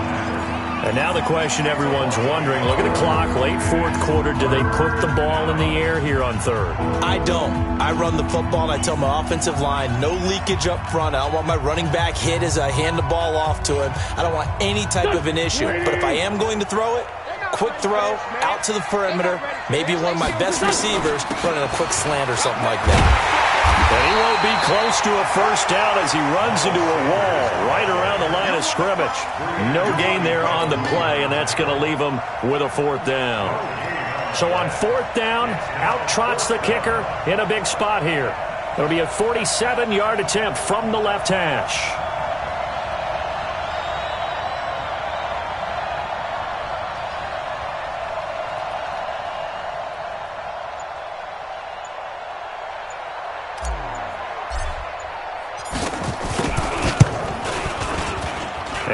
And now the question everyone's wondering, look at the clock, late 4th quarter, do they put the ball in the air here on 3rd? I don't. I run the football, and I tell my offensive line, no leakage up front. I don't want my running back hit as I hand the ball off to him. I don't want any type of an issue. But if I am going to throw it, quick throw, out to the perimeter, maybe one of my best receivers running a quick slant or something like that. And he won't be close to a 1st down as he runs into a wall right around the line of scrimmage. No gain there on the play, and that's going to leave him with a 4th down. So on 4th down, out trots the kicker in a big spot here. It'll be a 47-yard attempt from the left hash.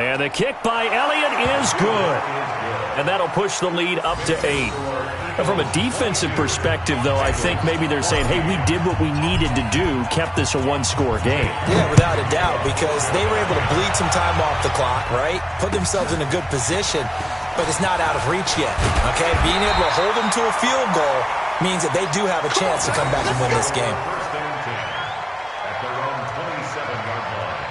And the kick by Elliott is good. And that'll push the lead up to 8. And from a defensive perspective, though, I think maybe they're saying, hey, we did what we needed to do, kept this a one-score game. Yeah, without a doubt, because they were able to bleed some time off the clock, right? Put themselves in a good position, but it's not out of reach yet, okay? Being able to hold them to a field goal means that they do have a chance to come back and win this game. First and 10 at their own 27-yard line.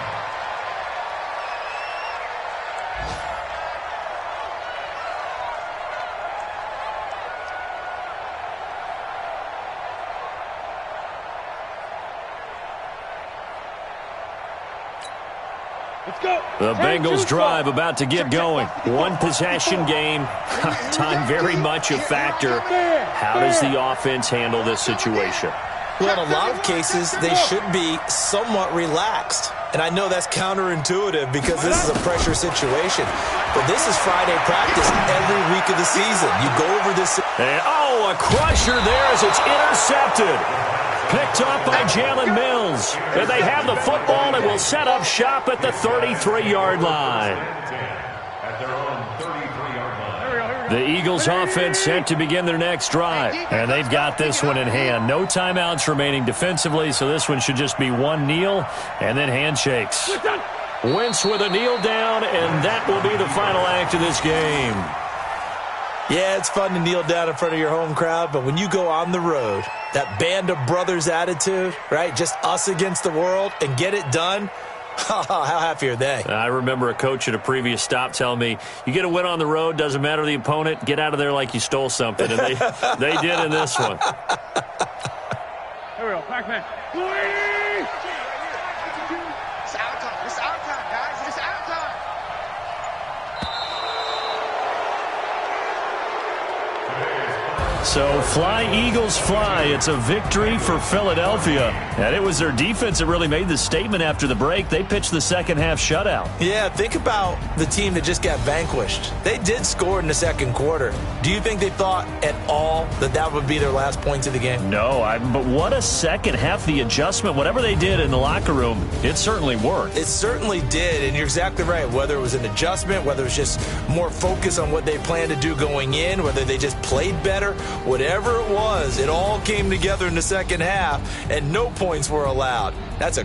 Let's go. The Bengals drive about to get going. One possession game. Time very much a factor. How does the offense handle this situation? Well, in a lot of cases, they should be somewhat relaxed. And I know that's counterintuitive because this is a pressure situation. But this is Friday practice every week of the season. You go over this. And, a crusher there as it's intercepted. Picked up by Jalen Mills. And they have the football and will set up shop at the 33-yard line. At their own 33-yard line. The Eagles offense set to begin their next drive. And they've got this one in hand. No timeouts remaining defensively, so this one should just be one kneel and then handshakes. Wentz with a kneel down, and that will be the final act of this game. Yeah, it's fun to kneel down in front of your home crowd, but when you go on the road, that band of brothers attitude, right, just us against the world, and get it done, how happy are they? I remember a coach at a previous stop telling me, you get a win on the road, doesn't matter the opponent, get out of there like you stole something, and they did in this one. Here we go, Pac-Man. It's our time. It's our time, guys. It's our time. So fly, Eagles, fly. It's a victory for Philadelphia. And it was their defense that really made the statement after the break. They pitched the second half shutout. Yeah, think about the team that just got vanquished. They did score in the second quarter. Do you think they thought at all that that would be their last points of the game? No, but what a second half. The adjustment, whatever they did in the locker room, it certainly worked. It certainly did, and you're exactly right. Whether it was an adjustment, whether it was just more focus on what they planned to do going in, whether they just played better, whatever it was, it all came together in the second half, and no points were allowed. That's a